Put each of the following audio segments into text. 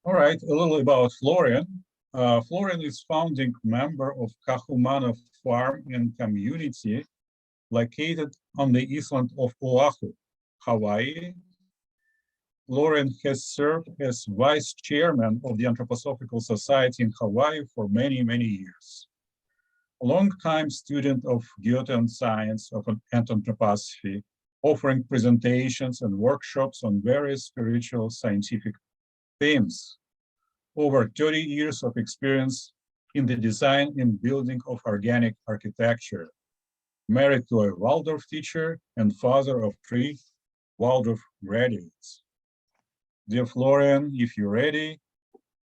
All right, a little about Florian. Florian is founding member of Kahumana Farm and Community located on the island of Oahu, Hawaii. Florian has served as vice chairman of the Anthroposophical Society in Hawaii for many, many years. A long-time student of Goethean science and anthroposophy, offering presentations and workshops on various spiritual scientific themes. Over 30 years of experience in the design and building of organic architecture. Married to a Waldorf teacher and father of 3 Waldorf graduates. Dear Florian, if you're ready,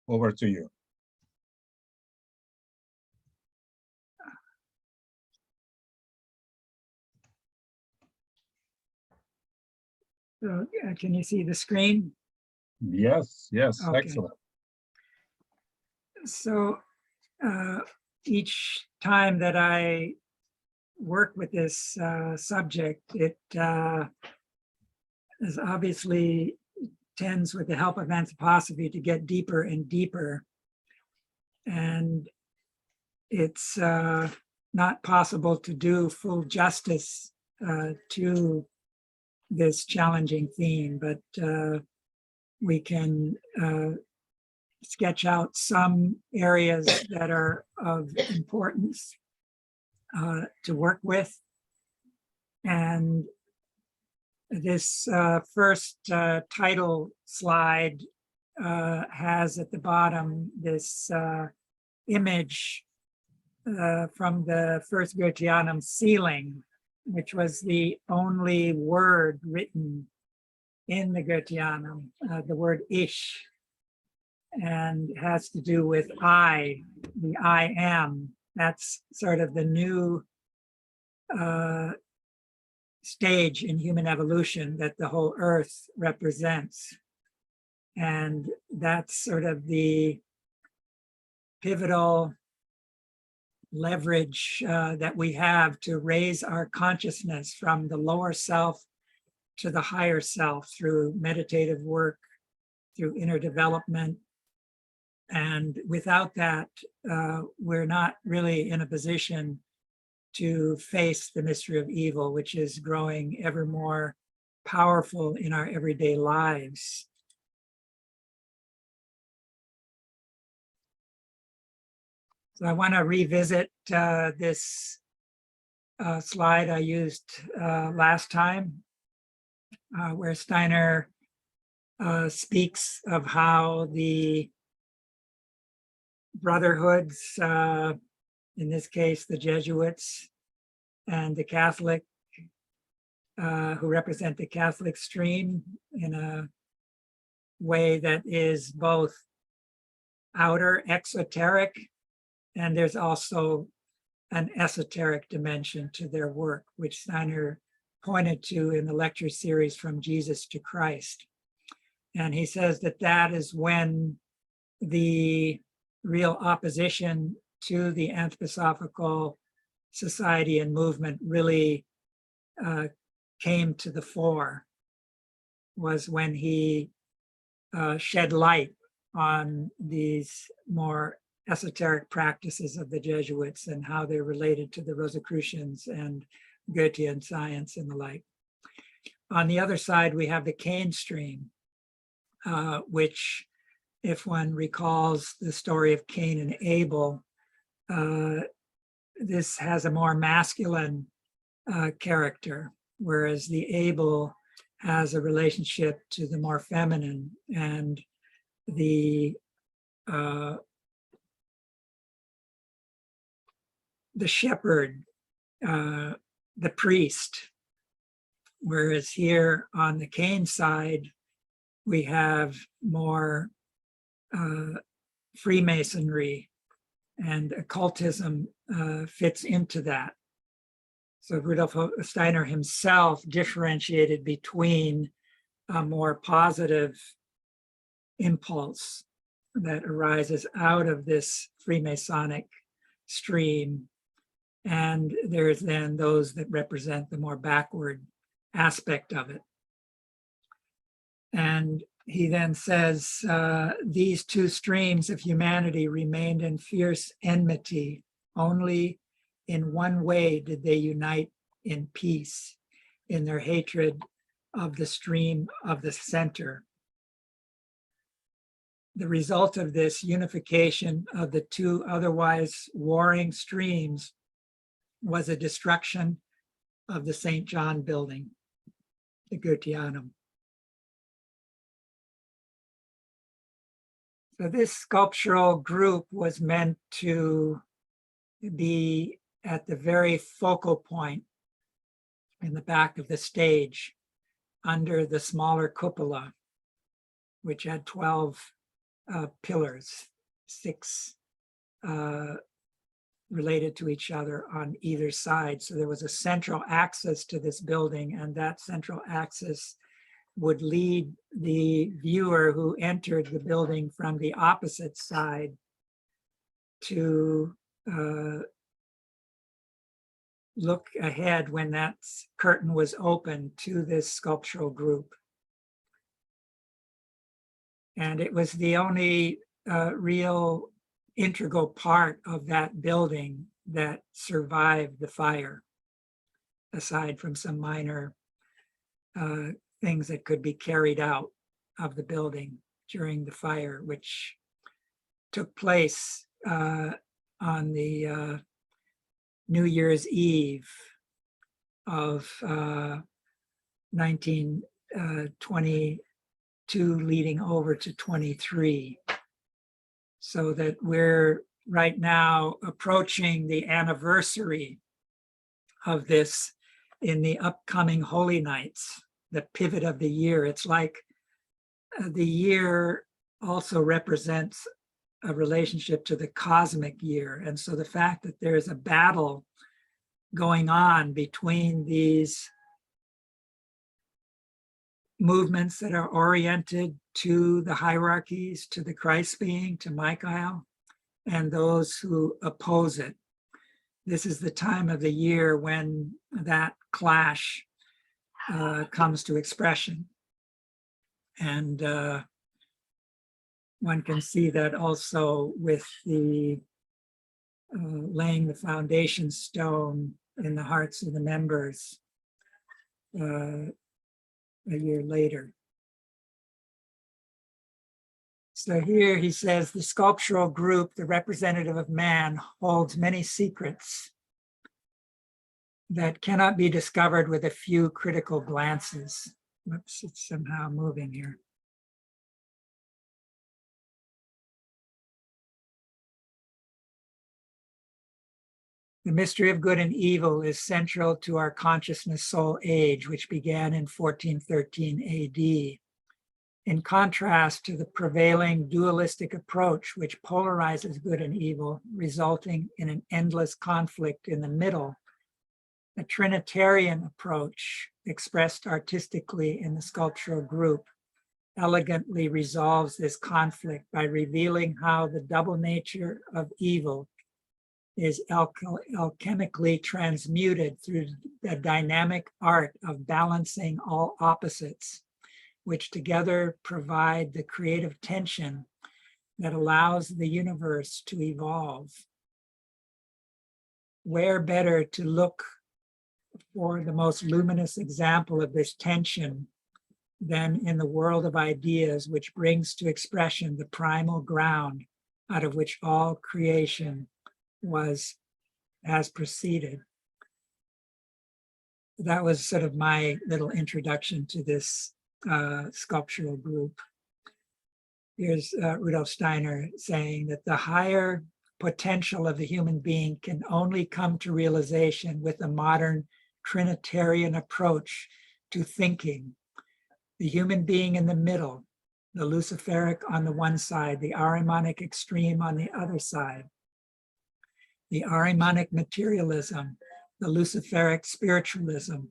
over to you. So can you see the screen? Yes, Okay. excellent. So each time that I work with this subject, it is obviously tends with the help of anthroposophy to get deeper and deeper. And it's not possible to do full justice to this challenging theme, but we can sketch out some areas that are of importance to work with. And this first title slide has at the bottom this image from the first Goetheanum ceiling, which was the only word written in the Goetheanum, the word ich, and it has to do with I, the I am. That's sort of the new stage in human evolution that the whole earth represents. And that's sort of the pivotal leverage that we have to raise our consciousness from the lower self to the higher self through meditative work, through inner development. And without that, we're not really in a position to face the mystery of evil, which is growing ever more powerful in our everyday lives. So I want to revisit this slide I used last time, where Steiner speaks of how the brotherhoods, in this case, the Jesuits and the Catholic, who represent the Catholic stream in a way that is both outer, exoteric, and there's also an esoteric dimension to their work, which Steiner pointed to in the lecture series From Jesus to Christ. And he says that that is when the real opposition to the Anthroposophical society and movement really came to the fore, was when he shed light on these more esoteric practices of the Jesuits and how they're related to the Rosicrucians and Goethean science and the like. On the other side, we have the Cain stream, which, if one recalls the story of Cain and Abel, this has a more masculine character, whereas the Abel has a relationship to the more feminine, and the shepherd, the priest, whereas here on the Cain side, we have more freemasonry, and occultism fits into that. So Rudolf Steiner himself differentiated between a more positive impulse that arises out of this Freemasonic stream, and there's then those that represent the more backward aspect of it. And he then says, these two streams of humanity remained in fierce enmity. Only in one way did they unite in peace, in their hatred of the stream of the center. The result of this unification of the two otherwise warring streams was a destruction of the St. John building, the Goetheanum. So this sculptural group was meant to be at the very focal point in the back of the stage under the smaller cupola, which had 12 pillars, 6 related to each other on either side. So there was a central axis to this building, and that central axis would lead the viewer who entered the building from the opposite side to look ahead when that curtain was open to this sculptural group. And it was the only real integral part of that building that survived the fire, aside from some minor things that could be carried out of the building during the fire, which took place on the New Year's Eve of 1922 leading over to 23. So that we're right now approaching the anniversary of this in the upcoming Holy Nights, the pivot of the year. It's like the year also represents a relationship to the cosmic year. And so the fact that there's a battle going on between these movements that are oriented to the hierarchies, to the Christ being, to Michael, and those who oppose it. This is the time of the year when that clash comes to expression. And one can see that also with the laying the foundation stone in the hearts of the members a year later. So here he says, the sculptural group, the representative of man, holds many secrets that cannot be discovered with a few critical glances. Whoops, it's somehow moving here. The mystery of good and evil is central to our consciousness soul age, which began in 1413 AD. In contrast to the prevailing dualistic approach, which polarizes good and evil, resulting in an endless conflict in the middle, a Trinitarian approach, expressed artistically in the sculptural group, elegantly resolves this conflict by revealing how the double nature of evil is alchemically transmuted through the dynamic art of balancing all opposites, which together provide the creative tension that allows the universe to evolve. Where better to look for the most luminous example of this tension than in the world of ideas, which brings to expression the primal ground out of which all creation has proceeded. That was sort of my little introduction to this sculptural group. Here's Rudolf Steiner saying that the higher potential of the human being can only come to realization with a modern Trinitarian approach to thinking. The human being in the middle, the Luciferic on the one side, the Ahrimanic extreme on the other side. The Ahrimanic materialism, the Luciferic spiritualism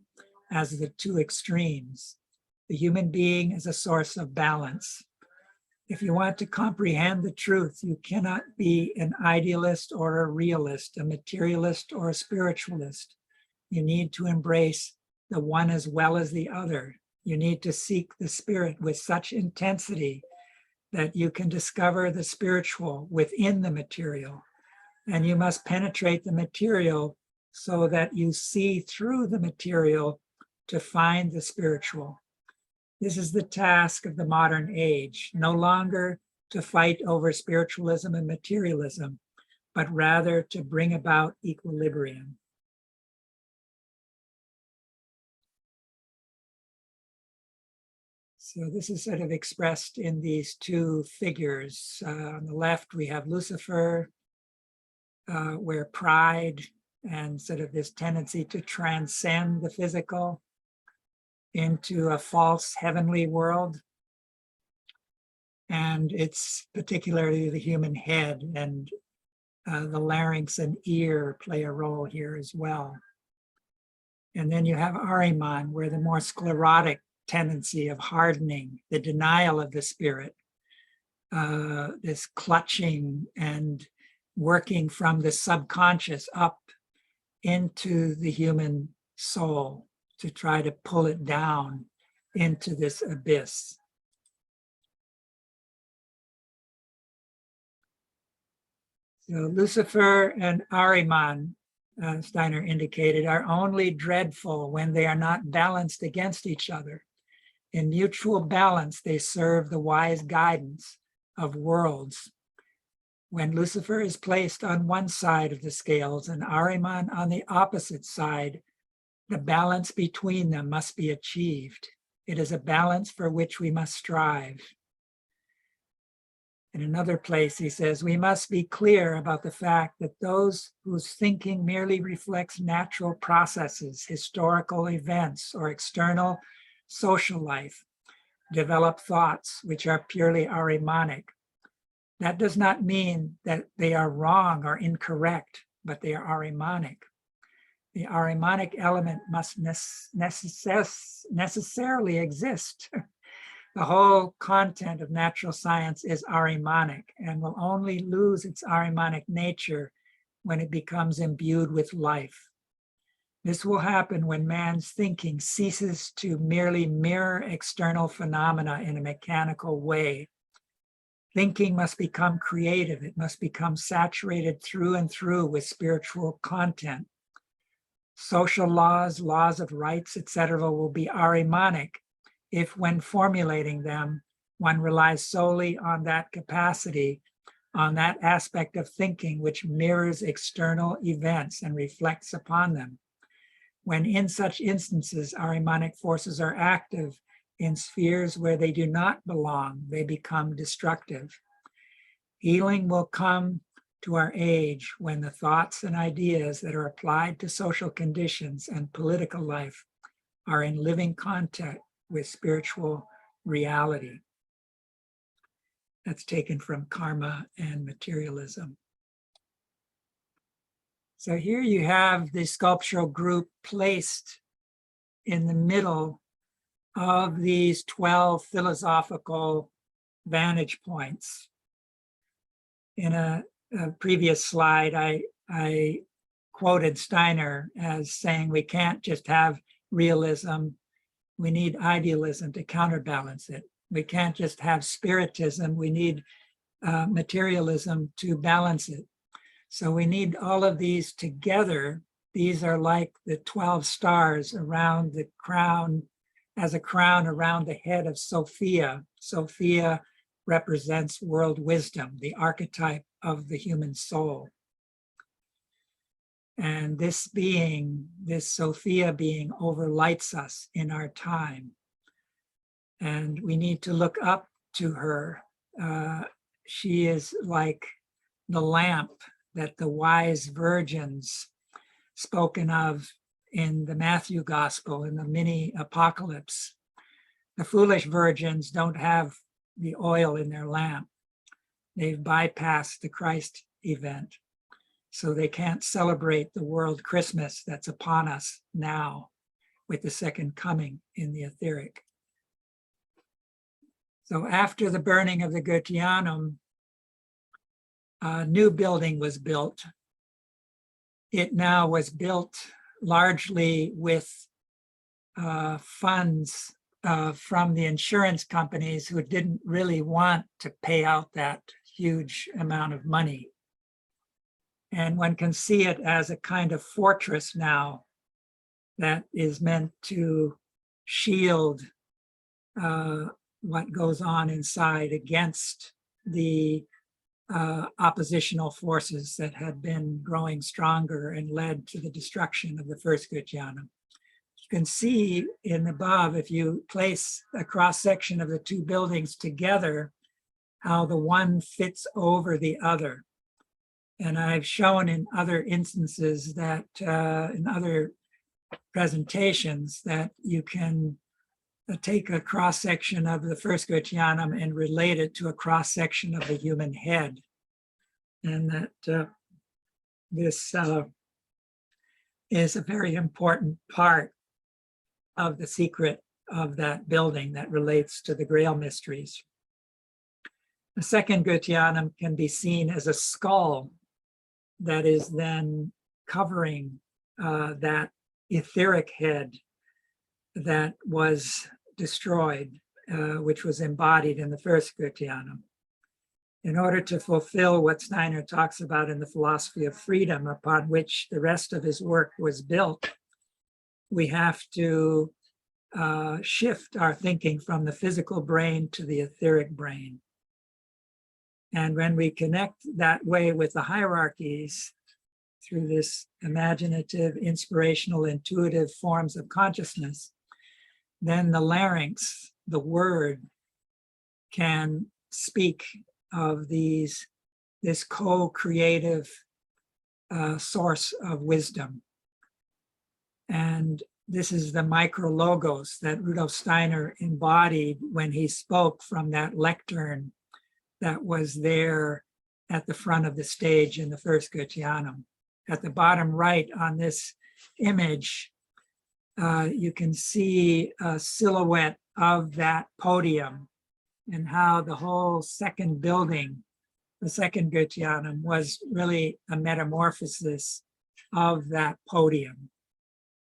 as the two extremes. The human being is a source of balance. If you want to comprehend the truth, you cannot be an idealist or a realist, a materialist or a spiritualist. You need to embrace the one as well as the other, You need to seek the spirit with such intensity that you can discover the spiritual within the material. And you must penetrate the material so that you see through the material to find the spiritual. This is the task of the modern age, no longer to fight over spiritualism and materialism, but rather to bring about equilibrium. So this is sort of expressed in these two figures. On the left, we have Lucifer, where pride and sort of this tendency to transcend the physical into a false heavenly world. And it's particularly the human head, and the larynx and ear play a role here as well. And then you have Ahriman, where the more sclerotic tendency of hardening, the denial of the spirit, this clutching and working from the subconscious up into the human soul to try to pull it down into this abyss. So Lucifer and Ahriman, Steiner indicated, are only dreadful when they are not balanced against each other. In mutual balance, they serve the wise guidance of worlds. When Lucifer is placed on one side of the scales and Ahriman on the opposite side, the balance between them must be achieved. It is a balance for which we must strive. In another place, he says, we must be clear about the fact that those whose thinking merely reflects natural processes, historical events, or external social life develop thoughts which are purely Ahrimanic. That does not mean that they are wrong or incorrect, but they are Ahrimanic. The Ahrimanic element must necessarily exist. The whole content of natural science is Ahrimanic and will only lose its Ahrimanic nature when it becomes imbued with life. This will happen when man's thinking ceases to merely mirror external phenomena in a mechanical way. Thinking must become creative. It must become saturated through and through with spiritual content. Social laws, laws of rights, etc., will be Ahrimanic if, when formulating them, one relies solely on that capacity, on that aspect of thinking which mirrors external events and reflects upon them. When in such instances, Ahrimanic forces are active in spheres where they do not belong, they become destructive. Healing will come to our age when the thoughts and ideas that are applied to social conditions and political life are in living contact with spiritual reality. That's taken from Karma and Materialism. So here you have the sculptural group placed in the middle of these 12 philosophical vantage points. In a previous slide, I quoted Steiner as saying we can't just have realism, we need idealism to counterbalance it. We can't just have spiritism, we need materialism to balance it. So we need all of these together. These are like the 12 stars around the crown, as a crown around the head of Sophia. Sophia represents world wisdom, the archetype of the human soul. And this being, this Sophia being, overlights us in our time. And we need to look up to her. She is like the lamp that the wise virgins spoken of in the Matthew Gospel, in the mini apocalypse. The foolish virgins don't have the oil in their lamp. They've bypassed the Christ event. So they can't celebrate the world Christmas that's upon us now with the second coming in the etheric. So after the burning of the Goetheanum, a new building was built. It now was built largely with funds from the insurance companies who didn't really want to pay out that huge amount of money. And one can see it as a kind of fortress now that is meant to shield what goes on inside against the oppositional forces that had been growing stronger and led to the destruction of the first Gutianum. You can see in above, if you place a cross-section of the two buildings together, how the one fits over the other. And I've shown in other instances that, in other presentations, that you can take a cross-section of the first Gutianum and relate it to a cross-section of the human head. And that this is a very important part of the secret of that building that relates to the Grail mysteries. The second Gutianum can be seen as a skull that is then covering that etheric head that was destroyed, which was embodied in the first Gutianum. In order to fulfill what Steiner talks about in the philosophy of freedom, upon which the rest of his work was built, we have to shift our thinking from the physical brain to the etheric brain. And when we connect that way with the hierarchies through this imaginative, inspirational, intuitive forms of consciousness, then the larynx, the word, can speak of this co-creative source of wisdom. And this is the micro-logos that Rudolf Steiner embodied when he spoke from that lectern that was there at the front of the stage in the first Gutianum. At the bottom right on this image, you can see a silhouette of that podium and how the whole second building, the second Gutianum, was really a metamorphosis of that podium.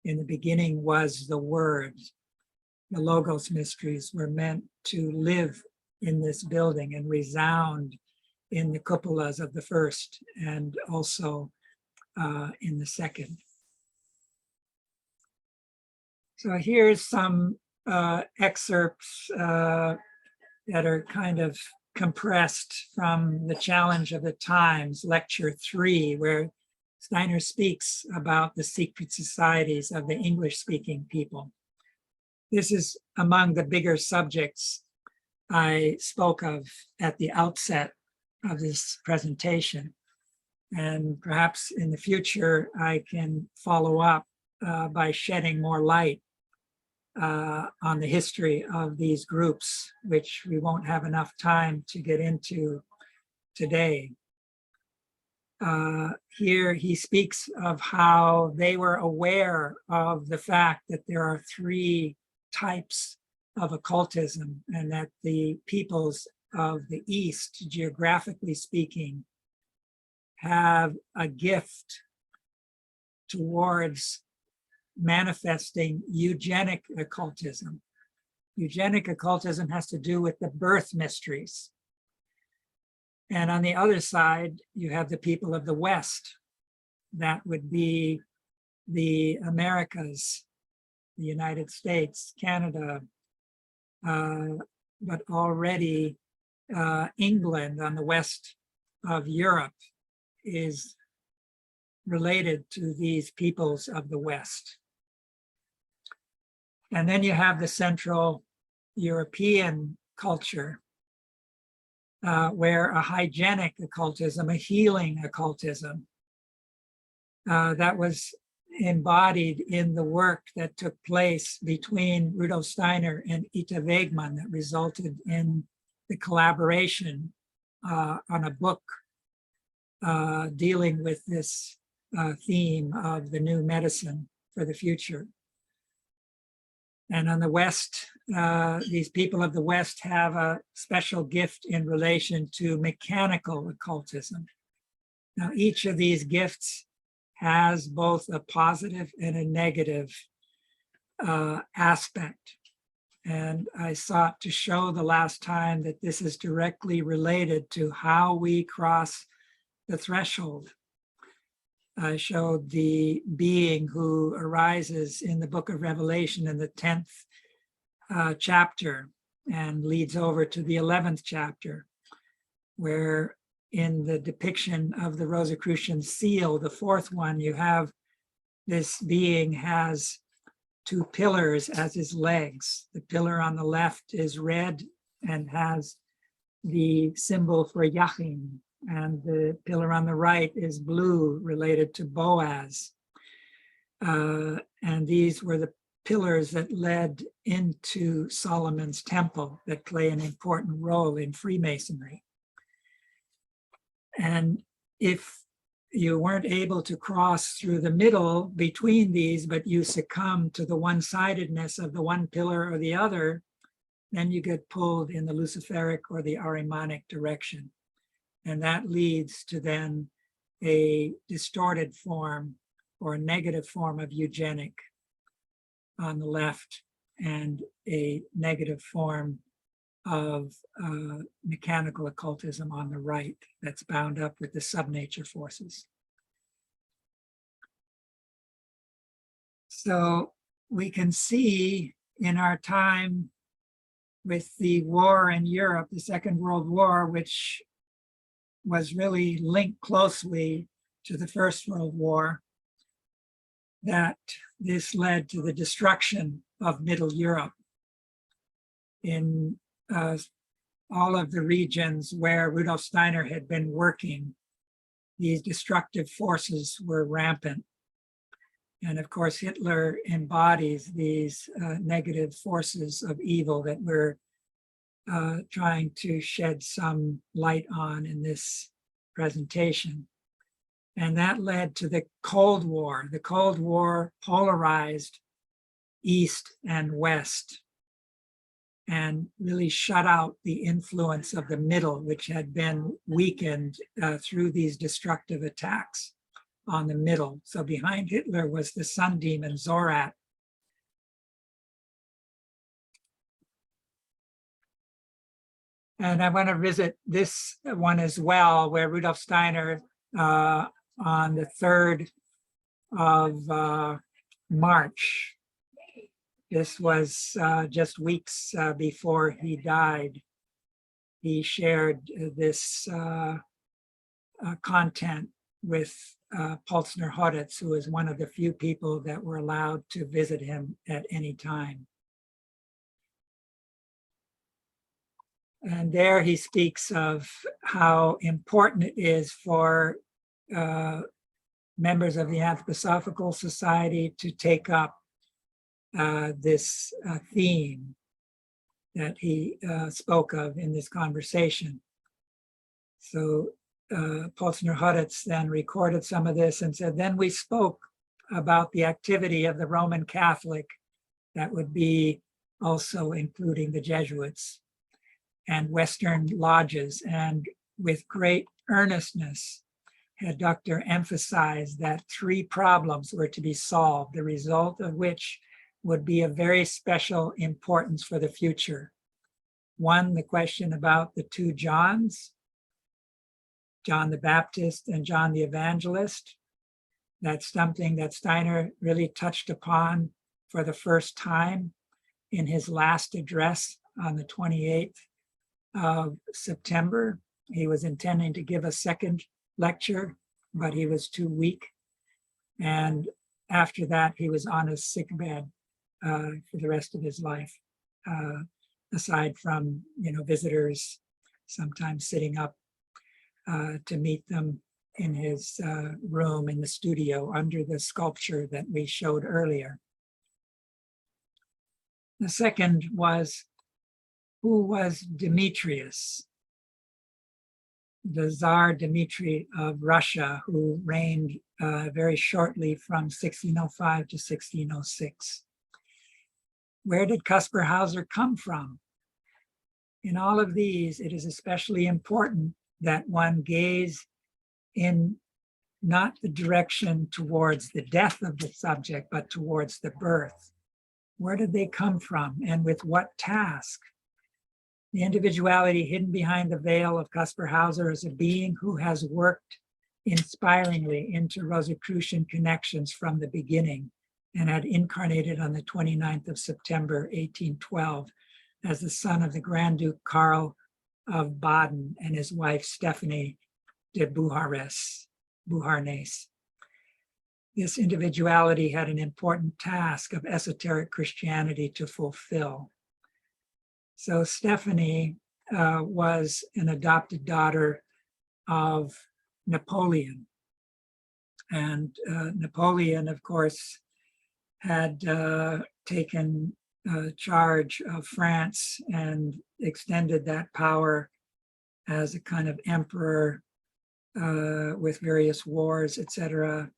In the beginning was the word. The Logos mysteries were meant to live in this building and resound in the cupolas of the first and also in the second. So here's some excerpts that are kind of compressed from The Challenge of the Times, Lecture 3, where Steiner speaks about the secret societies of the English-speaking people. This is among the bigger subjects I spoke of at the outset of this presentation. And perhaps in the future, I can follow up by shedding more light on the history of these groups, which we won't have enough time to get into today. Here he speaks of how they were aware of the fact that there are three types of occultism, and that the peoples of the East, geographically speaking, have a gift towards manifesting eugenic occultism. Eugenic occultism has to do with the birth mysteries. And on the other side, you have the people of the West. That would be the Americas, the United States, Canada, but already England on the west of Europe is related to these peoples of the West. And then you have the Central European culture, where a hygienic occultism, a healing occultism, that was embodied in the work that took place between Rudolf Steiner and Ita Wegman that resulted in the collaboration on a book dealing with this theme of the new medicine for the future. And on the West, these people of the West have a special gift in relation to mechanical occultism. Now, each of these gifts has both a positive and a negative aspect. And I sought to show the last time that this is directly related to how we cross the threshold. I showed the being who arises in the book of Revelation in the 10th chapter and leads over to the 11th chapter, where in the depiction of the Rosicrucian seal, the fourth one, you have this being has two pillars as his legs. The pillar on the left is red and has the symbol for Yachim, and the pillar on the right is blue, related to Boaz. And these were the pillars that led into Solomon's temple that play an important role in Freemasonry. And if you weren't able to cross through the middle between these, but you succumb to the one-sidedness of the one pillar or the other, then you get pulled in the Luciferic or the Ahrimanic direction. And that leads to then a distorted form or a negative form of eugenic on the left and a negative form of mechanical occultism on the right that's bound up with the subnature forces. So we can see in our time with the war in Europe, the Second World War, which was really linked closely to the First World War, that this led to the destruction of Middle Europe in all of the regions where Rudolf Steiner had been working. These destructive forces were rampant. And of course, Hitler embodies these negative forces of evil that we're trying to shed some light on in this presentation. And that led to the Cold War. The Cold War polarized East and West and really shut out the influence of the middle, which had been weakened through these destructive attacks on the middle. So behind Hitler was the sun demon Zorat. And I want to visit this one as well, where Rudolf Steiner on the 3rd of March, this was just weeks before he died, he shared this content with Pulsner Hoditz, who is one of the few people that were allowed to visit him at any time. And there he speaks of how important it is for members of the Anthroposophical Society to take up this theme that he spoke of in this conversation. So Pulsner Hoditz then recorded some of this and said, then we spoke about the activity of the Roman Catholic, that would be also including the Jesuits and Western lodges, and with great earnestness had Dr. emphasized that 3 problems were to be solved, the result of which would be of very special importance for the future. 1, the question about the 2 Johns, John the Baptist and John the Evangelist. That's something that Steiner really touched upon for the first time in his last address on the 28th of September. He was intending to give a second lecture, but he was too weak. And after that, he was on his sickbed for the rest of his life, aside from, visitors sometimes sitting up to meet them in his room in the studio under the sculpture that we showed earlier. The second was, who was Demetrius, the Tsar Dmitri of Russia, who reigned very shortly from 1605 to 1606. Where did Caspar Hauser come from? In all of these, it is especially important that one gaze in not the direction towards the death of the subject, but towards the birth. Where did they come from and with what task? The individuality hidden behind the veil of Caspar Hauser is a being who has worked inspiringly into Rosicrucian connections from the beginning and had incarnated on the 29th of September, 1812, as the son of the Grand Duke Karl of Baden and his wife Stephanie de Beauharnais. This individuality had an important task of esoteric Christianity to fulfill. So Stephanie was an adopted daughter of Napoleon. And Napoleon, of course, had taken charge of France and extended that power as a kind of emperor with various wars, etc.,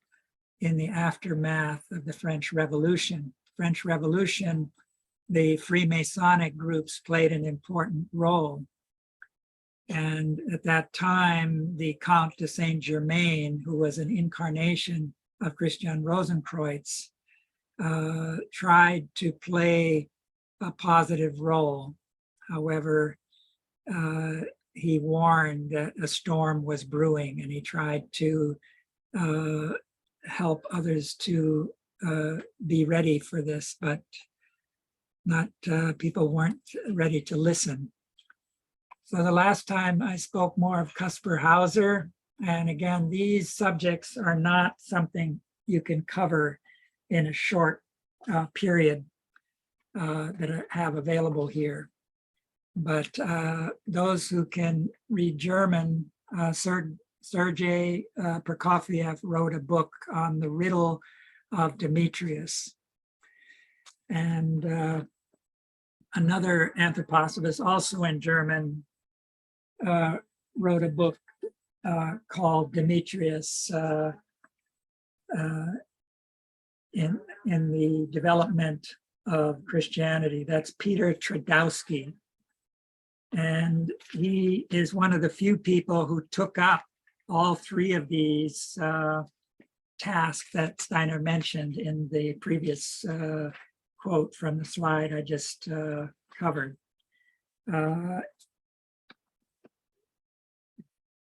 in the aftermath of the French Revolution. French Revolution, the Freemasonic groups played an important role. And at that time, the Count de Saint-Germain, who was an incarnation of Christian Rosenkreuz, tried to play a positive role. However, he warned that a storm was brewing, and he tried to help others to be ready for this, but not people weren't ready to listen. So the last time I spoke more of Caspar Hauser, and again, these subjects are not something you can cover in a short period that I have available here. But those who can read German, Sergei Prokofiev wrote a book on the riddle of Demetrius. And another anthroposophist, also in German, wrote a book called Demetrius in the development of Christianity. That's Peter Tredowski. And he is one of the few people who took up all three of these tasks that Steiner mentioned in the previous quote from the slide I just covered.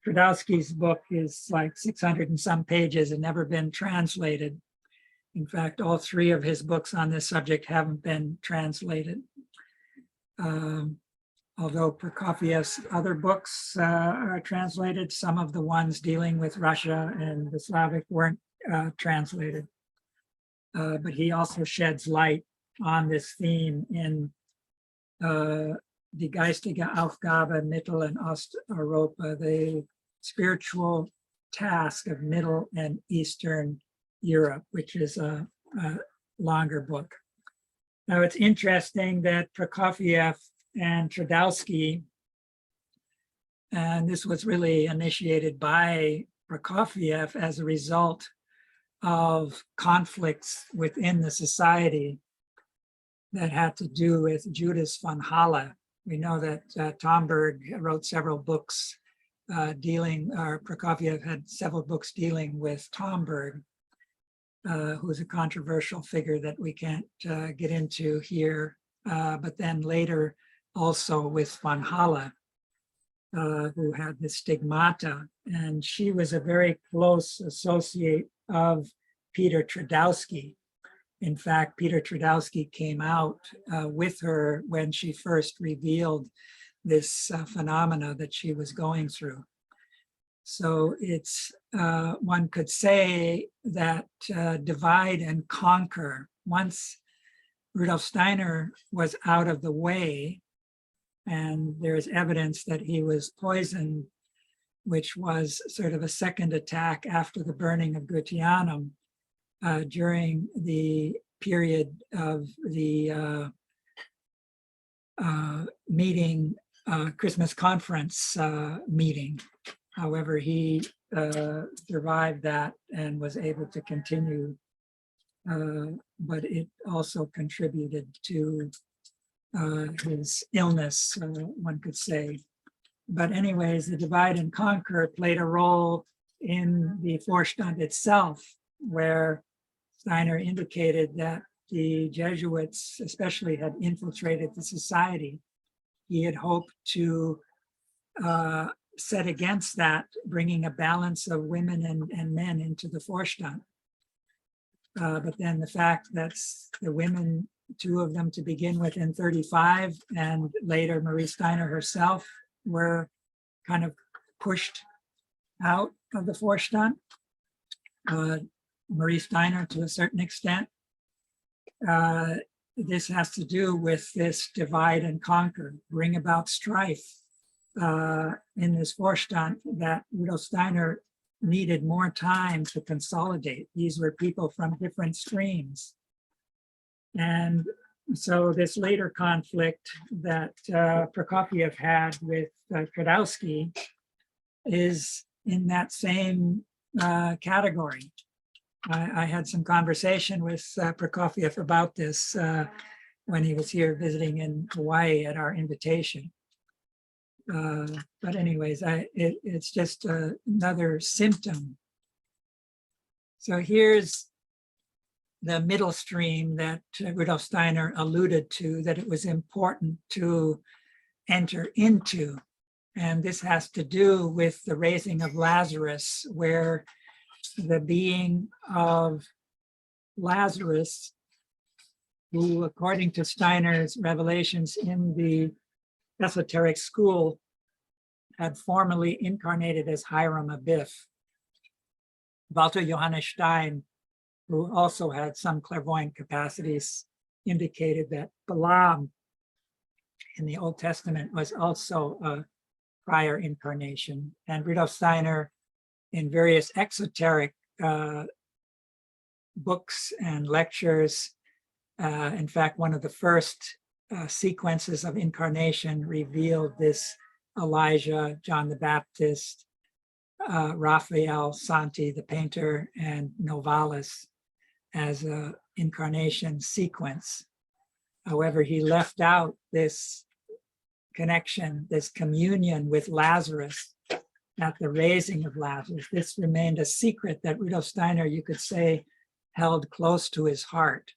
Tredowski's book is like 600 and some pages and never been translated. In fact, all three of his books on this subject haven't been translated. Although Prokofiev's other books are translated, some of the ones dealing with Russia and the Slavic weren't translated. But he also sheds light on this theme in Die geistige Aufgabe Mittel- und Osteuropa, the spiritual task of Middle and Eastern Europe, which is a longer book. Now, it's interesting that Prokofiev and Tredowski, and this was really initiated by Prokofiev as a result of conflicts within the society that had to do with Judas von Halle. We know that Tomberg wrote several books Prokofiev had several books dealing with Tomberg, who's a controversial figure that we can't get into here, but then later also with von Halle, who had the stigmata, and she was a very close associate of Peter Tredowski. In fact, Peter Tredowski came out with her when she first revealed this phenomena that she was going through. So it's, one could say that divide and conquer, once Rudolf Steiner was out of the way, and there's evidence that he was poisoned, which was sort of a second attack after the burning of Goetheanum during the period of the meeting, Christmas conference meeting. However, he survived that and was able to continue, but it also contributed to his illness, one could say. But anyways, the divide and conquer played a role in the Vorstand itself, where Steiner indicated that the Jesuits especially had infiltrated the society, he had hoped to set against that, bringing a balance of women and men into the Vorstand. But then the fact that the women, two of them to begin with in 35, and later Marie Steiner herself, were kind of pushed out of the Vorstand. Marie Steiner to a certain extent. This has to do with this divide and conquer, bring about strife in this Vorstand that Rudolf Steiner needed more time to consolidate. These were people from different streams. And so this later conflict that Prokofiev had with Kardowski is in that same category. I had some conversation with Prokofiev about this when he was here visiting in Hawaii at our invitation. But anyways, it's just another symptom. So here's the middle stream that Rudolf Steiner alluded to, that it was important to enter into. And this has to do with the raising of Lazarus, where the being of Lazarus, who according to Steiner's revelations in the esoteric school, had formerly incarnated as Hiram Abiff. Walter Johannes Stein, who also had some clairvoyant capacities, indicated that Balaam in the Old Testament was also a prior incarnation. And Rudolf Steiner, in various exoteric books and lectures, in fact, one of the first sequences of incarnation revealed this Elijah, John the Baptist, Raphael, Santi, the painter, and Novalis as an incarnation sequence. However, he left out this connection, this communion with Lazarus at the raising of Lazarus. This remained a secret that Rudolf Steiner, you could say, held close to his heart.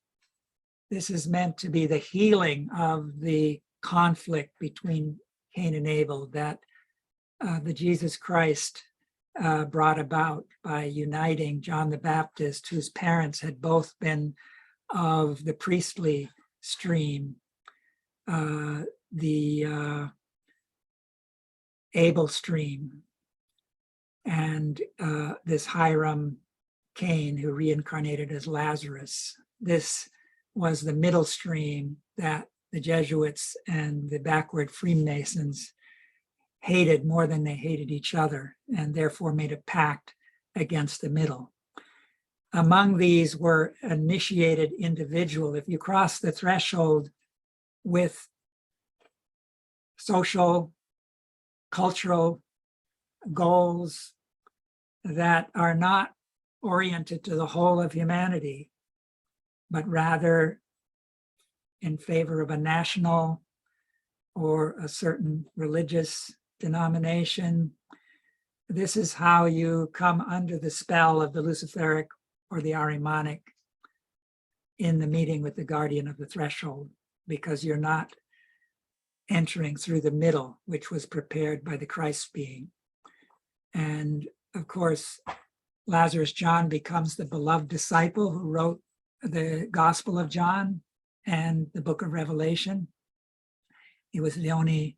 This is meant to be the healing of the conflict between Cain and Abel that the Jesus Christ brought about by uniting John the Baptist, whose parents had both been of the priestly stream, the Abel stream, and this Hiram Cain, who reincarnated as Lazarus. This was the middle stream that the Jesuits and the backward Freemasons hated more than they hated each other, and therefore made a pact against the middle. Among these were initiated individuals. If you cross the threshold with social, cultural goals that are not oriented to the whole of humanity, but rather in favor of a national or a certain religious denomination, this is how you come under the spell of the Luciferic or the Ahrimanic in the meeting with the guardian of the threshold, because you're not entering through the middle, which was prepared by the Christ being. And of course, Lazarus John becomes the beloved disciple who wrote the Gospel of John and the book of Revelation. He was the only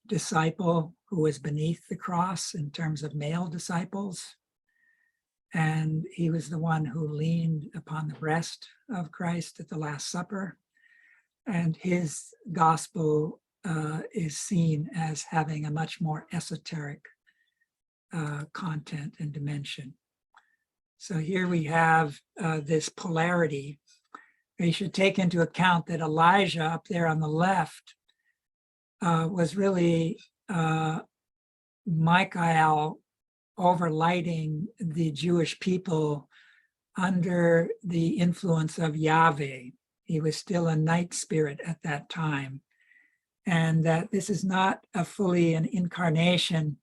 disciple who was beneath the cross in terms of male disciples. And he was the one who leaned upon the breast of Christ at the Last Supper. And his gospel is seen as having a much more esoteric content and dimension. So here we have this polarity. We should take into account that Elijah up there on the left was really Michael overlighting the Jewish people under the influence of Yahweh. He was still a night spirit at that time. And that this is not a fully an incarnation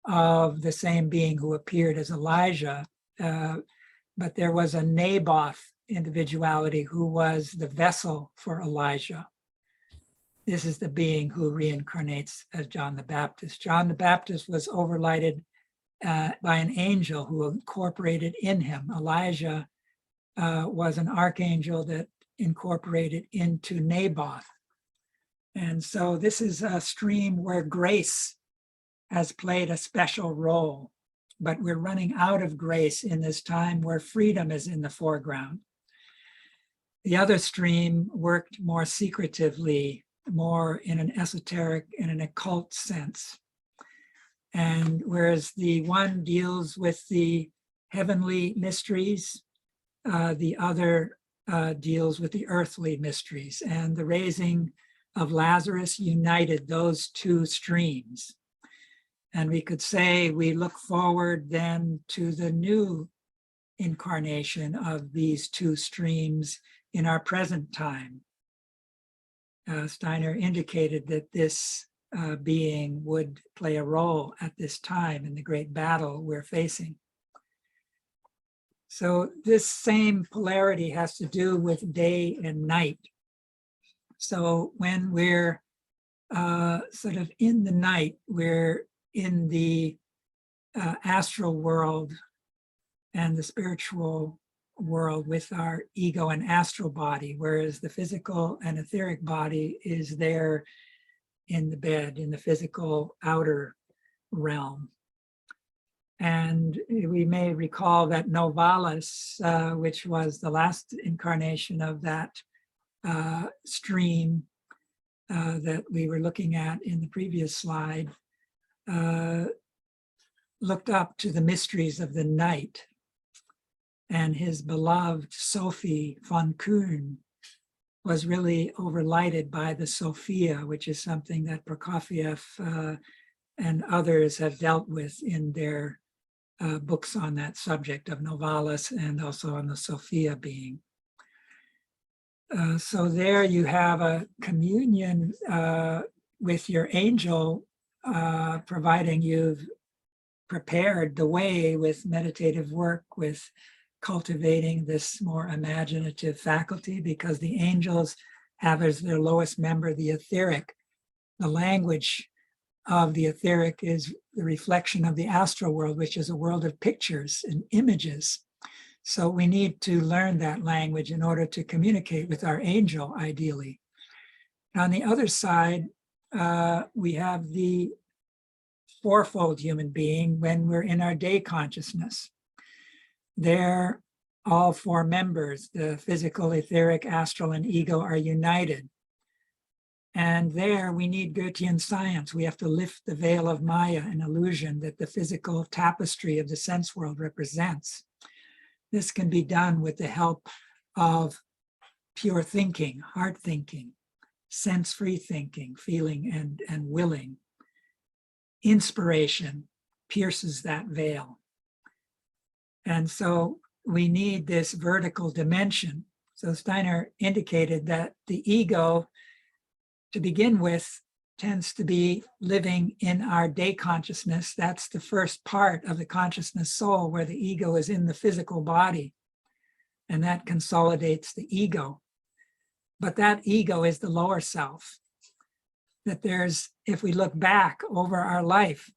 of the same being who appeared as Elijah, but there was a Naboth individuality who was the vessel for Elijah. This is the being who reincarnates as John the Baptist. John the Baptist was overlighted by an angel who incorporated in him. Elijah was an archangel that incorporated into Naboth. And so this is a stream where grace has played a special role, but we're running out of grace in this time where freedom is in the foreground. The other stream worked more secretively, more in an esoteric and an occult sense. And whereas the one deals with the heavenly mysteries, the other deals with the earthly mysteries. And the raising of Lazarus united those two streams. And we could say we look forward then to the new incarnation of these two streams in our present time. Steiner indicated that this being would play a role at this time in the great battle we're facing. So this same polarity has to do with day and night. So when we're sort of in the night, we're in the astral world and the spiritual world with our ego and astral body, whereas the physical and etheric body is there in the bed, in the physical outer realm. And we may recall that Novalis, which was the last incarnation of that stream that we were looking at in the previous slide, looked up to the mysteries of the night. And his beloved Sophie von Kuhn was really overlighted by the Sophia, which is something that Prokofiev and others have dealt with in their books on that subject of Novalis and also on the Sophia being. So there you have a communion with your angel, providing you've prepared the way with meditative work, with cultivating this more imaginative faculty, because the angels have as their lowest member the etheric. The language of the etheric is the reflection of the astral world, which is a world of pictures and images. So we need to learn that language in order to communicate with our angel, ideally. On the other side, we have the fourfold human being when we're in our day consciousness. There, all four members, the physical, etheric, astral, and ego, are united. And there we need Goethean science. We have to lift the veil of Maya, an illusion that the physical tapestry of the sense world represents. This can be done with the help of pure thinking, heart thinking, sense-free thinking, feeling and willing. Inspiration pierces that veil. And so we need this vertical dimension. So Steiner indicated that the ego, to begin with, tends to be living in our day consciousness. That's the first part of the consciousness soul, where the ego is in the physical body, and that consolidates the ego. But that ego is the lower self. That there's, if we look back over our life,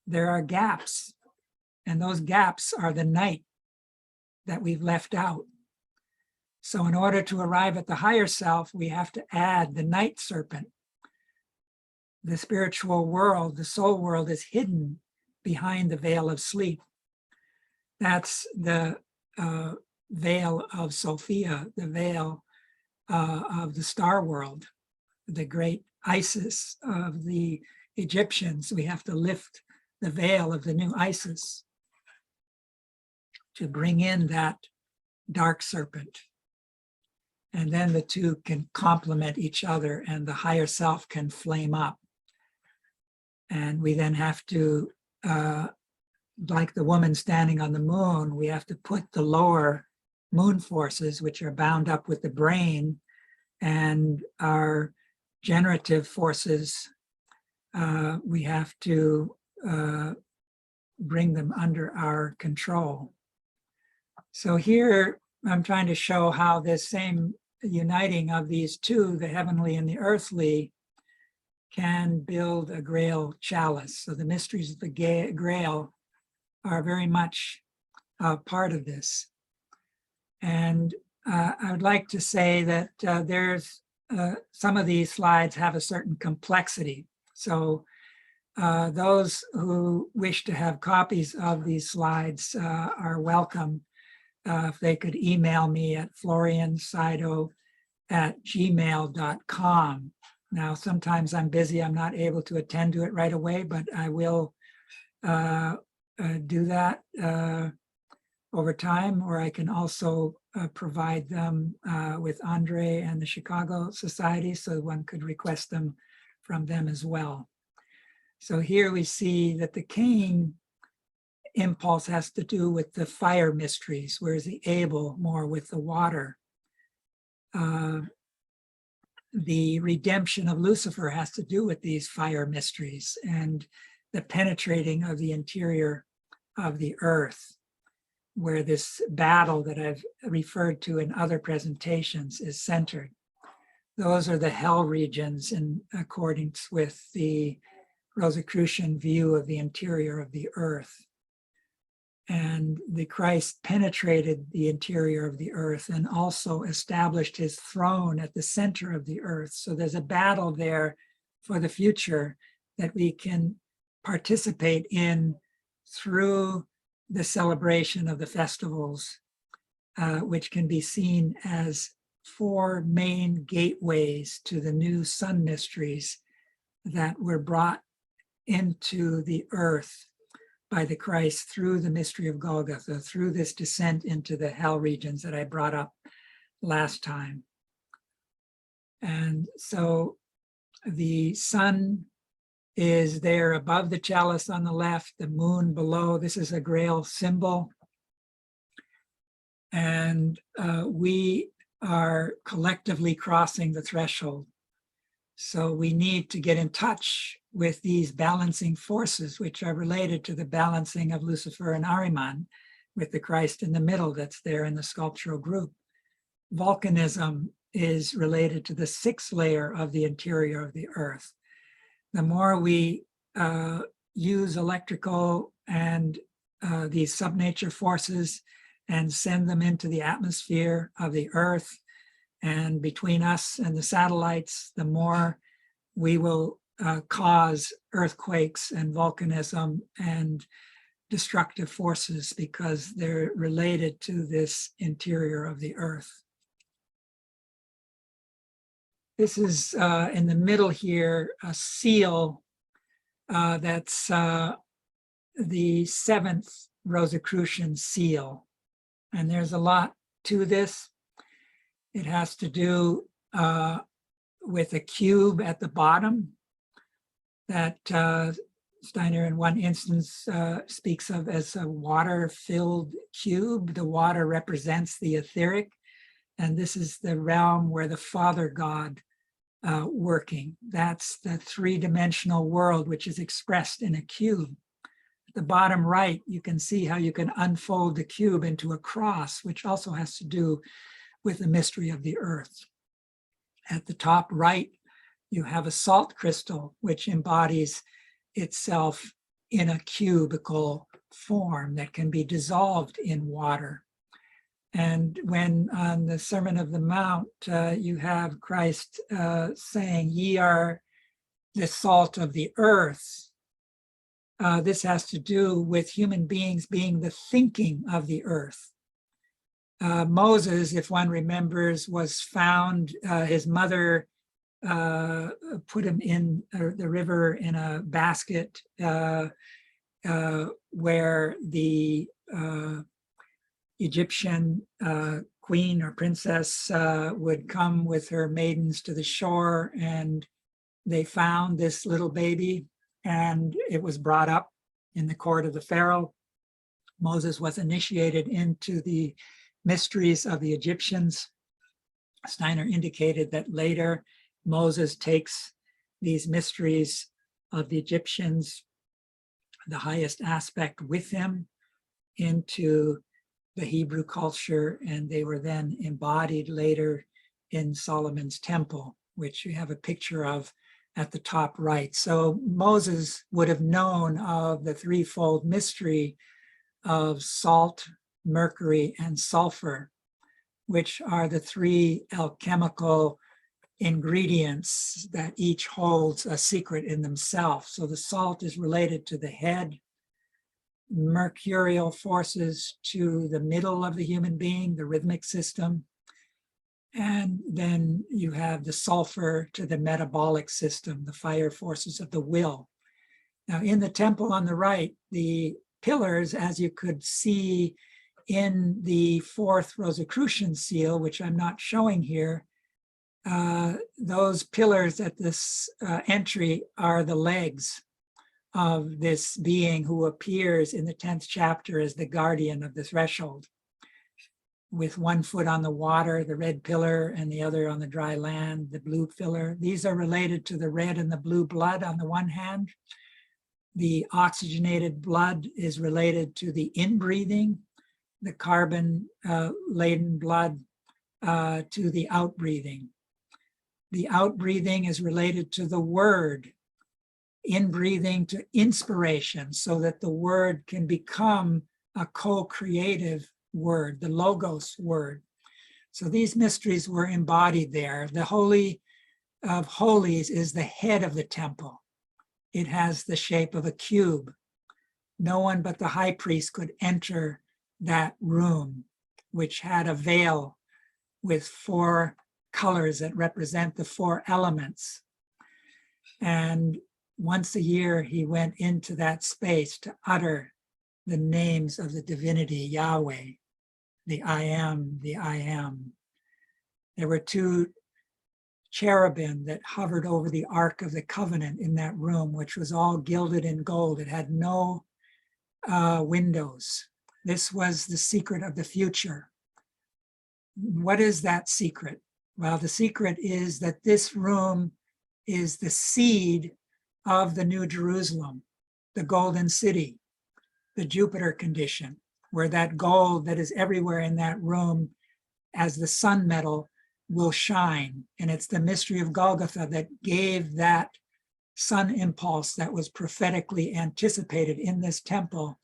there are gaps, and those gaps are the night that we've left out. So in order to arrive at the higher self, we have to add the night serpent. The spiritual world, the soul world, is hidden behind the veil of sleep. That's the veil of Sophia, the veil of the star world, the great Isis of the Egyptians. We have to lift the veil of the new Isis to bring in that dark serpent. And then the two can complement each other, and the higher self can flame up. And we then have to, like the woman standing on the moon, we have to put the lower moon forces, which are bound up with the brain, and our generative forces, we have to bring them under our control. So here I'm trying to show how this same uniting of these two, the heavenly and the earthly, can build a Grail chalice. So the mysteries of the Grail are very much part of this. And I would like to say that there's some of these slides have a certain complexity. So those who wish to have copies of these slides are welcome. If they could email me at floriansydow@gmail.com. Now, sometimes I'm busy, I'm not able to attend to it right away, but I will do that over time, or I can also provide them with Andre and the Chicago Society, so one could request them from them as well. So here we see that the Cain impulse has to do with the fire mysteries, whereas the Abel more with the water. The redemption of Lucifer has to do with these fire mysteries and the penetrating of the interior of the earth, where this battle that I've referred to in other presentations is centered. Those are the hell regions in accordance with the Rosicrucian view of the interior of the earth. And the Christ penetrated the interior of the earth and also established his throne at the center of the earth. So there's a battle there for the future that we can participate in through the celebration of the festivals, which can be seen as 4 main gateways to the new sun mysteries that were brought into the earth by the Christ through the mystery of Golgotha, through this descent into the hell regions that I brought up last time. And so the sun is there above the chalice on the left, the moon below. This is a Grail symbol. And we are collectively crossing the threshold. So we need to get in touch with these balancing forces, which are related to the balancing of Lucifer and Ahriman, with the Christ in the middle that's there in the sculptural group. Volcanism is related to the 6th layer of the interior of the earth. The more we use electrical and these subnature forces and send them into the atmosphere of the earth, and between us and the satellites, the more we will cause earthquakes and volcanism and destructive forces, because they're related to this interior of the earth. This is in the middle here, a seal that's the 7th Rosicrucian seal. And there's a lot to this. It has to do with a cube at the bottom that Steiner in one instance speaks of as a water-filled cube. The water represents the etheric, and this is the realm where the Father God working. That's the 3-dimensional world, which is expressed in a cube. At the bottom right, you can see how you can unfold the cube into a cross, which also has to do with the mystery of the earth. At the top right, you have a salt crystal, which embodies itself in a cubical form that can be dissolved in water. And when on the Sermon of the Mount, you have Christ saying, "Ye are the salt of the earth," this has to do with human beings being the thinking of the earth. Moses, if one remembers, was found, his mother put him in the river in a basket where the Egyptian queen or princess would come with her maidens to the shore, and they found this little baby, and it was brought up in the court of the Pharaoh. Moses was initiated into the mysteries of the Egyptians. Steiner indicated that later Moses takes these mysteries of the Egyptians, the highest aspect, with him into the Hebrew culture, and they were then embodied later in Solomon's temple, which you have a picture of at the top right. So Moses would have known of the threefold mystery of salt, mercury, and sulfur, which are the three alchemical ingredients that each holds a secret in themselves. So the salt is related to the head, mercurial forces to the middle of the human being, the rhythmic system, and then you have the sulfur to the metabolic system, the fire forces of the will. Now in the temple on the right, the pillars, as you could see in the fourth Rosicrucian seal, which I'm not showing here, those pillars at this entry are the legs of this being who appears in the 10th chapter as the guardian of the threshold, with one foot on the water, the red pillar, and the other on the dry land, the blue pillar. These are related to the red and the blue blood on the one hand. The oxygenated blood is related to the inbreathing, the carbon-laden blood to the outbreathing. The outbreathing is related to the word, inbreathing to inspiration, so that the word can become a co-creative word, the logos word. So these mysteries were embodied there. The Holy of Holies is the head of the temple. It has the shape of a cube. No one but the high priest could enter that room, which had a veil with 4 colors that represent the 4 elements. And once a year, he went into that space to utter the names of the divinity, Yahweh, the I am, the I am. There were 2 cherubim that hovered over the Ark of the Covenant in that room, which was all gilded in gold. It had no windows. This was the secret of the future. What is that secret? Well, the secret is that this room is the seed of the New Jerusalem, the golden city, the Jupiter condition, where that gold that is everywhere in that room as the sun metal will shine. And it's the mystery of Golgotha that gave that sun impulse that was prophetically anticipated in this temple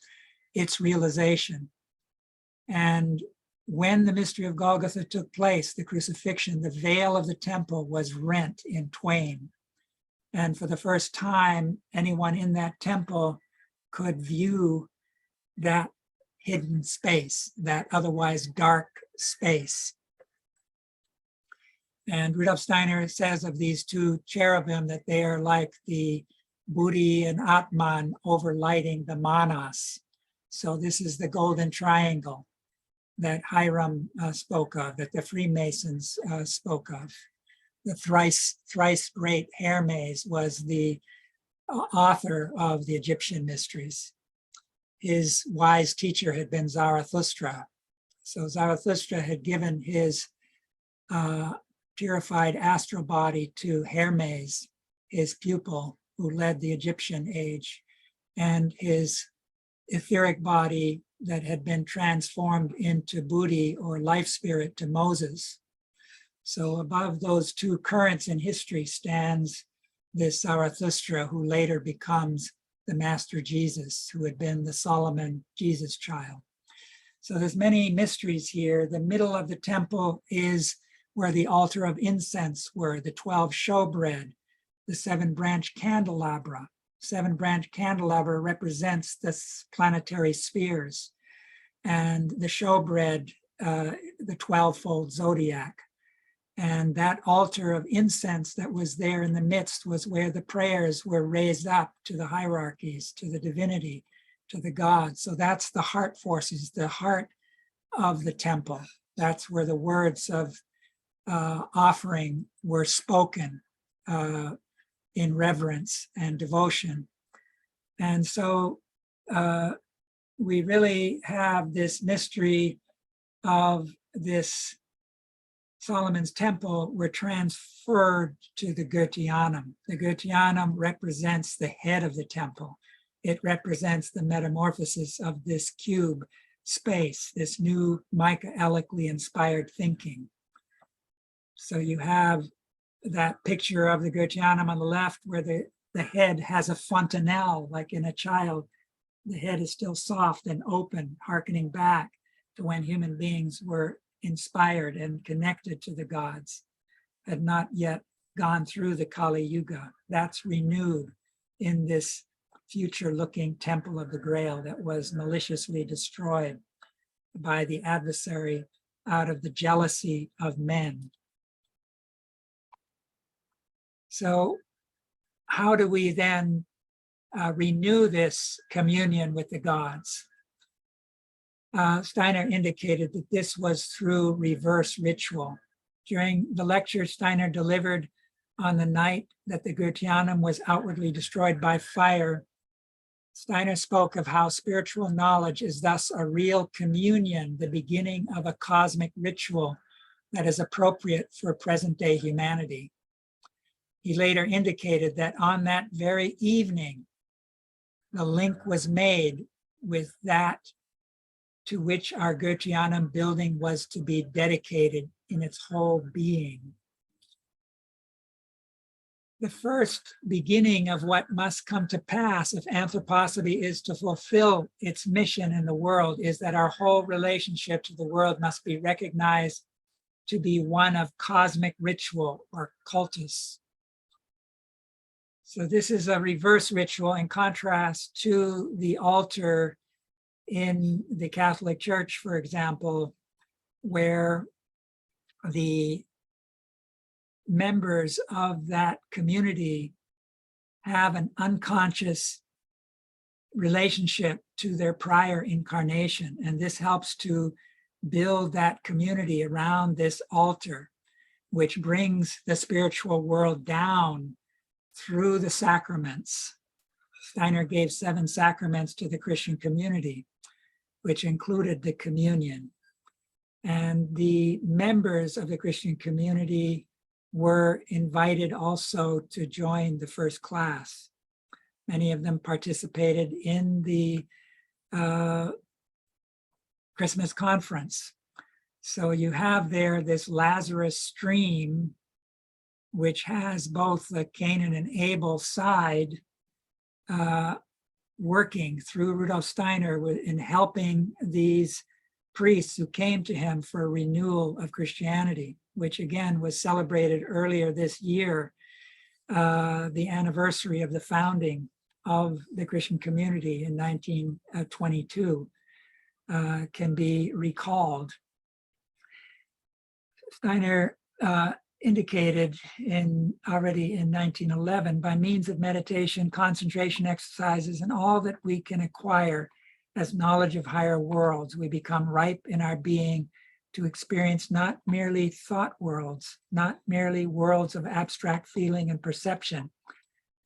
its realization. And when the mystery of Golgotha took place, the crucifixion, the veil of the temple was rent in twain. And for the first time, anyone in that temple could view that hidden space, that otherwise dark space. And Rudolf Steiner says of these 2 cherubim that they are like the Buddhi and Atman overlighting the manas. So this is the golden triangle that Hiram spoke of, that the Freemasons spoke of. The thrice great Hermes was the author of the Egyptian mysteries. His wise teacher had been Zarathustra. So Zarathustra had given his purified astral body to Hermes, his pupil, who led the Egyptian age, and his etheric body that had been transformed into Buddhi or life spirit to Moses. So above those 2 currents in history stands this Zarathustra, who later becomes the Master Jesus, who had been the Solomon Jesus child. So there's many mysteries here. The middle of the temple is where the altar of incense were, the 12 showbread, the 7-branch candelabra. 7-branch candelabra represents the planetary spheres, and the showbread, the 12-fold zodiac. And that altar of incense that was there in the midst was where the prayers were raised up to the hierarchies, to the divinity, to the gods. So that's the heart forces, the heart of the temple. That's where the words of offering were spoken in reverence and devotion. And so we really have this mystery of this Solomon's temple were transferred to the Goetheanum. The Goetheanum represents the head of the temple. It represents the metamorphosis of this cube space, this new Michaelically inspired thinking. So you have that picture of the Goetheanum on the left where the head has a fontanelle, like in a child. The head is still soft and open, hearkening back to when human beings were inspired and connected to the gods, had not yet gone through the Kali Yuga. That's renewed in this future-looking temple of the Grail that was maliciously destroyed by the adversary out of the jealousy of men. So how do we then renew this communion with the gods? Steiner indicated that this was through reverse ritual. During the lecture Steiner delivered on the night that the Goetheanum was outwardly destroyed by fire, Steiner spoke of how spiritual knowledge is thus a real communion, the beginning of a cosmic ritual that is appropriate for present-day humanity. He later indicated that on that very evening, the link was made with that to which our Goetheanum building was to be dedicated in its whole being. The first beginning of what must come to pass if anthroposophy is to fulfill its mission in the world is that our whole relationship to the world must be recognized to be one of cosmic ritual or cultus. So this is a reverse ritual in contrast to the altar in the Catholic Church, for example, where the members of that community have an unconscious relationship to their prior incarnation. And this helps to build that community around this altar, which brings the spiritual world down through the sacraments. Steiner gave 7 sacraments to the Christian community, which included the communion. And the members of the Christian community were invited also to join the first class. Many of them participated in the Christmas conference. So you have there this Lazarus stream, which has both the Cain and Abel side working through Rudolf Steiner in helping these priests who came to him for a renewal of Christianity, which again was celebrated earlier this year, the anniversary of the founding of the Christian community in 1922 can be recalled. Steiner indicated already in 1911, by means of meditation, concentration exercises, and all that we can acquire as knowledge of higher worlds, we become ripe in our being to experience not merely thought worlds, not merely worlds of abstract feeling and perception,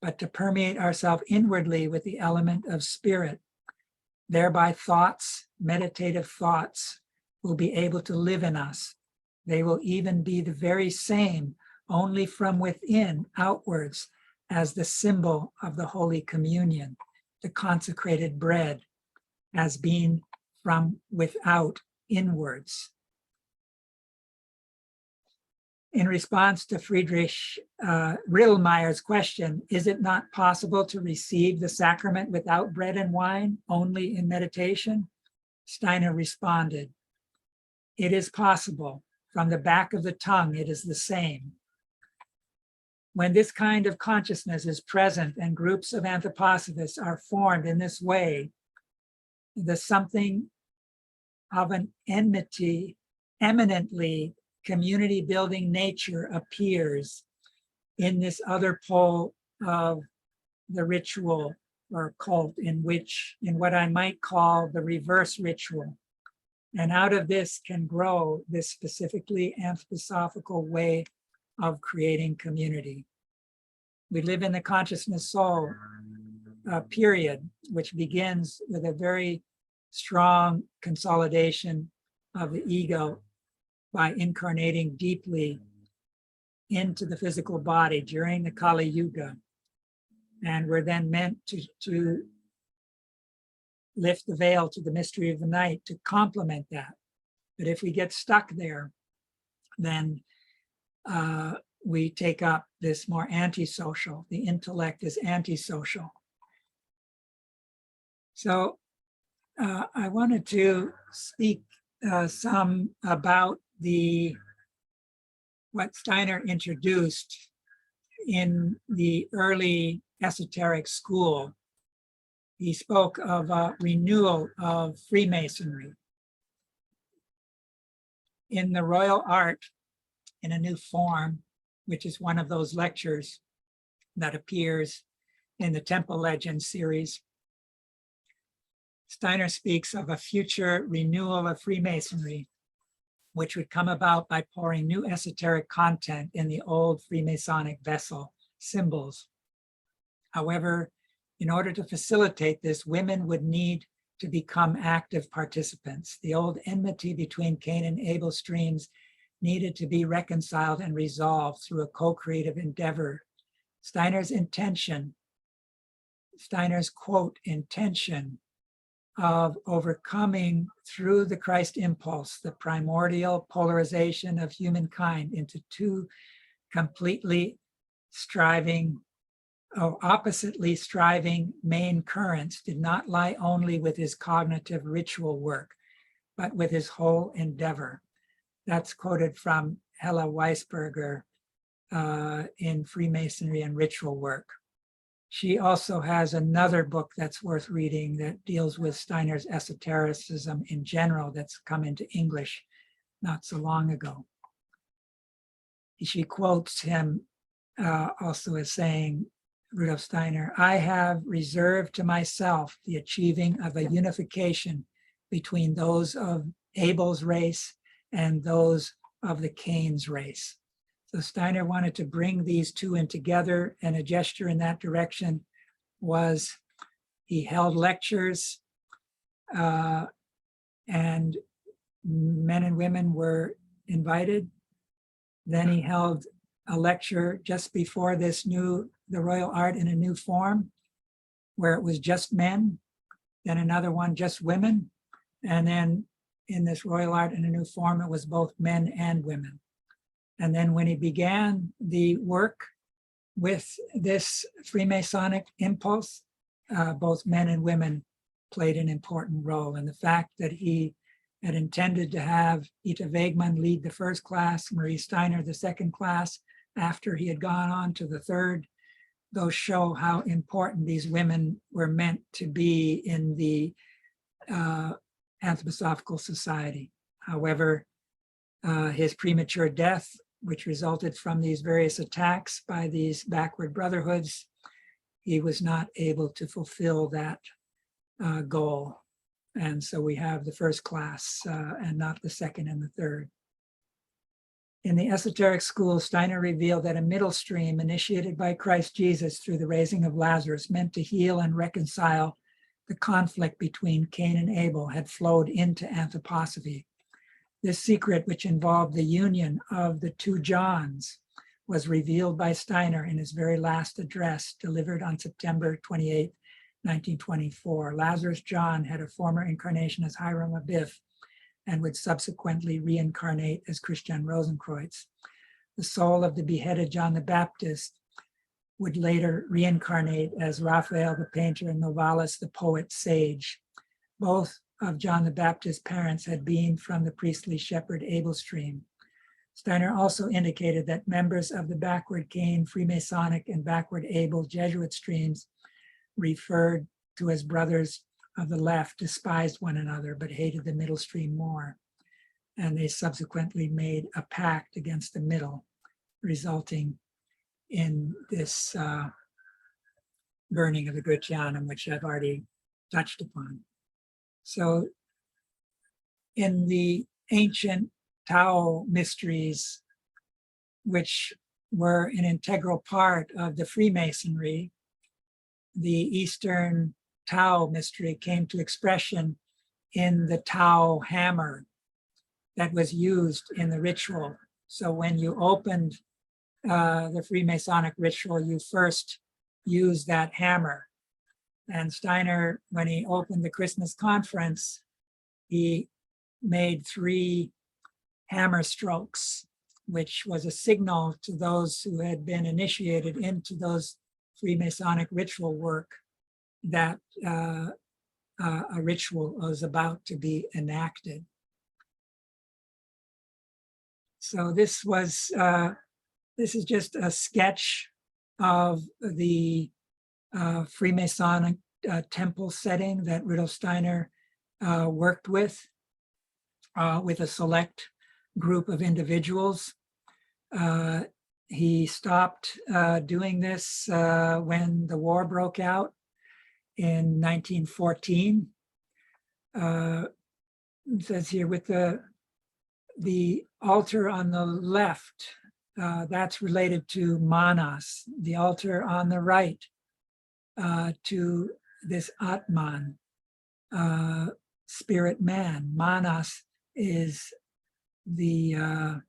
but to permeate ourselves inwardly with the element of spirit. Thereby thoughts, meditative thoughts, will be able to live in us. They will even be the very same, only from within outwards, as the symbol of the Holy Communion, the consecrated bread, as being from without inwards. In response to Friedrich Riddlemeyer's question, is it not possible to receive the sacrament without bread and wine, only in meditation? Steiner responded, it is possible. From the back of the tongue, it is the same. When this kind of consciousness is present and groups of anthroposophists are formed in this way, the something of an enmity, eminently community building nature appears in this other pole of the ritual or cult, in what I might call the reverse ritual. And out of this can grow this specifically anthroposophical way of creating community. We live in the consciousness soul period, which begins with a very strong consolidation of the ego by incarnating deeply into the physical body during the Kali Yuga. And we're then meant to lift the veil to the mystery of the night to complement that. But if we get stuck there, then we take up this more antisocial. The intellect is antisocial. So I wanted to speak some about what Steiner introduced in the early esoteric school. He spoke of a renewal of Freemasonry. In the Royal Art in a New Form, which is one of those lectures that appears in the Temple Legends series, Steiner speaks of a future renewal of Freemasonry, which would come about by pouring new esoteric content in the old Freemasonic vessel symbols. However, in order to facilitate this, women would need to become active participants. The old enmity between Cain and Abel streams needed to be reconciled and resolved through a co-creative endeavor. Steiner's quote, intention of overcoming through the Christ impulse, the primordial polarization of humankind into two completely oppositely striving main currents, did not lie only with his cognitive ritual work, but with his whole endeavor. That's quoted from Hella Weisberger in Freemasonry and Ritual Work. She also has another book that's worth reading that deals with Steiner's esotericism in general that's come into English not so long ago. She quotes him also as saying, Rudolf Steiner, I have reserved to myself the achieving of a unification between those of Abel's race and those of the Cain's race. So Steiner wanted to bring these two in together, and a gesture in that direction was he held lectures and men and women were invited. Then he held a lecture just before the Royal Art in a New Form, where it was just men, then another one just women, and then in this Royal Art in a New Form, it was both men and women. And then when he began the work with this Freemasonic impulse, both men and women played an important role. And the fact that he had intended to have Ita Wegman lead the first class, Marie Steiner the second class, after he had gone on to the third, those show how important these women were meant to be in the Anthroposophical Society. However, his premature death, which resulted from these various attacks by these backward brotherhoods, he was not able to fulfill that goal. And so we have the first class and not the second and the third. In the esoteric school, Steiner revealed that a middle stream initiated by Christ Jesus through the raising of Lazarus, meant to heal and reconcile the conflict between Cain and Abel, had flowed into Anthroposophy. This secret, which involved the union of the two Johns, was revealed by Steiner in his very last address delivered on September 28, 1924. Lazarus John had a former incarnation as Hiram Abiff and would subsequently reincarnate as Christian Rosenkreuz. The soul of the beheaded John the Baptist would later reincarnate as Raphael the painter and Novalis the poet sage. Both of John the Baptist's parents had been from the priestly shepherd Abel stream. Steiner also indicated that members of the backward Cain, Freemasonic, and backward Abel Jesuit streams, referred to as brothers of the left, despised one another but hated the middle stream more. And they subsequently made a pact against the middle, resulting in this burning of the Gratianum, which I've already touched upon. So in the ancient Tao mysteries, which were an integral part of the Freemasonry, the Eastern Tao mystery came to expression in the Tao hammer that was used in the ritual. So when you opened the Freemasonic ritual, you first used that hammer. And Steiner, when he opened the Christmas conference, he made 3 hammer strokes, which was a signal to those who had been initiated into those Freemasonic ritual work that a ritual was about to be enacted. So this is just a sketch of the Freemasonic temple setting that Rudolf Steiner worked with a select group of individuals. He stopped doing this when the war broke out in 1914. It says here with the altar on the left, that's related to Manas, the altar on the right to this Atman, spirit man. Manas is the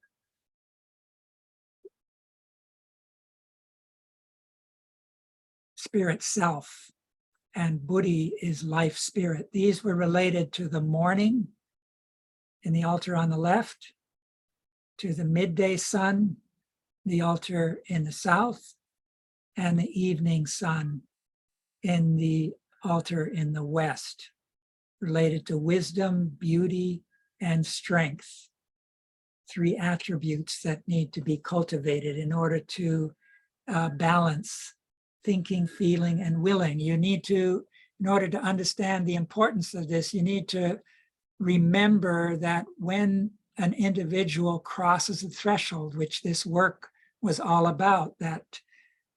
spirit self, and Buddhi is life spirit. These were related to the morning in the altar on the left, to the midday sun, the altar in the south, and the evening sun in the altar in the west, related to wisdom, beauty, and strength. 3 attributes that need to be cultivated in order to balance thinking, feeling, and willing. You need to, in order to understand the importance of this, you need to remember that when an individual crosses the threshold, which this work was all about, that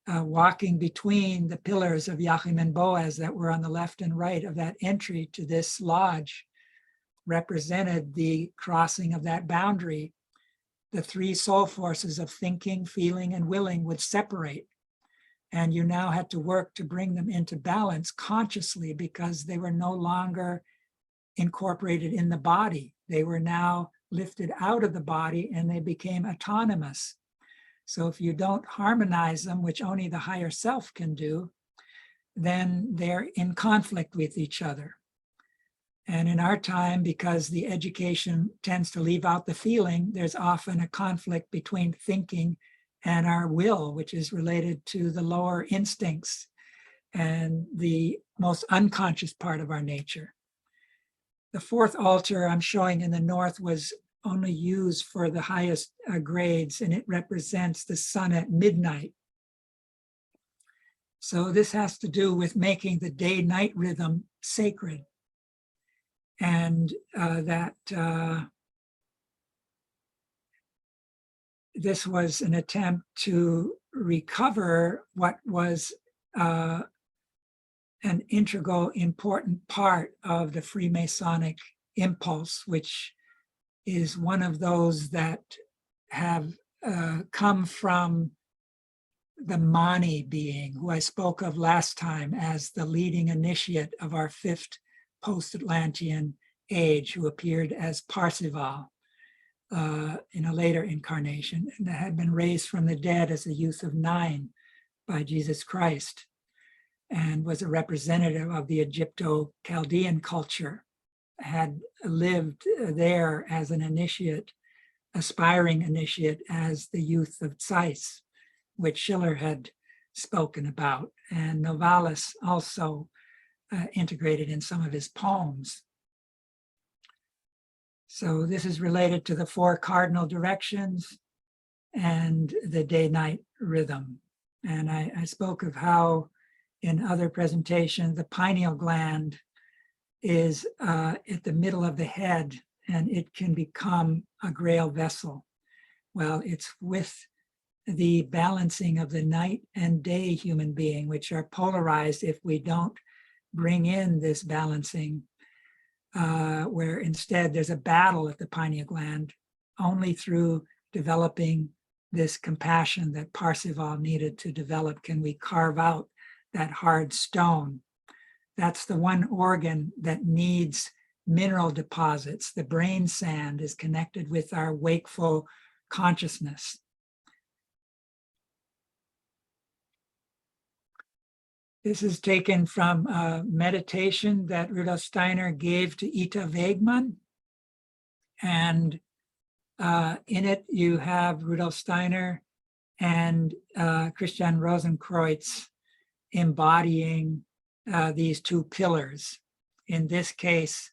walking between the pillars of Joachim and Boaz that were on the left and right of that entry to this lodge represented the crossing of that boundary. The 3 soul forces of thinking, feeling, and willing would separate. And you now had to work to bring them into balance consciously, because they were no longer incorporated in the body. They were now lifted out of the body and they became autonomous. So if you don't harmonize them, which only the higher self can do, then they're in conflict with each other. And in our time, because the education tends to leave out the feeling, there's often a conflict between thinking and our will, which is related to the lower instincts and the most unconscious part of our nature. The 4th altar I'm showing in the north was only used for the highest grades, and it represents the sun at midnight. So this has to do with making the day-night rhythm sacred. And this was an attempt to recover what was an integral, important part of the Freemasonic impulse, which is one of those that have come from the Mani being, who I spoke of last time as the leading initiate of our 5th post-Atlantean age, who appeared as Parzival in a later incarnation, and had been raised from the dead as a youth of 9 by Jesus Christ, and was a representative of the Egypto-Chaldean culture, had lived there as an initiate, aspiring initiate, as the youth of Zeiss, which Schiller had spoken about, and Novalis also integrated in some of his poems. So this is related to the 4 cardinal directions and the day-night rhythm. And I spoke of how in other presentations, the pineal gland is at the middle of the head, and it can become a Grail vessel. Well, it's with the balancing of the night and day human being, which are polarized if we don't bring in this balancing, where instead there's a battle at the pineal gland. Only through developing this compassion that Parzival needed to develop can we carve out that hard stone. That's the one organ that needs mineral deposits. The brain sand is connected with our wakeful consciousness. This is taken from a meditation that Rudolf Steiner gave to Ita Wegman. And in it, you have Rudolf Steiner and Christian Rosenkreuz embodying these two pillars. In this case,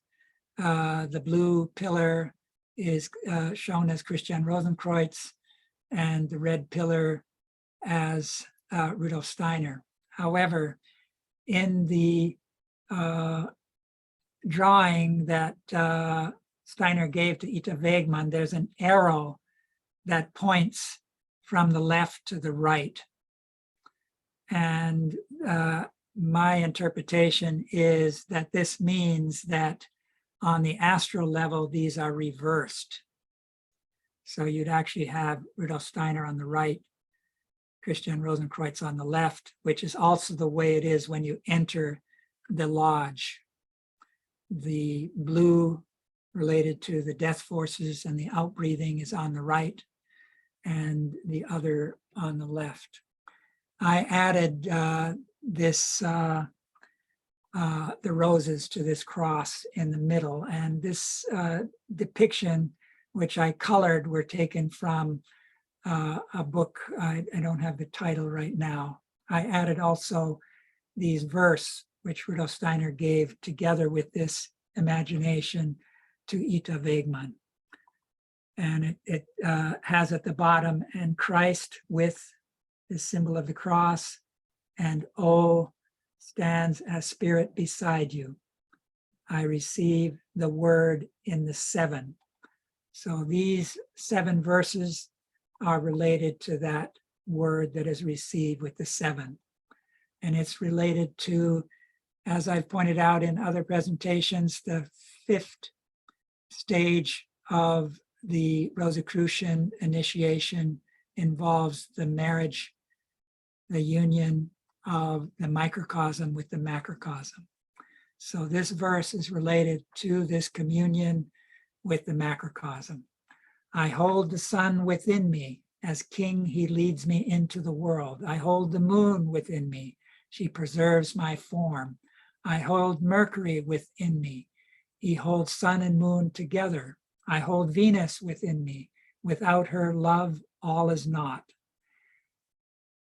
the blue pillar is shown as Christian Rosenkreuz and the red pillar as Rudolf Steiner. However, in the drawing that Steiner gave to Ita Wegman, there's an arrow that points from the left to the right. And my interpretation is that this means that on the astral level, these are reversed. So you'd actually have Rudolf Steiner on the right, Christian Rosenkreuz on the left, which is also the way it is when you enter the lodge. The blue related to the death forces and the outbreathing is on the right, and the other on the left. I added the roses to this cross in the middle, and this depiction, which I colored, were taken from a book. I don't have the title right now. I added also these verse, which Rudolf Steiner gave together with this imagination to Ita Wegman. And it has at the bottom, and Christ with the symbol of the cross, and O stands as spirit beside you. I receive the word in the seven. So these 7 verses are related to that word that is received with the 7. And it's related to, as I've pointed out in other presentations, the 5th stage of the Rosicrucian initiation involves the marriage, the union of the microcosm with the macrocosm. So this verse is related to this communion with the macrocosm. I hold the sun within me. As king, he leads me into the world. I hold the moon within me. She preserves my form. I hold Mercury within me. He holds sun and moon together. I hold Venus within me. Without her love, all is naught.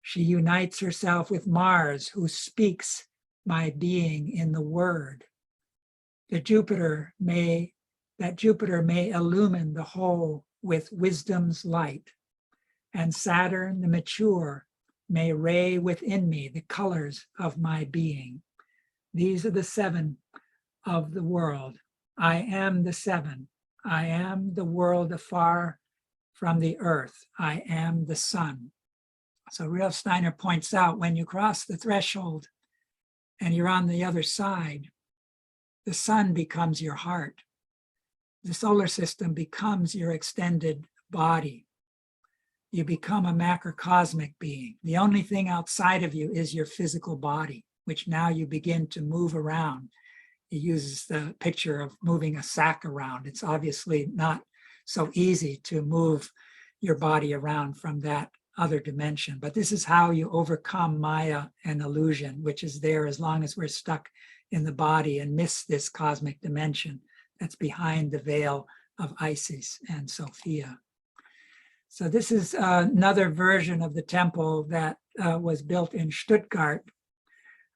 She unites herself with Mars, who speaks my being in the word. That Jupiter may illumine the whole with wisdom's light. And Saturn, the mature, may ray within me the colors of my being. These are the 7 of the world. I am the 7. I am the world afar from the earth. I am the sun. So Rudolf Steiner points out, when you cross the threshold and you're on the other side, the sun becomes your heart. The solar system becomes your extended body. You become a macrocosmic being. The only thing outside of you is your physical body, which now you begin to move around. He uses the picture of moving a sack around. It's obviously not so easy to move your body around from that other dimension, but this is how you overcome Maya and illusion, which is there as long as we're stuck in the body and miss this cosmic dimension that's behind the veil of Isis and Sophia. So this is another version of the temple that was built in Stuttgart.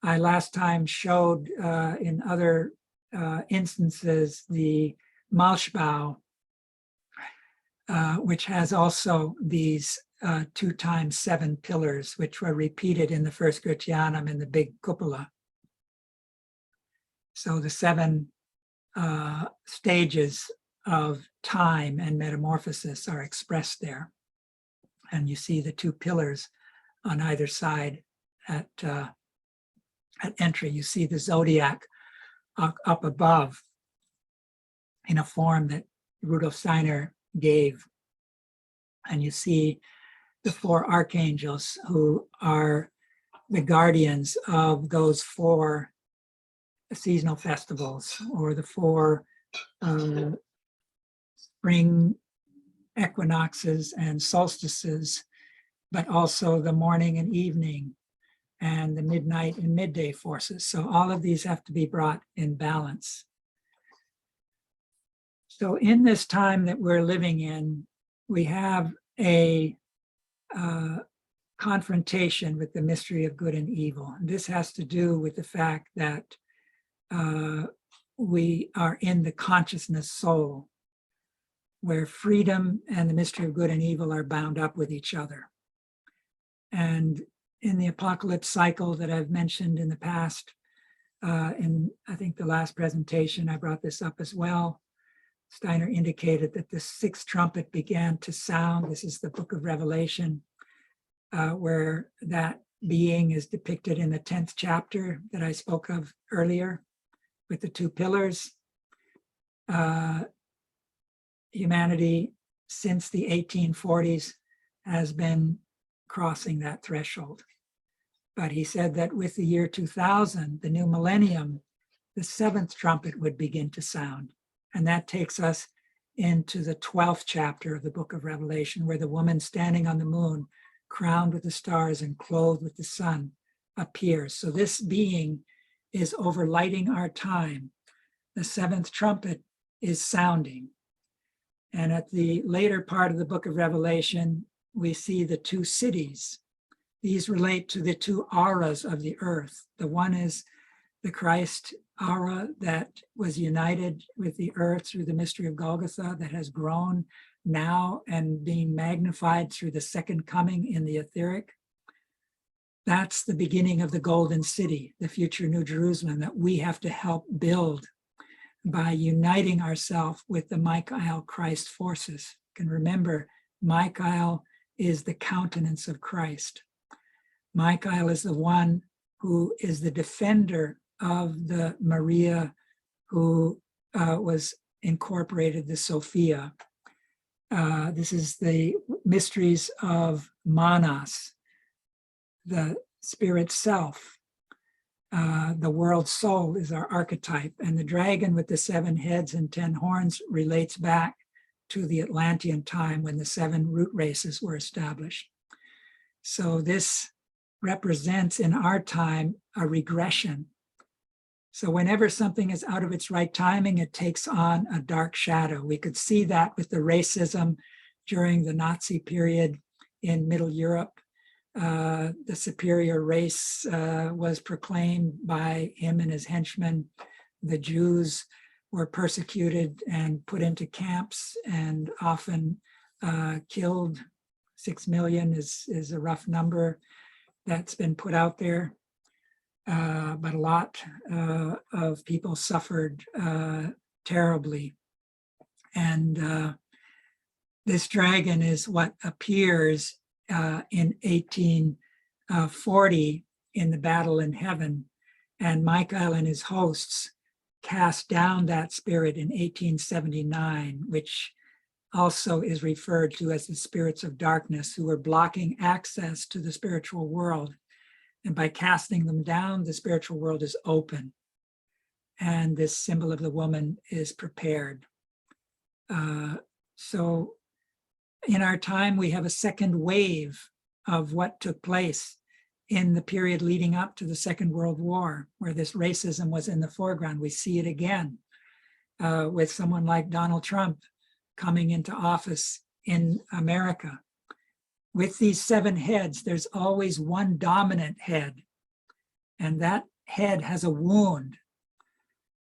I last time showed in other instances the Malschbau, which has also these 2 times 7 pillars, which were repeated in the first Gratianum in the big cupola. So the 7 stages of time and metamorphosis are expressed there. And you see the 2 pillars on either side at entry. You see the zodiac up above in a form that Rudolf Steiner gave. And you see the 4 archangels, who are the guardians of those 4 seasonal festivals, or the 4 spring equinoxes and solstices, but also the morning and evening, and the midnight and midday forces. So all of these have to be brought in balance. So in this time that we're living in, we have a confrontation with the mystery of good and evil. And this has to do with the fact that we are in the consciousness soul, where freedom and the mystery of good and evil are bound up with each other. And in the apocalypse cycle that I've mentioned in the past, in I think the last presentation, I brought this up as well. Steiner indicated that the sixth trumpet began to sound. This is the book of Revelation, where that being is depicted in the 10th chapter that I spoke of earlier with the two pillars. Humanity since the 1840s has been crossing that threshold. But he said that with the year 2000, the new millennium, the seventh trumpet would begin to sound. And that takes us into the 12th chapter of the book of Revelation, where the woman standing on the moon, crowned with the stars and clothed with the sun, appears. So this being is overlighting our time. The seventh trumpet is sounding. And at the later part of the book of Revelation, we see the two cities. These relate to the two auras of the earth. The one is the Christ aura that was united with the earth through the mystery of Golgotha, that has grown now and being magnified through the second coming in the etheric. That's the beginning of the golden city, the future New Jerusalem that we have to help build by uniting ourselves with the Michael Christ forces. You can remember, Michael is the countenance of Christ. Michael is the one who is the defender of the Maria who was incorporated, the Sophia. This is the mysteries of Manas, the spirit self. The world soul is our archetype, and the dragon with the 7 heads and 10 horns relates back to the Atlantean time when the 7 root races were established. So this represents in our time a regression. So whenever something is out of its right timing, it takes on a dark shadow. We could see that with the racism during the Nazi period in Middle Europe. The superior race was proclaimed by him and his henchmen. The Jews were persecuted and put into camps and often killed. 6 million is a rough number that's been put out there. But a lot of people suffered terribly. And this dragon is what appears in 1840 in the battle in heaven. And Michael and his hosts cast down that spirit in 1879, which also is referred to as the spirits of darkness, who were blocking access to the spiritual world. And by casting them down, the spiritual world is open. And this symbol of the woman is prepared. So in our time, we have a second wave of what took place in the period leading up to the Second World War, where this racism was in the foreground. We see it again with someone like Donald Trump coming into office in America. With these 7 heads, there's always one dominant head, and that head has a wound,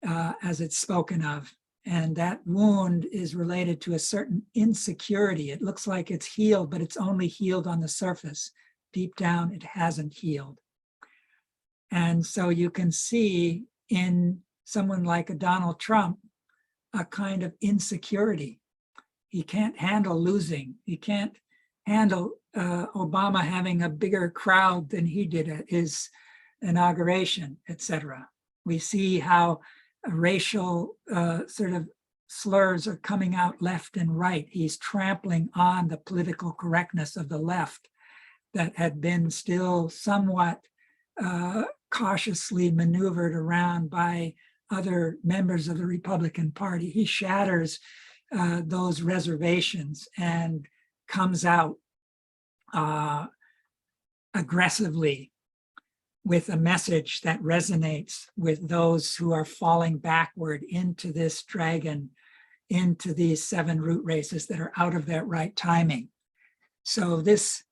as it's spoken of. And that wound is related to a certain insecurity. It looks like it's healed, but it's only healed on the surface. Deep down, it hasn't healed. And so you can see in someone like a Donald Trump, a kind of insecurity. He can't handle losing. He can't handle Obama having a bigger crowd than he did at his inauguration, etc. We see how racial sort of slurs are coming out left and right. He's trampling on the political correctness of the left that had been still somewhat cautiously maneuvered around by other members of the Republican Party. He shatters those reservations and comes out aggressively with a message that resonates with those who are falling backward into this dragon, into these 7 root races that are out of that right timing. So this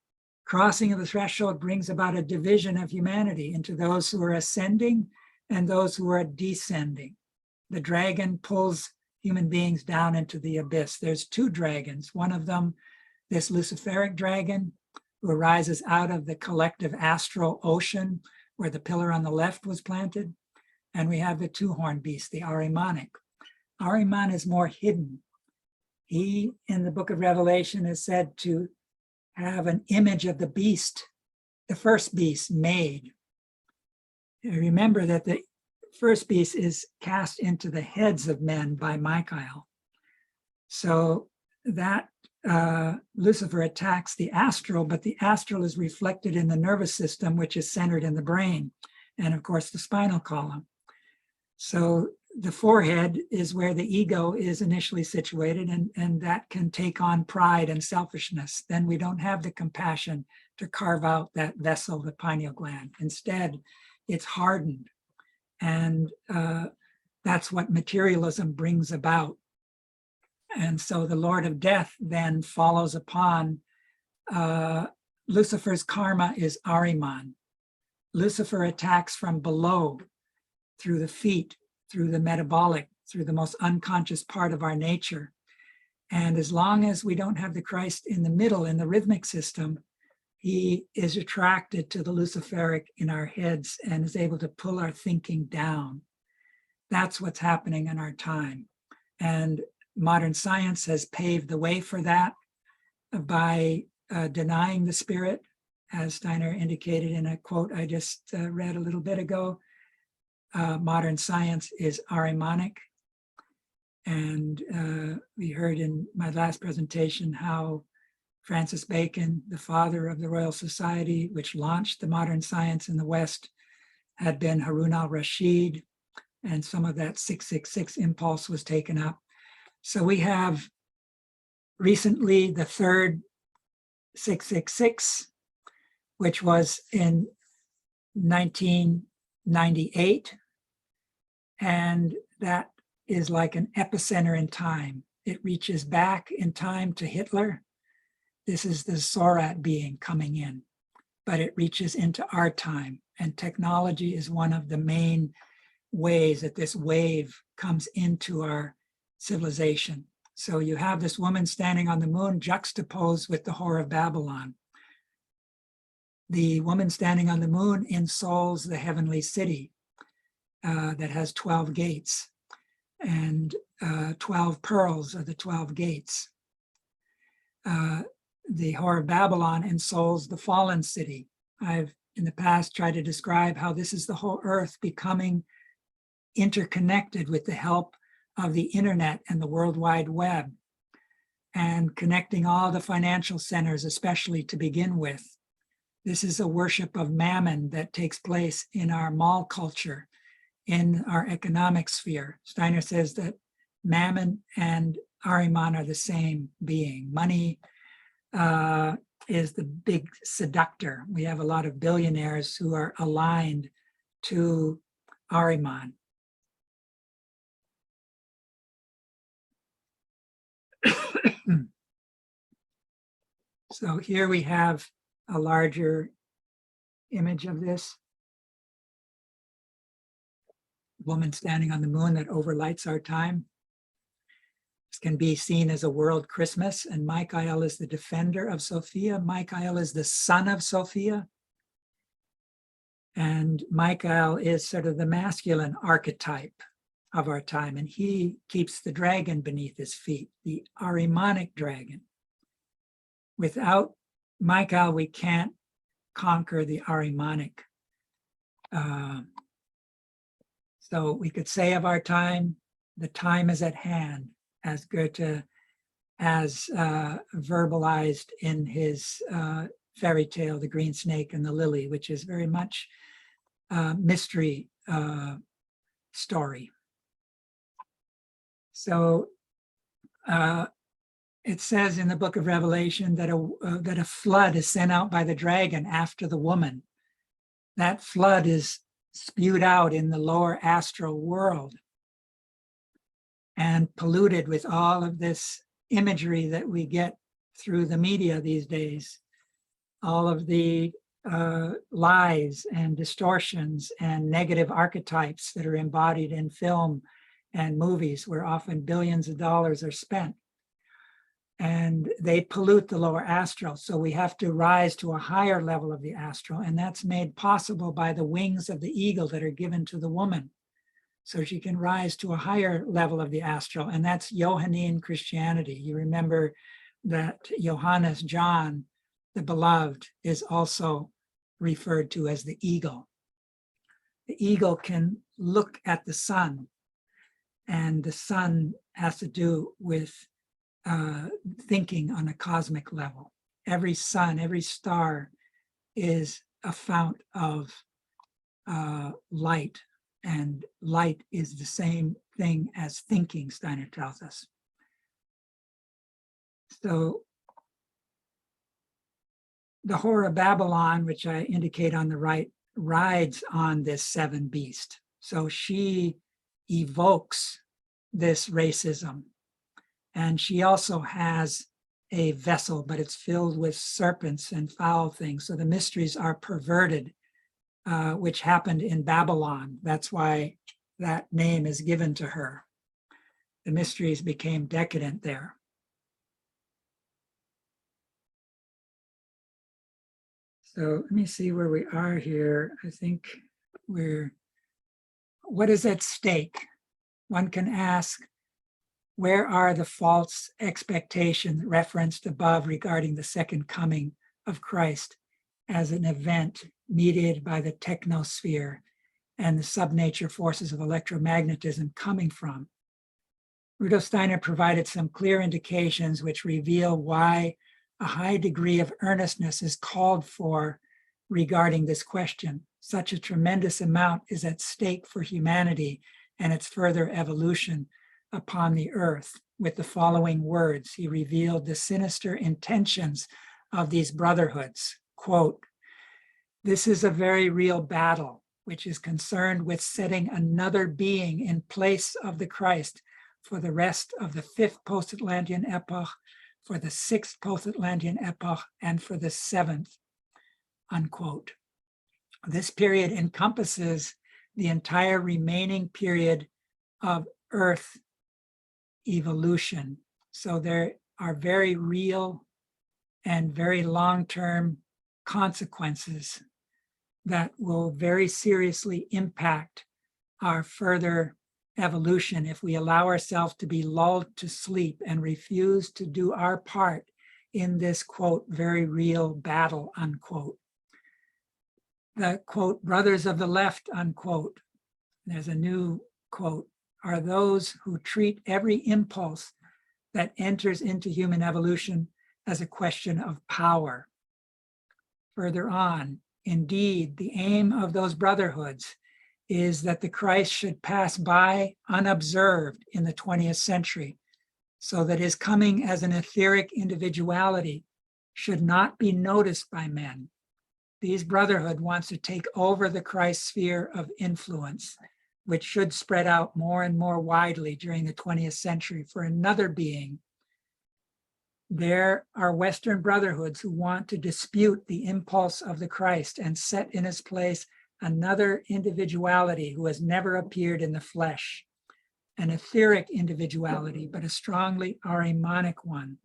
crossing of the threshold brings about a division of humanity into those who are ascending and those who are descending. The dragon pulls human beings down into the abyss. There's 2 dragons. One of them, this Luciferic dragon, who arises out of the collective astral ocean where the pillar on the left was planted. And we have the 2-horned beast, the Ahrimanic. Ahriman is more hidden. He, in the book of Revelation, is said to have an image of the beast, the first beast made. Remember that the first beast is cast into the heads of men by Michael. So that Lucifer attacks the astral, but the astral is reflected in the nervous system, which is centered in the brain, and of course the spinal column. So the forehead is where the ego is initially situated, and that can take on pride and selfishness. Then we don't have the compassion to carve out that vessel, the pineal gland. Instead, it's hardened. And that's what materialism brings about. And so the Lord of Death then follows upon Lucifer's karma is Ahriman. Lucifer attacks from below, through the feet, through the metabolic, through the most unconscious part of our nature. And as long as we don't have the Christ in the middle, in the rhythmic system, he is attracted to the Luciferic in our heads and is able to pull our thinking down. That's what's happening in our time. And modern science has paved the way for that by denying the spirit, as Steiner indicated in a quote I just read a little bit ago. Modern science is Ahrimanic. And we heard in my last presentation how Francis Bacon, the father of the Royal Society, which launched the modern science in the West, had been Harun al-Rashid, and some of that 666 impulse was taken up. So we have recently the 3rd 666, which was in 1998, and that is like an epicenter in time. It reaches back in time to Hitler. This is the Sorat being coming in, but it reaches into our time. And technology is one of the main ways that this wave comes into our civilization. So you have this woman standing on the moon juxtaposed with the Whore of Babylon. The woman standing on the moon ensouls the heavenly city that has 12 gates, and 12 pearls are the 12 gates. The Whore of Babylon ensouls the fallen city. I've in the past tried to describe how this is the whole earth becoming interconnected with the help of the internet and the World Wide Web, and connecting all the financial centers, especially to begin with. This is a worship of mammon that takes place in our mall culture, in our economic sphere. Steiner says that mammon and Ahriman are the same being. Money is the big seductor. We have a lot of billionaires who are aligned to Ahriman. So here we have a larger image of this woman standing on the moon that overlights our time. This can be seen as a world Christmas, and Michael is the defender of Sophia. Michael is the son of Sophia. And Michael is sort of the masculine archetype of our time, and he keeps the dragon beneath his feet, the Ahrimanic dragon. Without Michael, we can't conquer the Ahrimanic. So we could say of our time, the time is at hand, as Goethe has verbalized in his fairy tale, The Green Snake and the Lily, which is very much a mystery story. So it says in the book of Revelation that a flood is sent out by the dragon after the woman. that flood is spewed out in the lower astral world and polluted with all of this imagery that we get through the media these days, all of the lies and distortions and negative archetypes that are embodied in film and movies, where often billions of dollars are spent. And they pollute the lower astral. So we have to rise to a higher level of the astral. And that's made possible by the wings of the eagle that are given to the woman. So she can rise to a higher level of the astral. And that's Johannine Christianity. You remember that Johannes, John, the beloved, is also referred to as the eagle. The eagle can look at the sun, and the sun has to do with thinking on a cosmic level. Every sun, every star is a fount of light, and light is the same thing as thinking, Steiner tells us. So the whore of Babylon, which I indicate on the right, rides on this seven beast. So she evokes this racism. And she also has a vessel, but it's filled with serpents and foul things. So the mysteries are perverted, which happened in Babylon. That's why that name is given to her. The mysteries became decadent there. So let me see where we are here. I think what is at stake? One can ask, where are the false expectations referenced above regarding the second coming of Christ as an event mediated by the technosphere and the subnature forces of electromagnetism coming from? Rudolf Steiner provided some clear indications which reveal why a high degree of earnestness is called for regarding this question. Such a tremendous amount is at stake for humanity and its further evolution upon the earth. With the following words, he revealed the sinister intentions of these brotherhoods. Quote, "This is a very real battle, which is concerned with setting another being in place of the Christ for the rest of the fifth post-Atlantean epoch, for the sixth post-Atlantean epoch, and for the seventh," unquote. This period encompasses the entire remaining period of Earth evolution. So there are very real and very long-term consequences that will very seriously impact our further evolution if we allow ourselves to be lulled to sleep and refuse to do our part in this, quote, very real battle, unquote. The, quote, brothers of the left, unquote, there's a new quote, are those who treat every impulse that enters into human evolution as a question of power. Further on, indeed, the aim of those brotherhoods is that the Christ should pass by unobserved in the 20th century, so that his coming as an etheric individuality should not be noticed by men. These brotherhood wants to take over the Christ sphere of influence, which should spread out more and more widely during the 20th century for another being. There are Western brotherhoods who want to dispute the impulse of the Christ and set in his place another individuality who has never appeared in the flesh, an etheric individuality, but a strongly Ahrimanic one,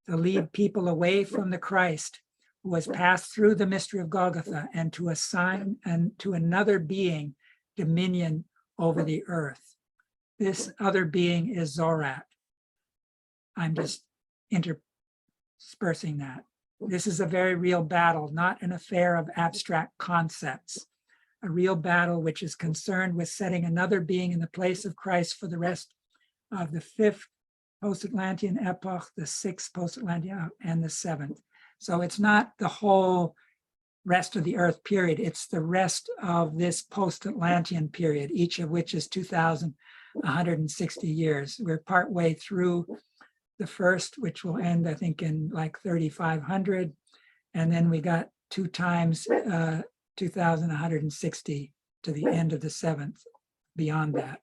to lead people away from the Christ who has passed through the mystery of Golgotha and to assign to another being dominion over the earth. This other being is Zorat. I'm just interspersing that. This is a very real battle, not an affair of abstract concepts. A real battle which is concerned with setting another being in the place of Christ for the rest of the fifth post-Atlantean epoch, the sixth post-Atlantean, and the seventh. So it's not the whole rest of the earth period, it's the rest of this post-Atlantean period, each of which is 2,160 years. We're partway through the first, which will end, I think, in like 3,500. And then we got 2 times 2,160 to the end of the 7th, beyond that.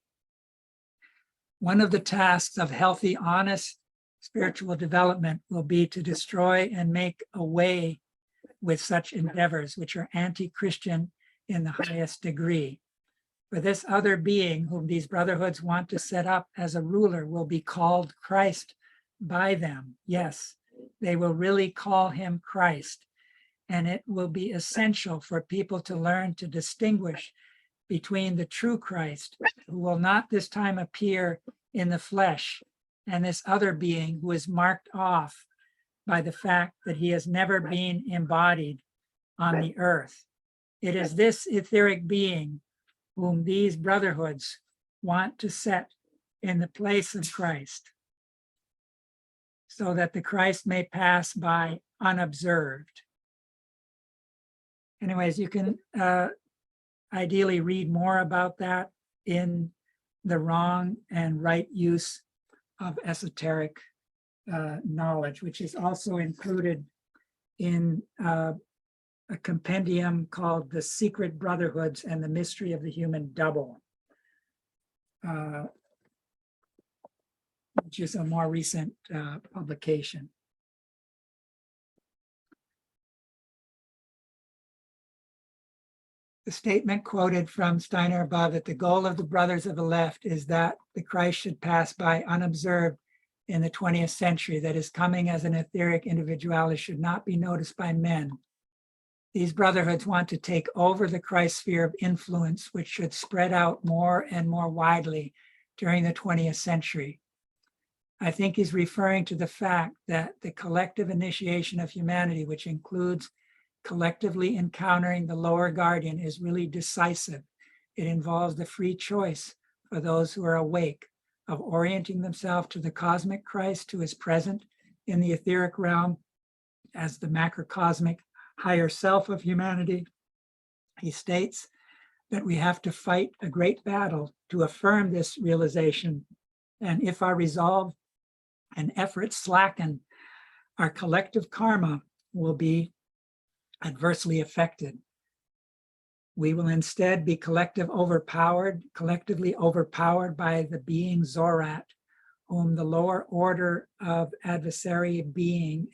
One of the tasks of healthy, honest spiritual development will be to destroy and make away with such endeavors, which are anti-Christian in the highest degree. For this other being whom these brotherhoods want to set up as a ruler will be called Christ by them. Yes, they will really call him Christ. And it will be essential for people to learn to distinguish between the true Christ, who will not this time appear in the flesh, and this other being who is marked off by the fact that he has never been embodied on the earth. It is this etheric being whom these brotherhoods want to set in the place of Christ, so that the Christ may pass by unobserved. Anyways, you can ideally read more about that in The Wrong and Right Use of Esoteric Knowledge, which is also included in a compendium called The Secret Brotherhoods and the Mystery of the Human Double, which is a more recent publication. The statement quoted from Steiner above, that the goal of the brothers of the left is that the Christ should pass by unobserved in the 20th century, that his coming as an etheric individuality should not be noticed by men. These brotherhoods want to take over the Christ sphere of influence, which should spread out more and more widely during the 20th century. I think he's referring to the fact that the collective initiation of humanity, which includes collectively encountering the lower guardian, is really decisive. It involves the free choice for those who are awake of orienting themselves to the cosmic Christ who is present in the etheric realm as the macrocosmic higher self of humanity. He states that we have to fight a great battle to affirm this realization. And if our resolve and efforts slacken, our collective karma will be adversely affected. We will instead be collectively overpowered by the being Zorat, whom the lower order of adversary beings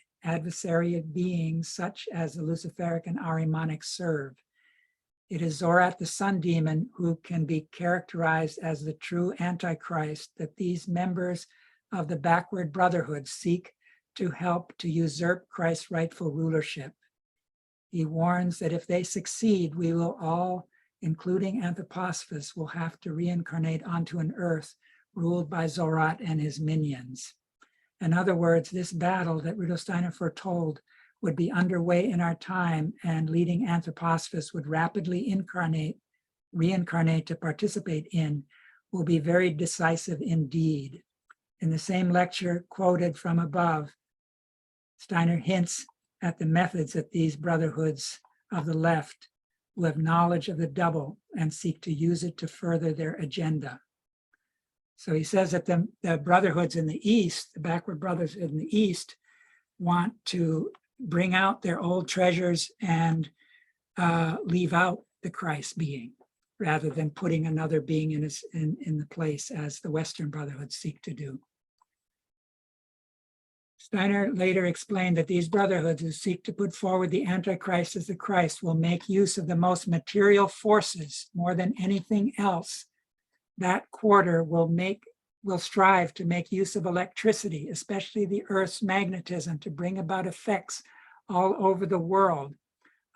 such as the Luciferic and Ahrimanic serve. It is Zorat, the sun demon, who can be characterized as the true Antichrist that these members of the backward brotherhood seek to help to usurp Christ's rightful rulership. He warns that if they succeed, we will all, including Anthroposophists, will have to reincarnate onto an earth ruled by Zorat and his minions. In other words, this battle that Rudolf Steiner foretold would be underway in our time, and leading Anthroposophists would rapidly reincarnate to participate in, will be very decisive indeed. In the same lecture quoted from above, Steiner hints at the methods that these brotherhoods of the left who have knowledge of the double and seek to use it to further their agenda. So he says that the brotherhoods in the East, the backward brothers in the East, want to bring out their old treasures and leave out the Christ being, rather than putting another being in the place, as the Western brotherhoods seek to do. Steiner later explained that these brotherhoods who seek to put forward the Antichrist as the Christ will make use of the most material forces more than anything else. That quarter will strive to make use of electricity, especially the Earth's magnetism, to bring about effects all over the world.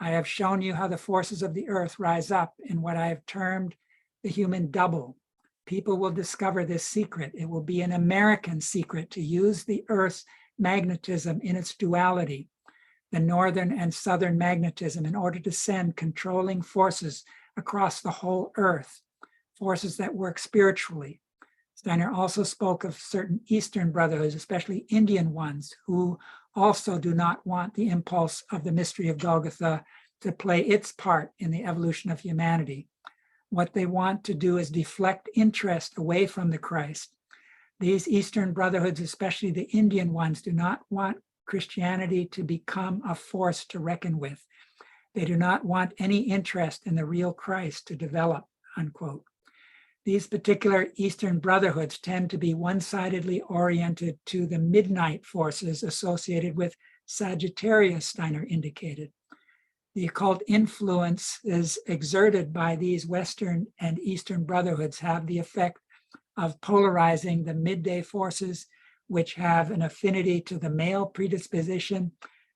I have shown you how the forces of the Earth rise up in what I have termed the human double. People will discover this secret. It will be an American secret to use the Earth's magnetism in its duality, the northern and southern magnetism, in order to send controlling forces across the whole earth, forces that work spiritually. Steiner also spoke of certain Eastern brotherhoods, especially Indian ones, who also do not want the impulse of the mystery of Golgotha to play its part in the evolution of humanity. What they want to do is deflect interest away from the Christ. These Eastern brotherhoods, especially the Indian ones, do not want Christianity to become a force to reckon with. They do not want any interest in the real Christ to develop, unquote. These particular Eastern brotherhoods tend to be one-sidedly oriented to the midnight forces associated with Sagittarius, Steiner indicated. The occult influences exerted by these Western and Eastern brotherhoods have the effect of polarizing the midday forces, which have an affinity to the male predisposition,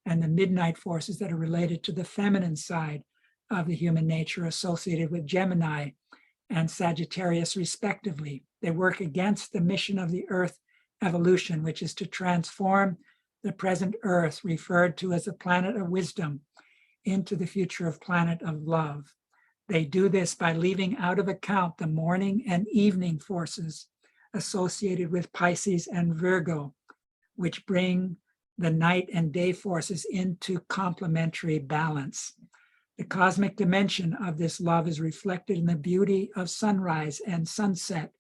and the midnight forces that are related to the feminine side of the human nature associated with Gemini and Sagittarius respectively. They work against the mission of the Earth evolution, which is to transform the present Earth, referred to as a planet of wisdom, into the future of planet of love. They do this by leaving out of account the morning and evening forces associated with Pisces and Virgo, which bring the night and day forces into complementary balance. The cosmic dimension of this love is reflected in the beauty of sunrise and sunset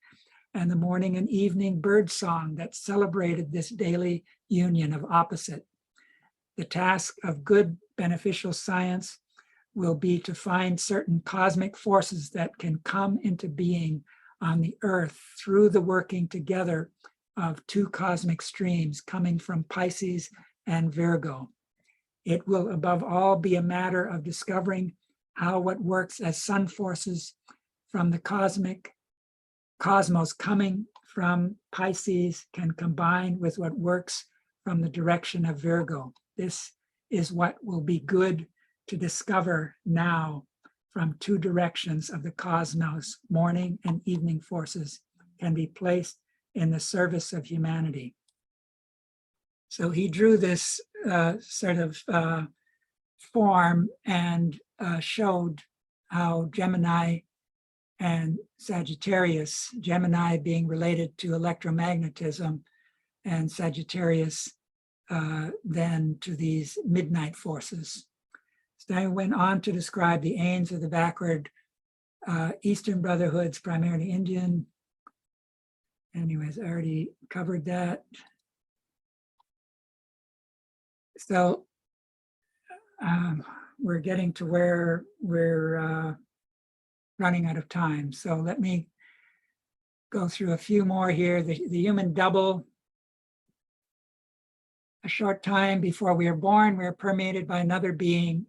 and the morning and evening bird song that celebrated this daily union of opposite. The task of good beneficial science will be to find certain cosmic forces that can come into being on the earth through the working together of two cosmic streams coming from Pisces and Virgo. It will above all be a matter of discovering how what works as sun forces from the cosmos coming from Pisces can combine with what works from the direction of Virgo. This is what will be good to discover now from two directions of the cosmos. Morning and evening forces can be placed in the service of humanity. So he drew this sort of form and showed how Gemini and Sagittarius, Gemini being related to electromagnetism and Sagittarius then to these midnight forces. Steiner went on to describe the aims of the backward Eastern brotherhoods, primarily Indian. Anyways, I already covered that. So we're getting to where we're running out of time. So let me go through a few more here. The human double. A short time before we are born, we are permeated by another being.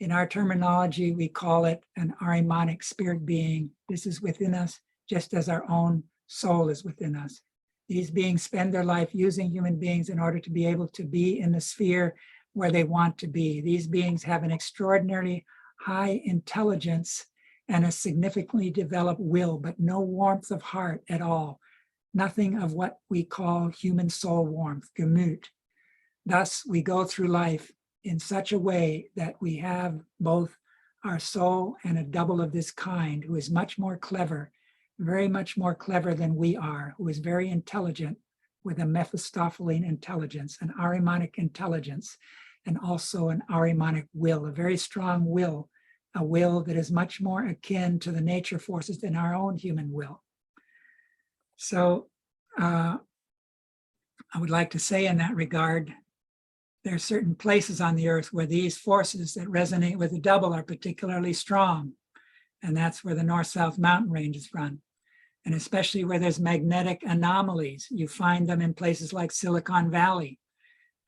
In our terminology, we call it an Ahrimanic spirit being. This is within us, just as our own soul is within us. These beings spend their life using human beings in order to be able to be in the sphere where they want to be. These beings have an extraordinarily high intelligence and a significantly developed will, but no warmth of heart at all. Nothing of what we call human soul warmth, Gemüt. Thus, we go through life in such a way that we have both our soul and a double of this kind who is much more clever, very much more clever than we are, who is very intelligent with a Mephistophelian intelligence, an Ahrimanic intelligence, and also an Ahrimanic will, a very strong will, a will that is much more akin to the nature forces than our own human will. So I would like to say in that regard, there are certain places on the earth where these forces that resonate with the double are particularly strong. And that's where the north-south mountain ranges run. And especially where there's magnetic anomalies. You find them in places like Silicon Valley,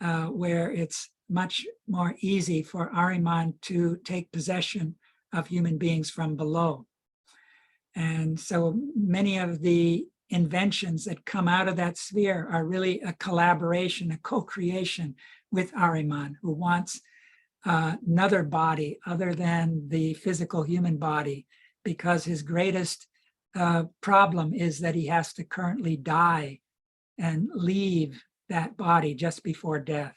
where it's much more easy for Ahriman to take possession of human beings from below. And so many of the inventions that come out of that sphere are really a collaboration, a co-creation with Ahriman, who wants another body other than the physical human body, because his greatest problem is that he has to currently die and leave that body just before death.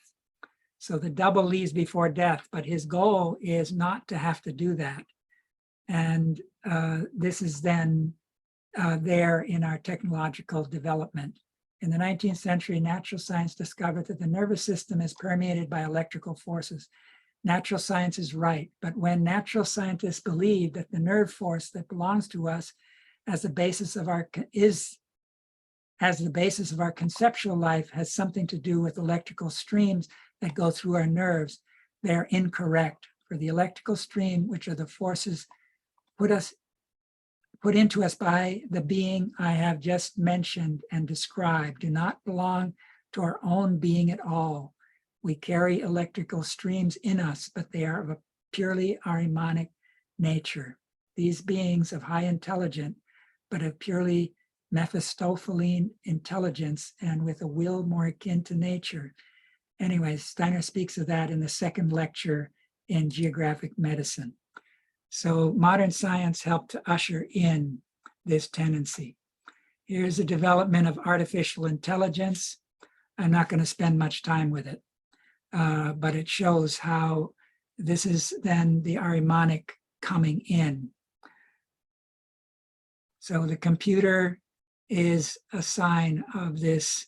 So the double leaves before death, but his goal is not to have to do that. And this is then there in our technological development. In the 19th century, natural science discovered that the nervous system is permeated by electrical forces. Natural science is right, but when natural scientists believe that the nerve force that belongs to us as the basis of our conceptual life has something to do with electrical streams that go through our nerves, they're incorrect. For the electrical stream, which are the forces put into us by the being I have just mentioned and described, do not belong to our own being at all. We carry electrical streams in us, but they are of a purely Ahrimanic nature. These beings of high intelligence, but of purely Mephistopheline intelligence and with a will more akin to nature. Anyways, Steiner speaks of that in the second lecture in Geographic Medicine. So modern science helped to usher in this tendency. Here's a development of artificial intelligence. I'm not going to spend much time with it, but it shows how this is then the Ahrimanic coming in. So the computer is a sign of this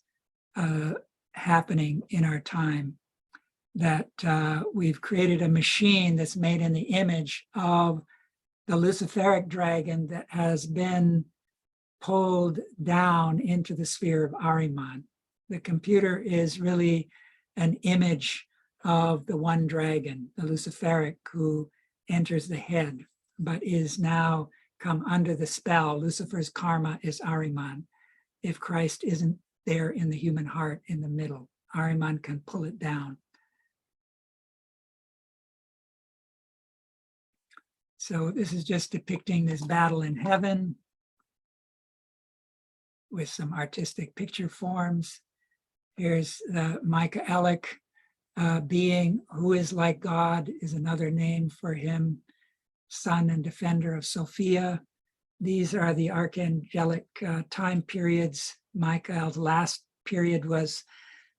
happening in our time, that we've created a machine that's made in the image of the Luciferic dragon that has been pulled down into the sphere of Ahriman. The computer is really an image of the one dragon, the Luciferic, who enters the head, but is now come under the spell. Lucifer's karma is Ahriman. If Christ isn't there in the human heart in the middle, Ahriman can pull it down. So this is just depicting this battle in heaven with some artistic picture forms. Here's the Michaelic being who is like God, is another name for him, son and defender of Sophia. These are the archangelic time periods. Michael's last period was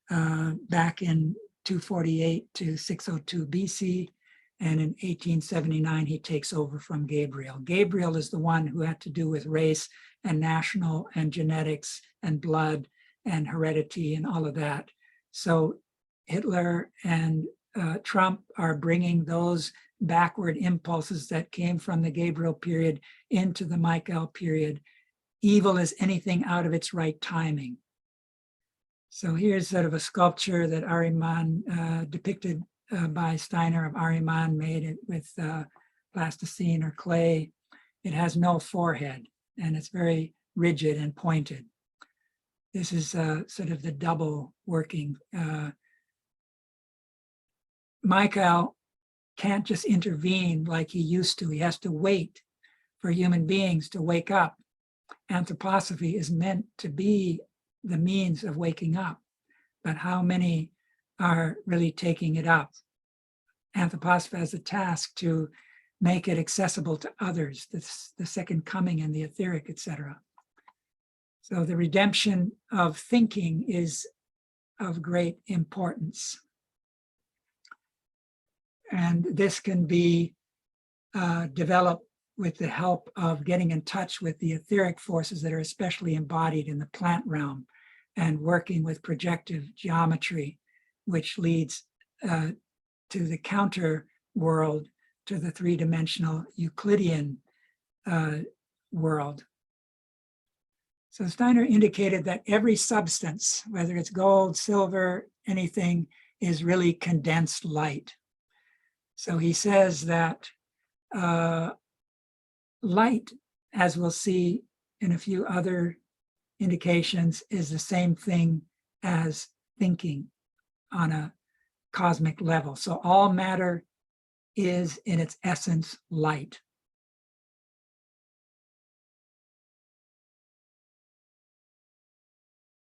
back in 248 to 602 BC. And in 1879, he takes over from Gabriel. Gabriel is the one who had to do with race and national and genetics and blood and heredity and all of that. So Hitler and Trump are bringing those backward impulses that came from the Gabriel period into the Michael period. Evil is anything out of its right timing. So here's sort of a sculpture that Ahriman depicted by Steiner of Ahriman, made it with plasticine or clay. It has no forehead and it's very rigid and pointed. This is sort of the double working. Michael can't just intervene like he used to. He has to wait for human beings to wake up. Anthroposophy is meant to be the means of waking up, but how many are really taking it up? Anthroposophy has a task to make it accessible to others, the second coming and the etheric, etc. So the redemption of thinking is of great importance. And this can be developed with the help of getting in touch with the etheric forces that are especially embodied in the plant realm and working with projective geometry, which leads to the counter world, to the three-dimensional Euclidean world. So Steiner indicated that every substance, whether it's gold, silver, anything, is really condensed light. So he says that light, as we'll see in a few other indications, is the same thing as thinking on a cosmic level. So all matter is in its essence light.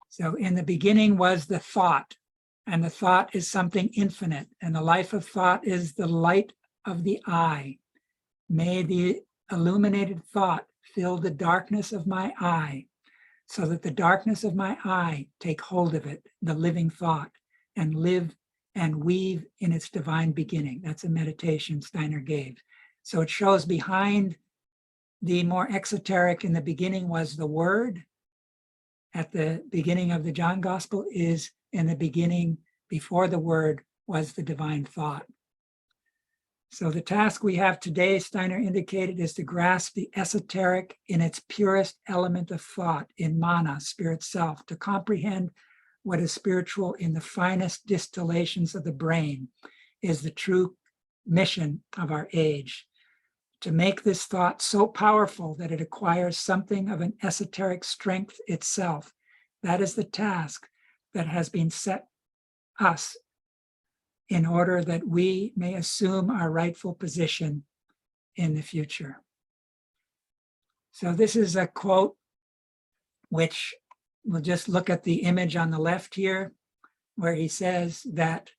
So in the beginning was the thought, and the thought is something infinite, and the life of thought is the light of the eye. May the illuminated thought fill the darkness of my eye, so that the darkness of my eye take hold of it, the living thought, and live and weave in its divine beginning. That's a meditation Steiner gave. So it shows behind the more exoteric, in the beginning was the word. At the beginning of the John Gospel is in the beginning, before the word, was the divine thought. So the task we have today, Steiner indicated, is to grasp the esoteric in its purest element of thought, in mana, spirit self, to comprehend what is spiritual in the finest distillations of the brain, is the true mission of our age, to make this thought so powerful that it acquires something of an esoteric strength itself. That is the task that has been set us in order that we may assume our rightful position in the future. So this is a quote which we'll just look at the image on the left here, where he says that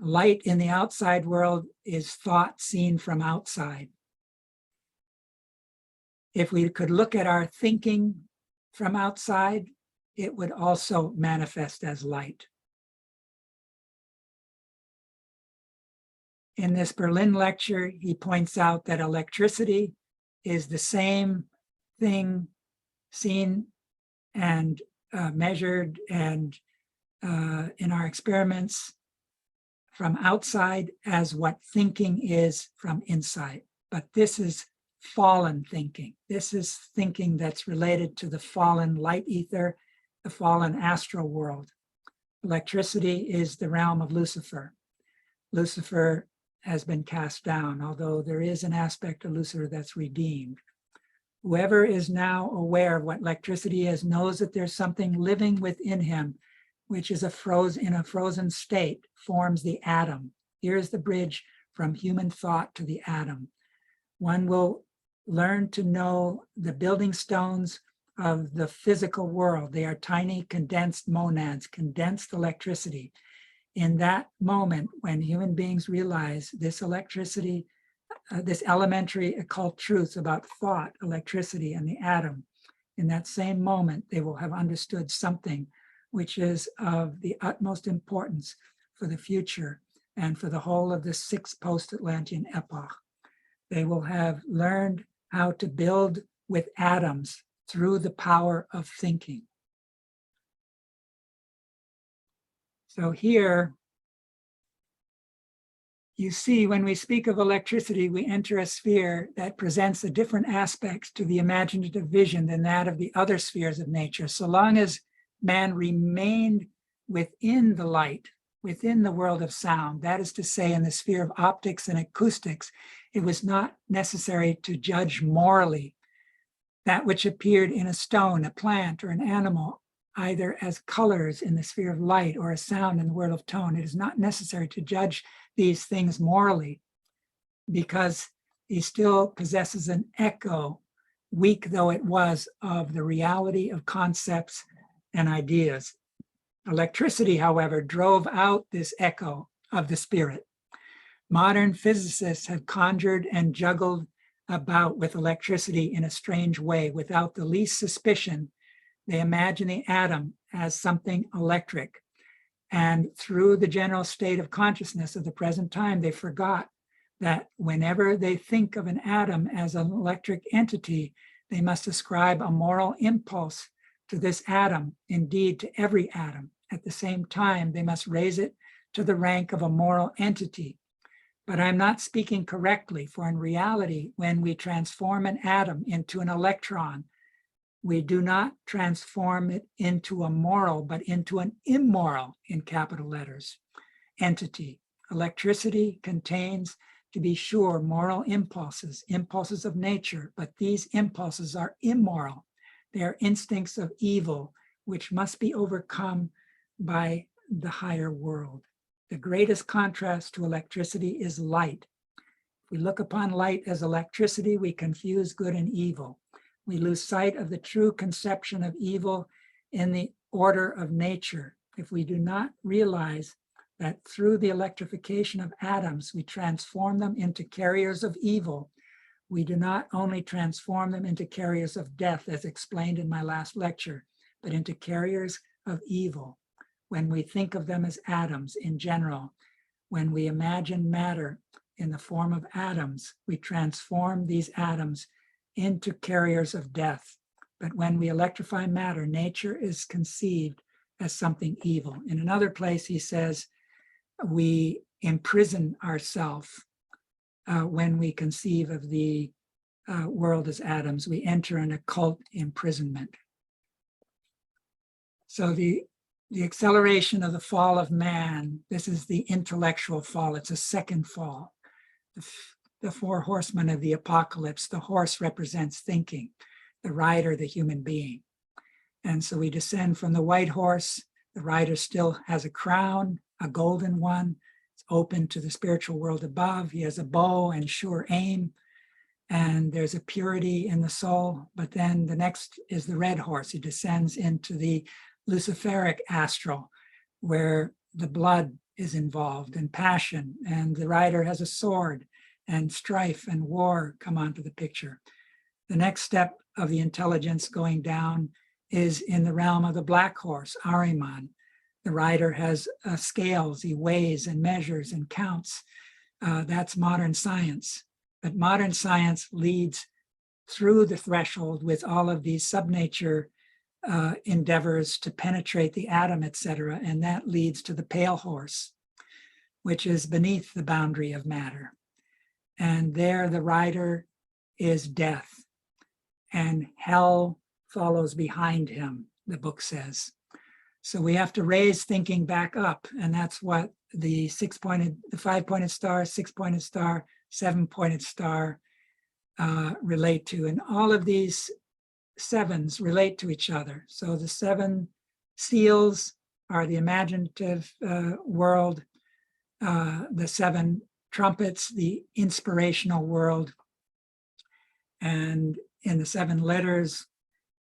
light in the outside world is thought seen from outside. If we could look at our thinking from outside, it would also manifest as light. In this Berlin lecture, he points out that electricity is the same thing seen and measured and in our experiments from outside as what thinking is from inside. But this is fallen thinking. This is thinking that's related to the fallen light ether, the fallen astral world. Electricity is the realm of Lucifer. Lucifer has been cast down, although there is an aspect of Lucifer that's redeemed. Whoever is now aware of what electricity is knows that there's something living within him, which is in a frozen state, forms the atom. Here's the bridge from human thought to the atom. One will learn to know the building stones of the physical world. They are tiny condensed monads, condensed electricity. In that moment, when human beings realize this electricity, this elementary occult truths about thought, electricity, and the atom, in that same moment, they will have understood something which is of the utmost importance for the future and for the whole of the sixth post-Atlantean epoch. They will have learned how to build with atoms through the power of thinking. So here, you see, when we speak of electricity, we enter a sphere that presents a different aspects to the imaginative vision than that of the other spheres of nature. So long as man remained within the light, within the world of sound, that is to say, in the sphere of optics and acoustics, it was not necessary to judge morally that which appeared in a stone, a plant, or an animal, either as colors in the sphere of light or a sound in the world of tone. It is not necessary to judge these things morally because he still possesses an echo, weak though it was, of the reality of concepts and ideas. Electricity, however, drove out this echo of the spirit. Modern physicists have conjured and juggled about with electricity in a strange way. Without the least suspicion, they imagine the atom as something electric. And through the general state of consciousness of the present time, they forgot that whenever they think of an atom as an electric entity, they must ascribe a moral impulse to this atom, indeed to every atom. At the same time, they must raise it to the rank of a moral entity. But I'm not speaking correctly, for in reality, when we transform an atom into an electron, we do not transform it into a moral, but into an immoral, in capital letters, entity. Electricity contains, to be sure, moral impulses, impulses of nature, but these impulses are immoral. They are instincts of evil, which must be overcome by the higher world. The greatest contrast to electricity is light. If we look upon light as electricity, we confuse good and evil. We lose sight of the true conception of evil in the order of nature. If we do not realize that through the electrification of atoms, we transform them into carriers of evil, we do not only transform them into carriers of death, as explained in my last lecture, but into carriers of evil. When we think of them as atoms in general, when we imagine matter in the form of atoms, we transform these atoms into carriers of death. But when we electrify matter, nature is conceived as something evil. In another place, he says, we imprison ourselves when we conceive of the world as atoms. We enter an occult imprisonment. So the the acceleration of the fall of man, this is the intellectual fall. It's a second fall. The four horsemen of the apocalypse, the horse represents thinking, the rider, the human being. And so we descend from the white horse. The rider still has a crown, a golden one. It's open to the spiritual world above. He has a bow and sure aim. And there's a purity in the soul. But then the next is the red horse. He descends into the Luciferic astral, where the blood is involved and passion. And the rider has a sword, and strife and war come onto the picture. The next step of the intelligence going down is in the realm of the black horse, Ahriman. The rider has scales. He weighs and measures and counts. That's modern science. But modern science leads through the threshold with all of these subnature endeavors to penetrate the atom, etc. And that leads to the pale horse, which is beneath the boundary of matter. And there the rider is death, and hell follows behind him, the book says. So we have to raise thinking back up, and that's what the five-pointed star, six-pointed star, seven-pointed star relate to. And all of these sevens relate to each other. So the seven seals are the imaginative world, the seven trumpets, the inspirational world, and in the seven letters,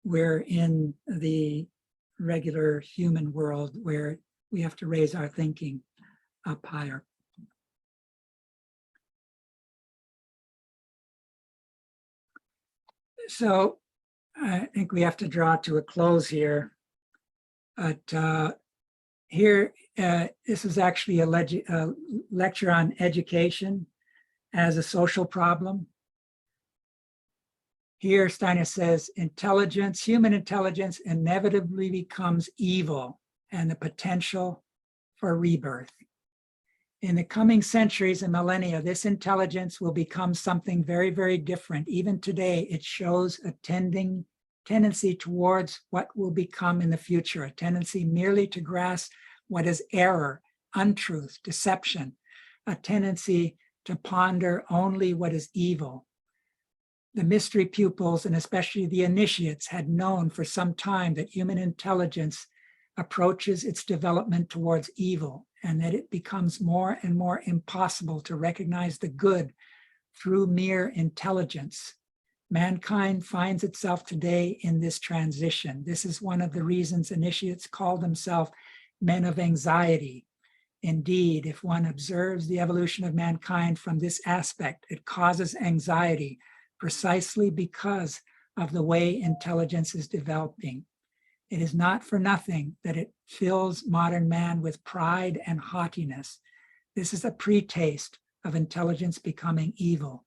we're in the regular human world where we have to raise our thinking up higher. So I think we have to draw to a close here. But here, this is actually a lecture on education as a social problem. Here, Steiner says, intelligence, human intelligence inevitably becomes evil and the potential for rebirth. In the coming centuries and millennia, this intelligence will become something very, very different. Even today, it shows a tendency towards what will become in the future, a tendency merely to grasp what is error, untruth, deception, a tendency to ponder only what is evil. The mystery pupils, and especially the initiates, had known for some time that human intelligence approaches its development towards evil, and that it becomes more and more impossible to recognize the good through mere intelligence. Mankind finds itself today in this transition. This is one of the reasons initiates call themselves men of anxiety. Indeed, if one observes the evolution of mankind from this aspect, it causes anxiety precisely because of the way intelligence is developing. It is not for nothing that it fills modern man with pride and haughtiness. This is a pre-taste of intelligence becoming evil.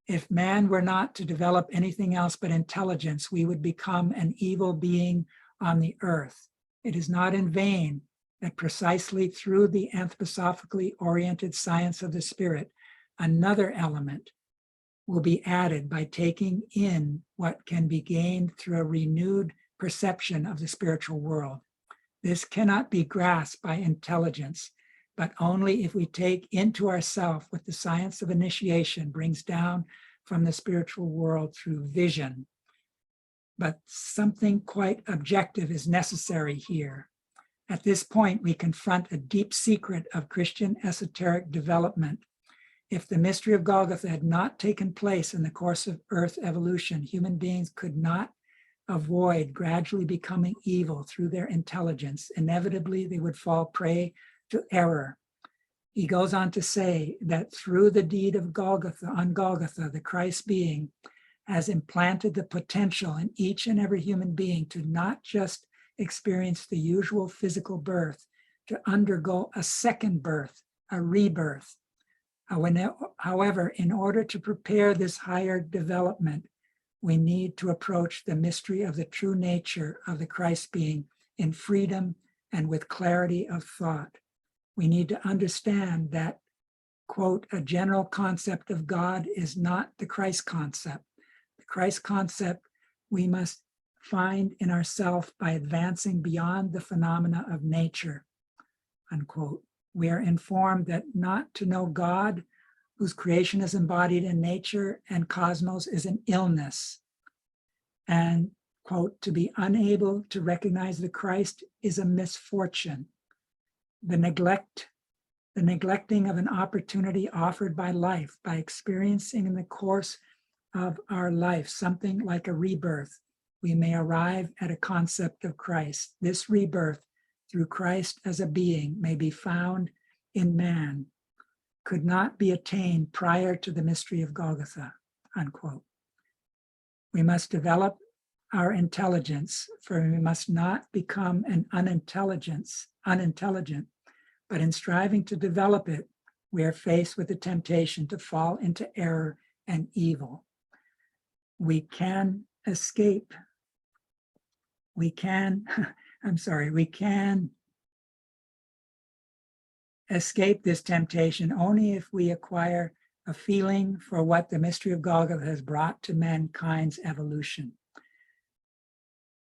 If man were not to develop anything else but intelligence, we would become an evil being on the earth. It is not in vain that precisely through the anthroposophically oriented science of the spirit, another element will be added by taking in what can be gained through a renewed perception of the spiritual world. This cannot be grasped by intelligence, but only if we take into ourselves what the science of initiation brings down from the spiritual world through vision. But something quite objective is necessary here. At this point, we confront a deep secret of Christian esoteric development. If the mystery of Golgotha had not taken place in the course of Earth evolution, human beings could not avoid gradually becoming evil through their intelligence. Inevitably, they would fall prey to error. He goes on to say that through the deed of Golgotha, on Golgotha, the Christ being has implanted the potential in each and every human being to not just experience the usual physical birth, to undergo a second birth, a rebirth. However, in order to prepare this higher development, we need to approach the mystery of the true nature of the Christ being in freedom and with clarity of thought. We need to understand that, quote, a general concept of God is not the Christ concept. The Christ concept we must find in ourselves by advancing beyond the phenomena of nature, unquote. We are informed that not to know God, whose creation is embodied in nature and cosmos, is an illness. And, quote, to be unable to recognize the Christ is a misfortune. The neglecting of an opportunity offered by life, by experiencing in the course of our life something like a rebirth, we may arrive at a concept of Christ. This rebirth through Christ as a being may be found in man, could not be attained prior to the mystery of Golgotha, unquote. We must develop our intelligence, for we must not become an unintelligent, but in striving to develop it, we are faced with the temptation to fall into error and evil. We can escape. We can escape this temptation only if we acquire a feeling for what the mystery of Golgotha has brought to mankind's evolution.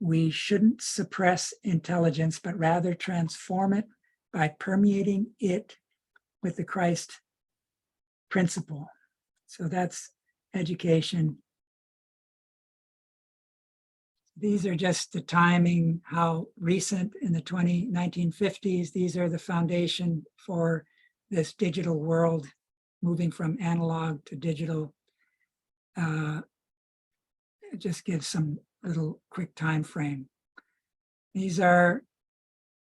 We shouldn't suppress intelligence, but rather transform it by permeating it with the Christ principle. So that's education. These are just the timing, how recent in the 1950s. These are the foundation for this digital world, moving from analog to digital. It just gives some little quick time frame. These are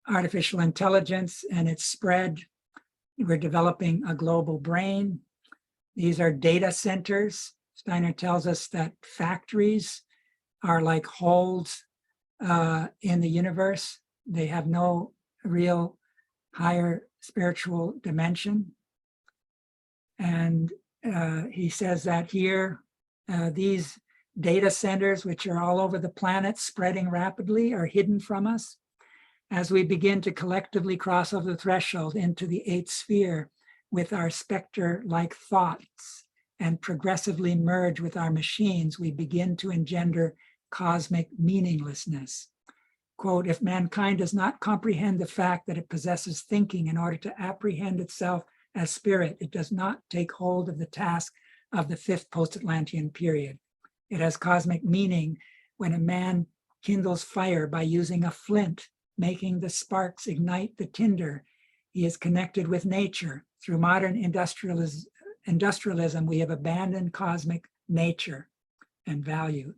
artificial intelligence and its spread. We're developing a global brain. These are data centers. Steiner tells us that factories are like holes in the universe. They have no real higher spiritual dimension. And he says that here, these data centers, which are all over the planet, spreading rapidly, are hidden from us. As we begin to collectively cross over the threshold into the eighth sphere with our specter-like thoughts and progressively merge with our machines, we begin to engender cosmic meaninglessness. Quote, if mankind does not comprehend the fact that it possesses thinking in order to apprehend itself as spirit, it does not take hold of the task of the fifth post-Atlantean period. It has cosmic meaning when a man kindles fire by using a flint, making the sparks ignite the tinder. He is connected with nature. Through modern industrialism, we have abandoned cosmic nature and value.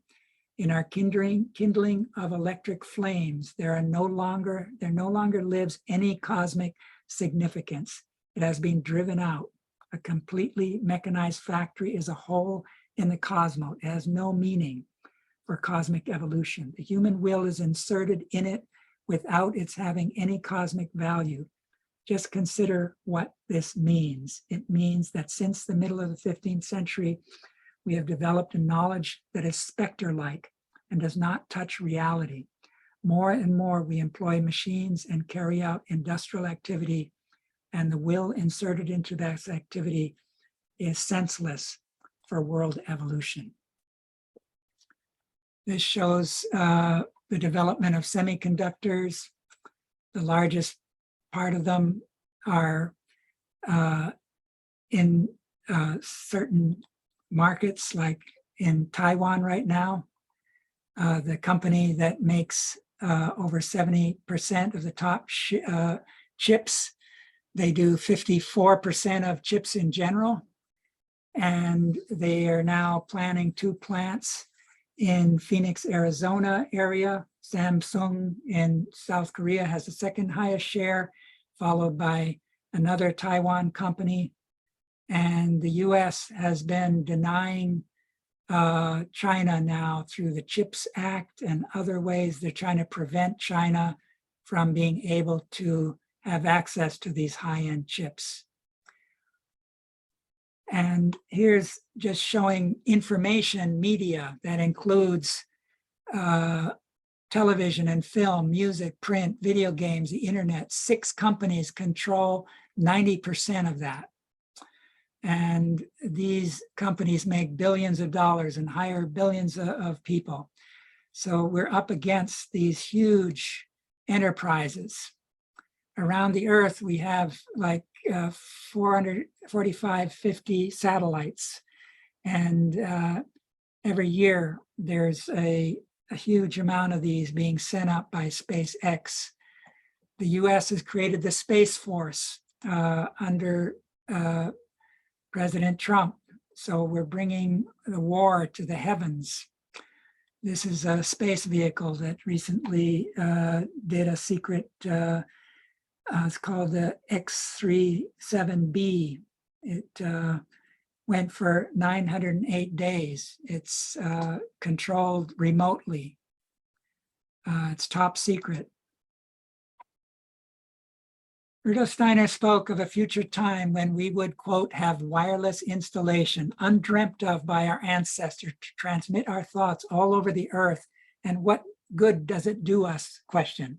In our kindling of electric flames, there no longer lives any cosmic significance. It has been driven out. A completely mechanized factory is a hole in the cosmos. It has no meaning for cosmic evolution. The human will is inserted in it without its having any cosmic value. Just consider what this means. It means that since the middle of the 15th century, we have developed a knowledge that is specter-like and does not touch reality. More and more, we employ machines and carry out industrial activity, and the will inserted into that activity is senseless for world evolution. This shows the development of semiconductors. The largest part of them are in certain markets, like in Taiwan right now. The company that makes over 70% of the top chips, they do 54% of chips in general. And they are now planning 2 plants in Phoenix, Arizona area. Samsung in South Korea has the second highest share, followed by another Taiwan company. And the US has been denying China now through the CHIPS Act and other ways. They're trying to prevent China from being able to have access to these high-end chips. And here's just showing information media that includes television and film, music, print, video games, the internet. 6 companies control 90% of that. And these companies make billions of dollars and hire billions of people. So we're up against these huge enterprises. Around the Earth, we have like 445, 50 satellites. And every year, there's a huge amount of these being sent up by SpaceX. The US has created the Space Force under President Trump. So we're bringing the war to the heavens. This is a space vehicle that recently did a secret, it's called the X-37B. It went for 908 days. It's controlled remotely. It's top secret. Rudolf Steiner spoke of a future time when we would, quote, have wireless installation undreamt of by our ancestors to transmit our thoughts all over the earth. And what good does it do us? Question.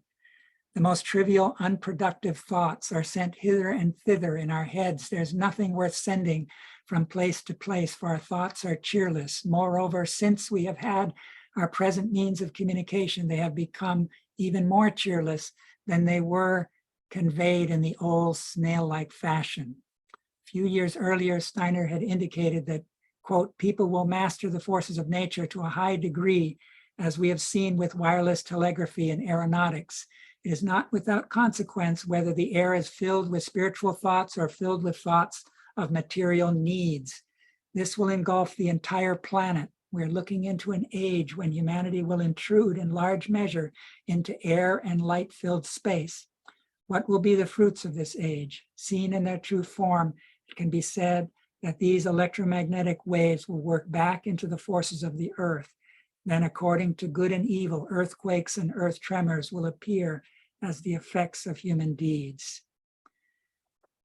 The most trivial, unproductive thoughts are sent hither and thither in our heads. There's nothing worth sending from place to place, for our thoughts are cheerless. Moreover, since we have had our present means of communication, they have become even more cheerless than they were conveyed in the old snail-like fashion. A few years earlier, Steiner had indicated that, quote, people will master the forces of nature to a high degree, as we have seen with wireless telegraphy and aeronautics. It is not without consequence whether the air is filled with spiritual thoughts or filled with thoughts of material needs. This will engulf the entire planet. We're looking into an age when humanity will intrude in large measure into air and light-filled space. What will be the fruits of this age? Seen in their true form, it can be said that these electromagnetic waves will work back into the forces of the earth. Then, according to good and evil, earthquakes and earth tremors will appear as the effects of human deeds.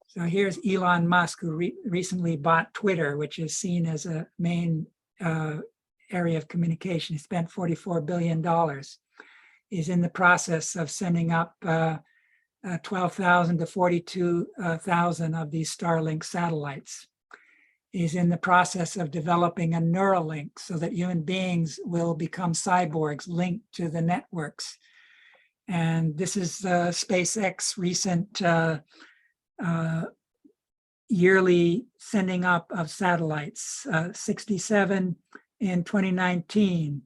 So here's Elon Musk, who recently bought Twitter, which is seen as a main area of communication. He spent $44 billion. He's in the process of sending up 12,000 to 42,000 of these Starlink satellites. He's in the process of developing a Neuralink so that human beings will become cyborgs linked to the networks. And this is SpaceX recent yearly sending up of satellites, 67 in 2019,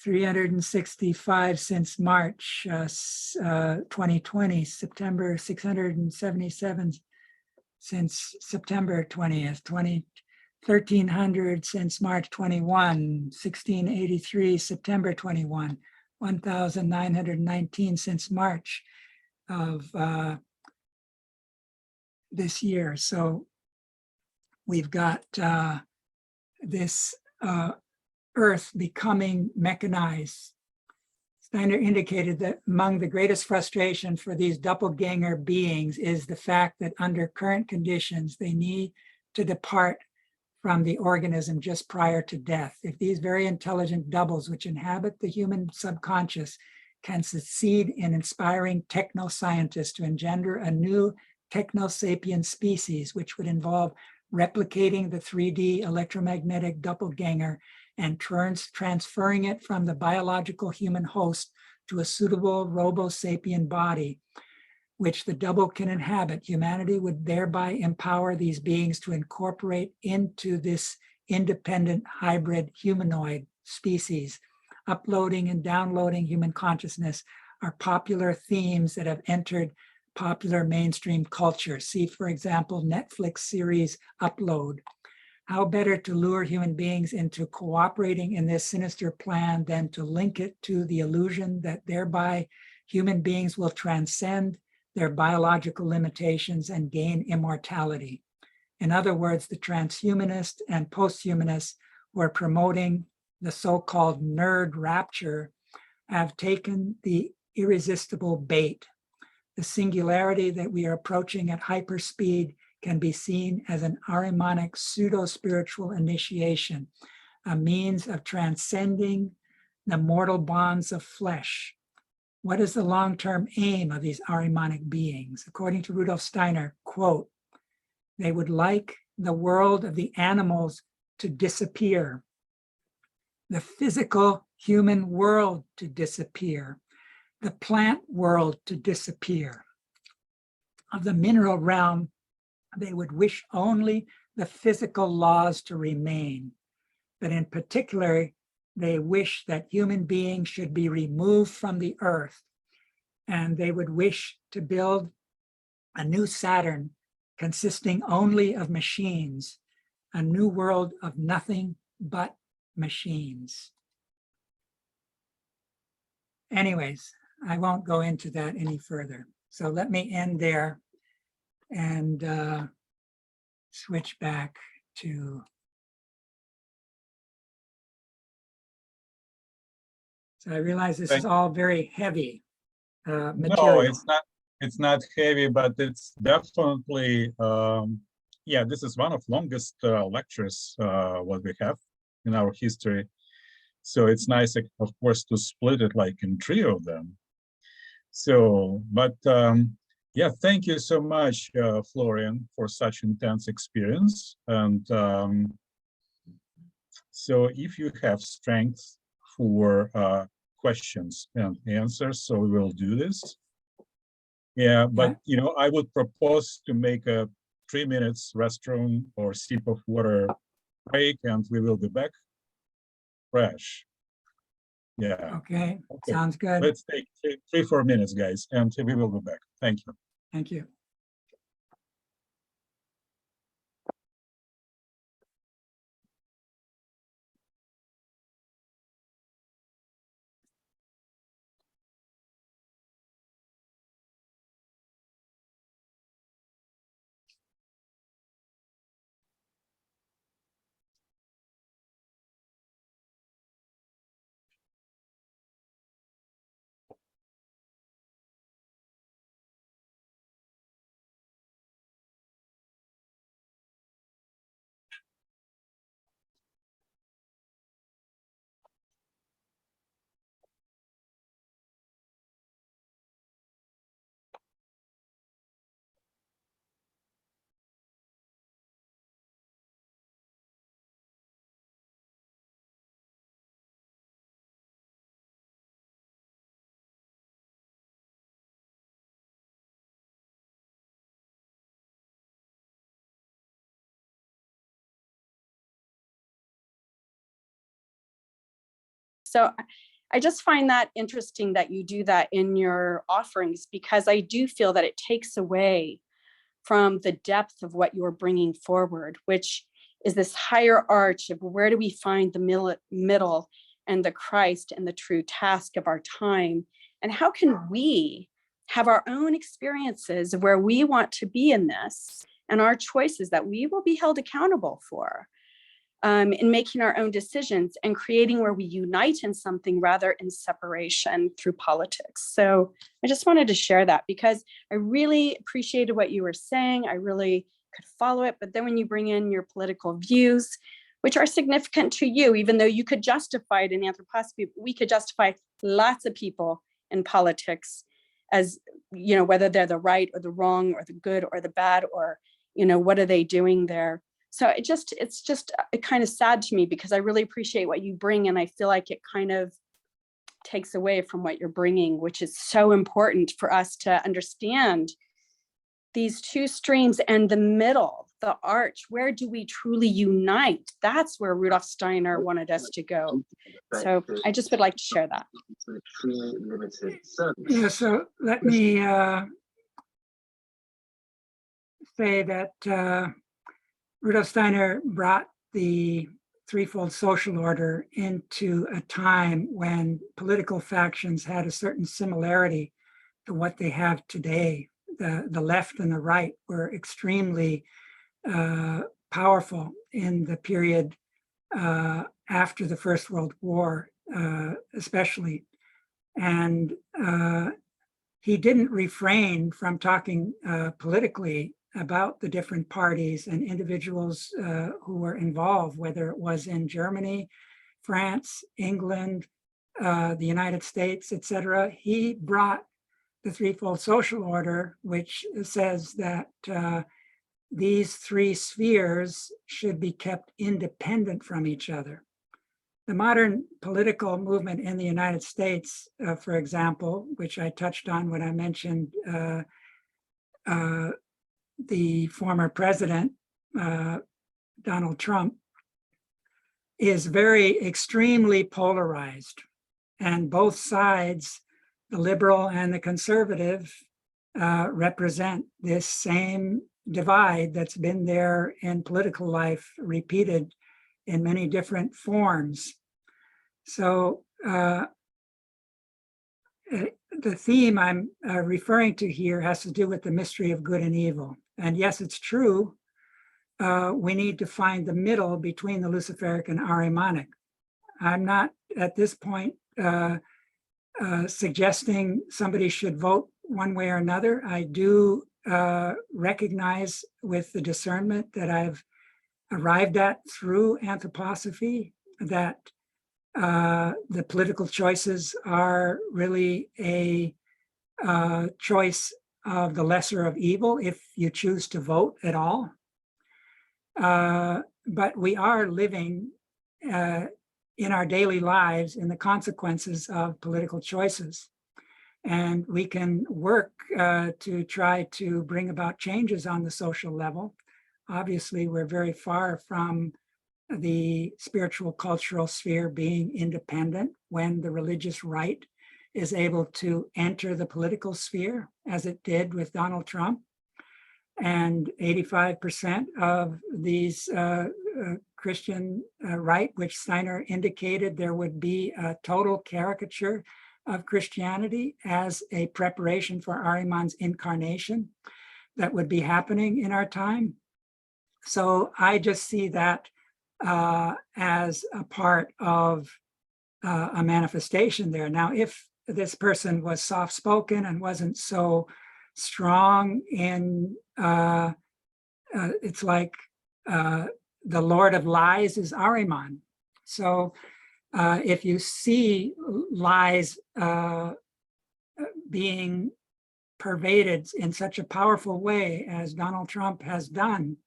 365 since March 2020, September 677 since September 20th, 1,300 since March 21, 1683 September 21, 1,919 since March of this year. So we've got this Earth becoming mechanized. Steiner indicated that among the greatest frustration for these doppelganger beings is the fact that under current conditions, they need to depart from the organism just prior to death. If these very intelligent doubles which inhabit the human subconscious can succeed in inspiring technoscientists to engender a new technosapien species, which would involve replicating the 3D electromagnetic doppelganger and transferring it from the biological human host to a suitable robo-sapien body, which the double can inhabit, humanity would thereby empower these beings to incorporate into this independent hybrid humanoid species. Uploading and downloading human consciousness are popular themes that have entered popular mainstream culture. See, for example, Netflix series Upload. How better to lure human beings into cooperating in this sinister plan than to link it to the illusion that thereby human beings will transcend their biological limitations and gain immortality. In other words, the transhumanists and posthumanists who are promoting the so-called nerd rapture have taken the irresistible bait. The singularity that we are approaching at hyperspeed can be seen as an Ahrimanic pseudo-spiritual initiation, a means of transcending the mortal bonds of flesh. What is the long-term aim of these Ahrimanic beings? According to Rudolf Steiner, quote, they would like the world of the animals to disappear the physical human world to disappear, the plant world to disappear. Of the mineral realm, they would wish only the physical laws to remain, but in particular, they wish that human beings should be removed from the earth, and they would wish to build a new Saturn consisting only of machines, a new world of nothing but machines. Anyways, I won't go into that any further. So let me end there and switch back to. So I realize this is all very heavy material. No, it's not heavy, but it's definitely, yeah, this is one of longest lectures what we have in our history. So it's nice, of course, to split it like in 3 of them. So, but yeah, thank you so much, Florian, for such intense experience. And so if you have strength for questions and answers, so we will do this. Yeah, but you know, I would propose to make a 3 minutes restroom or sip of water break, and we will be back fresh. Yeah. Okay, sounds good. Let's take 3-4 minutes, guys, and we will be back. Thank you. Thank you. So I just find that interesting that you do that in your offerings, because I do feel that it takes away from the depth of what you're bringing forward, which is this higher arch of where do we find the middle and the Christ and the true task of our time, and how can we have our own experiences of where we want to be in this and our choices that we will be held accountable for. In making our own decisions and creating where we unite in something rather in separation through politics. So I just wanted to share that because I really appreciated what you were saying. I really could follow it. But then when you bring in your political views, which are significant to you, even though you could justify it in anthroposophy, we could justify lots of people in politics as, you know, whether they're the right or the wrong or the good or the bad, or, you know, what are they doing there? So it's just kind of sad to me because I really appreciate what you bring. And I feel like it kind of takes away from what you're bringing, which is so important for us to understand these two streams and the middle, the arch. Where do we truly unite? That's where Rudolf Steiner wanted us to go. So I just would like to share that. Yeah, so let me say that Rudolf Steiner brought the threefold social order into a time when political factions had a certain similarity to what they have today. The left and the right were extremely powerful in the period after the First World War, especially. And he didn't refrain from talking politically about the different parties and individuals who were involved, whether it was in Germany, France, England, the United States, etc. He brought the threefold social order, which says that these three spheres should be kept independent from each other. the modern political movement in the United States, for example, which I touched on when I mentioned the former president, Donald Trump, is very extremely polarized. And both sides, the liberal and the conservative, represent this same divide that's been there in political life, repeated in many different forms. So the theme I'm referring to here has to do with the mystery of good and evil. And yes, it's true, we need to find the middle between the Luciferic and Ahrimanic. I'm not at this point suggesting somebody should vote one way or another. I do recognize with the discernment that I've arrived at through anthroposophy that the political choices are really a choice of the lesser of evil if you choose to vote at all. But we are living in our daily lives in the consequences of political choices. And we can work to try to bring about changes on the social level. Obviously, we're very far from the spiritual cultural sphere being independent when the religious right is able to enter the political sphere, as it did with Donald Trump. And 85% of these Christian right, which Steiner indicated there would be a total caricature of Christianity as a preparation for Ahriman's incarnation that would be happening in our time. So I just see that as a part of a manifestation there. Now, if this person was soft-spoken and wasn't so strong in, it's like the Lord of Lies is Ahriman. So if you see lies being pervaded in such a powerful way as Donald Trump has done,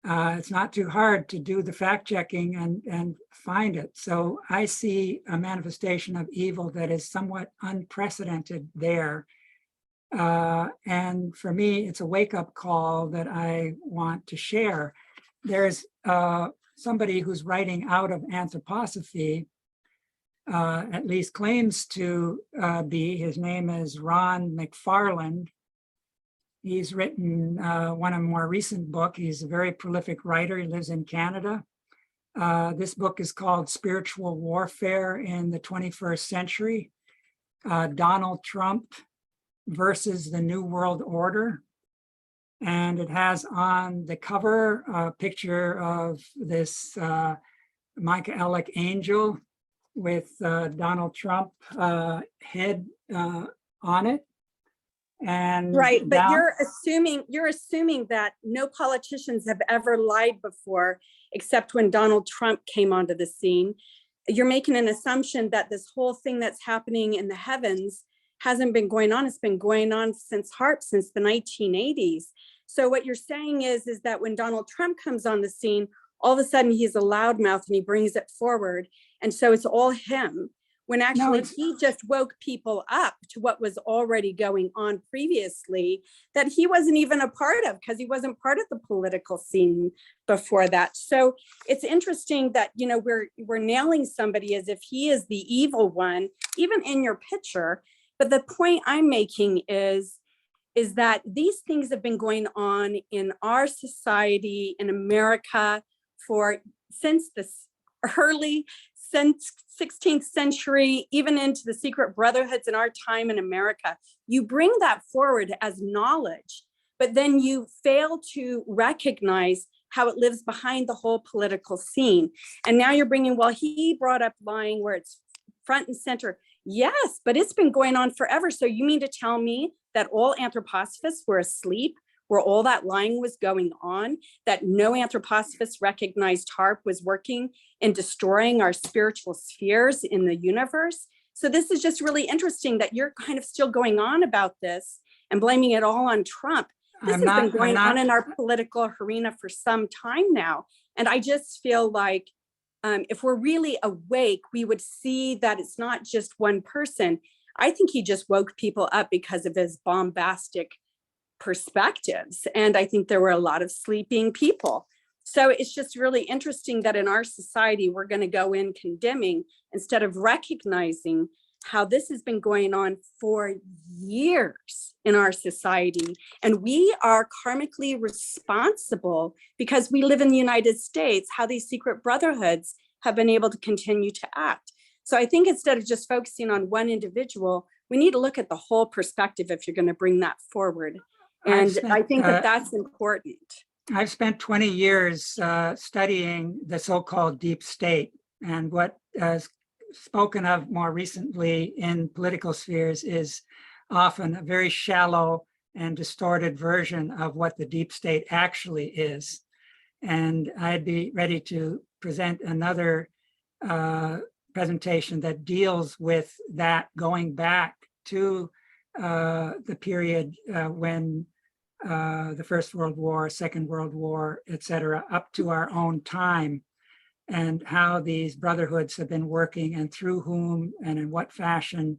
it's not too hard to do the fact checking and find it. So I see a manifestation of evil that is somewhat unprecedented there. And for me, it's a wake-up call that I want to share. There's somebody who's writing out of Anthroposophy, at least claims to be. His name is Ron McFarland. He's written one more recent book. He's a very prolific writer. He lives in Canada. This book is called Spiritual Warfare in the 21st Century, Donald Trump versus the New World Order. And it has on the cover a picture of this Michel Angel with Donald Trump head on it. And right, but you're assuming that no politicians have ever lied before, except when Donald Trump came onto the scene. You're making an assumption that this whole thing that's happening in the heavens hasn't been going on. It's been going on since the 1980s. So what you're saying is that when Donald Trump comes on the scene, all of a sudden he's a loudmouth and he brings it forward. And so it's all him, when actually he just woke people up to what was already going on previously that he wasn't even a part of, because he wasn't part of the political scene before that. So it's interesting that, you know, we're nailing somebody as if he is the evil one, even in your picture. But the point I'm making is that these things have been going on in our society in America since the early 16th century, even into the secret brotherhoods in our time in America. You bring that forward as knowledge, but then you fail to recognize how it lives behind the whole political scene. And now you're bringing, well, he brought up lying where it's front and center. Yes, but it's been going on forever. So you mean to tell me that all anthroposophists were asleep, where all that lying was going on, that no anthroposophist recognized HAARP was working in destroying our spiritual spheres in the universe? So this is just really interesting that you're kind of still going on about this and blaming it all on Trump. This has been going on in our political arena for some time now. And I just feel like if we're really awake, we would see that it's not just one person. I think he just woke people up because of his bombastic perspectives. And I think there were a lot of sleeping people. So it's just really interesting that in our society, we're going to go in condemning instead of recognizing how this has been going on for years in our society. And we are karmically responsible because we live in the United States, how these secret brotherhoods have been able to continue to act. So I think instead of just focusing on one individual, we need to look at the whole perspective if you're going to bring that forward. And I think that that's important. I've spent 20 years studying the so-called deep state, and what is spoken of more recently in political spheres is often a very shallow and distorted version of what the deep state actually is. And I'd be ready to present another presentation that deals with that, going back to the period when the First World War, Second World War, etc., up to our own time, and how these brotherhoods have been working and through whom and in what fashion.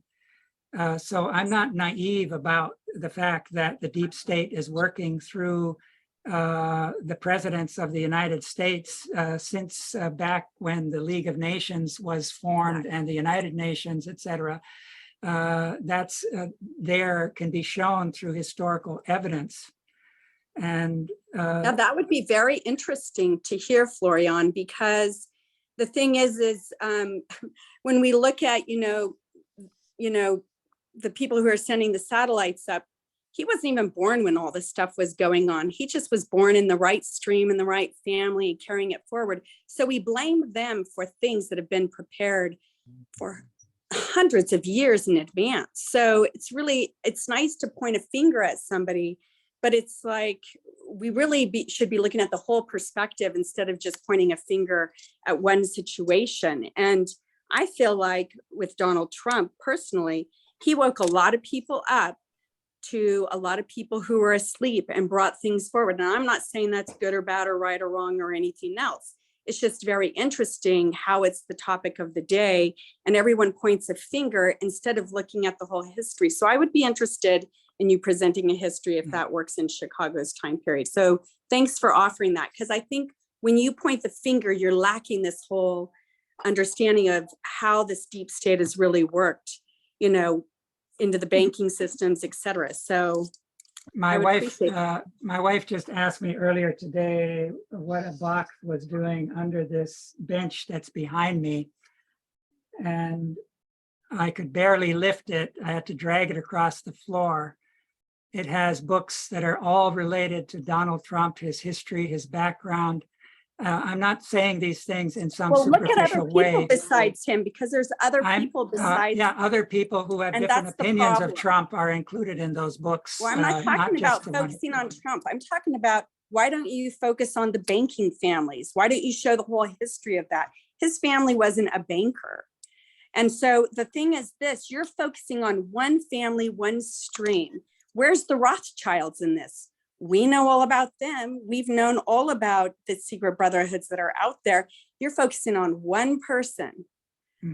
So I'm not naive about the fact that the deep state is working through the presidents of the United States since back when the League of Nations was formed and the United Nations, etc. That's there can be shown through historical evidence. And now that would be very interesting to hear, Florian, because the thing is when we look at, the people who are sending the satellites up, he wasn't even born when all this stuff was going on. He just was born in the right stream, in the right family, carrying it forward. So we blame them for things that have been prepared for hundreds of years in advance. So it's nice to point a finger at somebody, but it's like we really should be looking at the whole perspective instead of just pointing a finger at one situation. And I feel like with Donald Trump personally, he woke a lot of people up to a lot of people who were asleep and brought things forward. And I'm not saying that's good or bad or right or wrong or anything else. It's just very interesting how it's the topic of the day and everyone points a finger instead of looking at the whole history. So I would be interested in you presenting a history if that works in Chicago's time period. So thanks for offering that, because I think when you point the finger, you're lacking this whole understanding of how this deep state has really worked, into the banking systems, et cetera. So my wife just asked me earlier today what a box was doing under this bench that's behind me. And I could barely lift it. I had to drag it across the floor. It has books that are all related to Donald Trump, his history, his background. I'm not saying these things in some superficial way. Look at other people besides him, because there's other people besides. Other people who have different opinions of Trump are included in those books. Well, I'm not talking about focusing on Trump. I'm talking about, why don't you focus on the banking families? Why don't you show the whole history of that? His family wasn't a banker. And so the thing is this, you're focusing on one family, one stream. Where's the Rothschilds in this? We know all about them. We've known all about the secret brotherhoods that are out there. You're focusing on one person,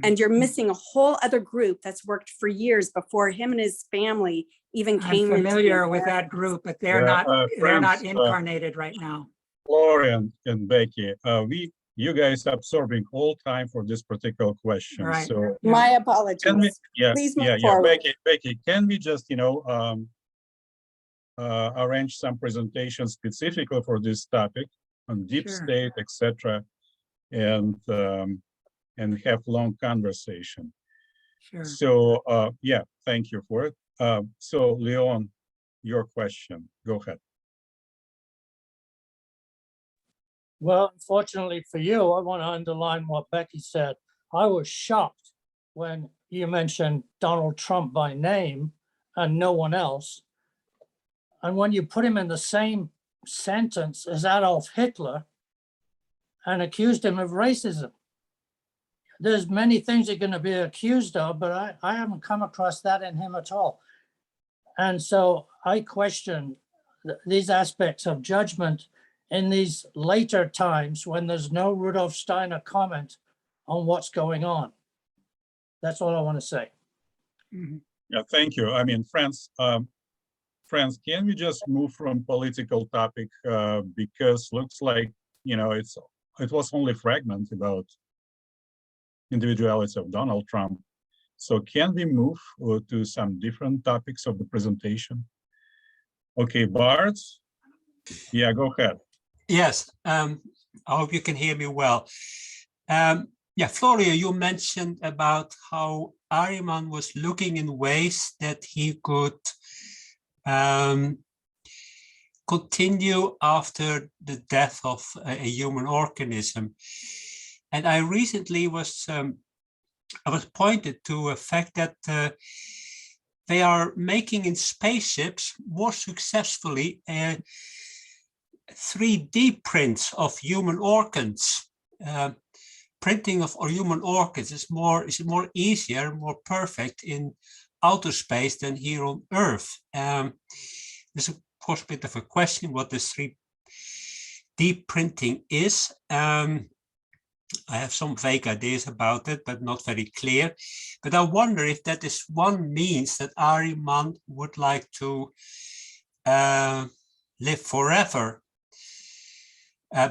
and you're missing a whole other group that's worked for years before him and his family even came. I'm familiar with that group, but they're not incarnated right now. Florian and Becky, you guys are absorbing all time for this particular question. Right. So my apologies. Please move forward. Becky, can we just arrange some presentations specifically for this topic on deep state, etc., and have long conversation. Sure. So thank you for it. So Leon, your question, go ahead. Well, unfortunately for you, I want to underline what Becky said. I was shocked when you mentioned Donald Trump by name and no one else. And when you put him in the same sentence as Adolf Hitler and accused him of racism. There's many things you're going to be accused of, but I haven't come across that in him at all. And so I question these aspects of judgment in these later times when there's no Rudolf Steiner comment on what's going on. That's all I want to say. Mhm. Yeah, thank you. I mean, friends, can we just move from political topic because looks like, you know, it was only fragment about individuality of Donald Trump. So can we move to some different topics of the presentation? Okay, Bart. Yeah, go ahead. Yes, I hope you can hear me well. Yeah, Florian, you mentioned about how Ahriman was looking in ways that he could continue after the death of a human organism. And I recently was pointed to a fact that they are making in spaceships more successfully 3D prints of human organs. Printing of human organs is more easier, more perfect in outer space than here on Earth. There's of course a bit of a question what this 3D printing is. I have some vague ideas about it, but not very clear. But I wonder if that is one means that Ahriman would like to live forever,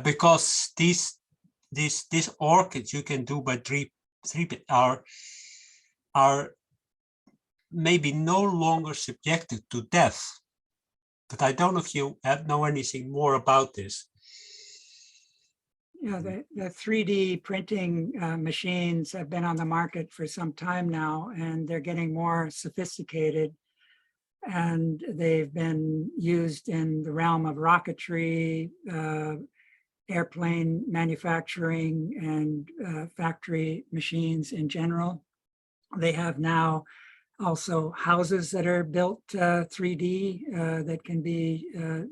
because these orchids you can do by 3D are maybe no longer subjected to death. But I don't know if you know anything more about this. Yeah, the 3D printing machines have been on the market for some time now, and they're getting more sophisticated. And they've been used in the realm of rocketry, airplane manufacturing, and factory machines in general. They have now also houses that are built 3D that can be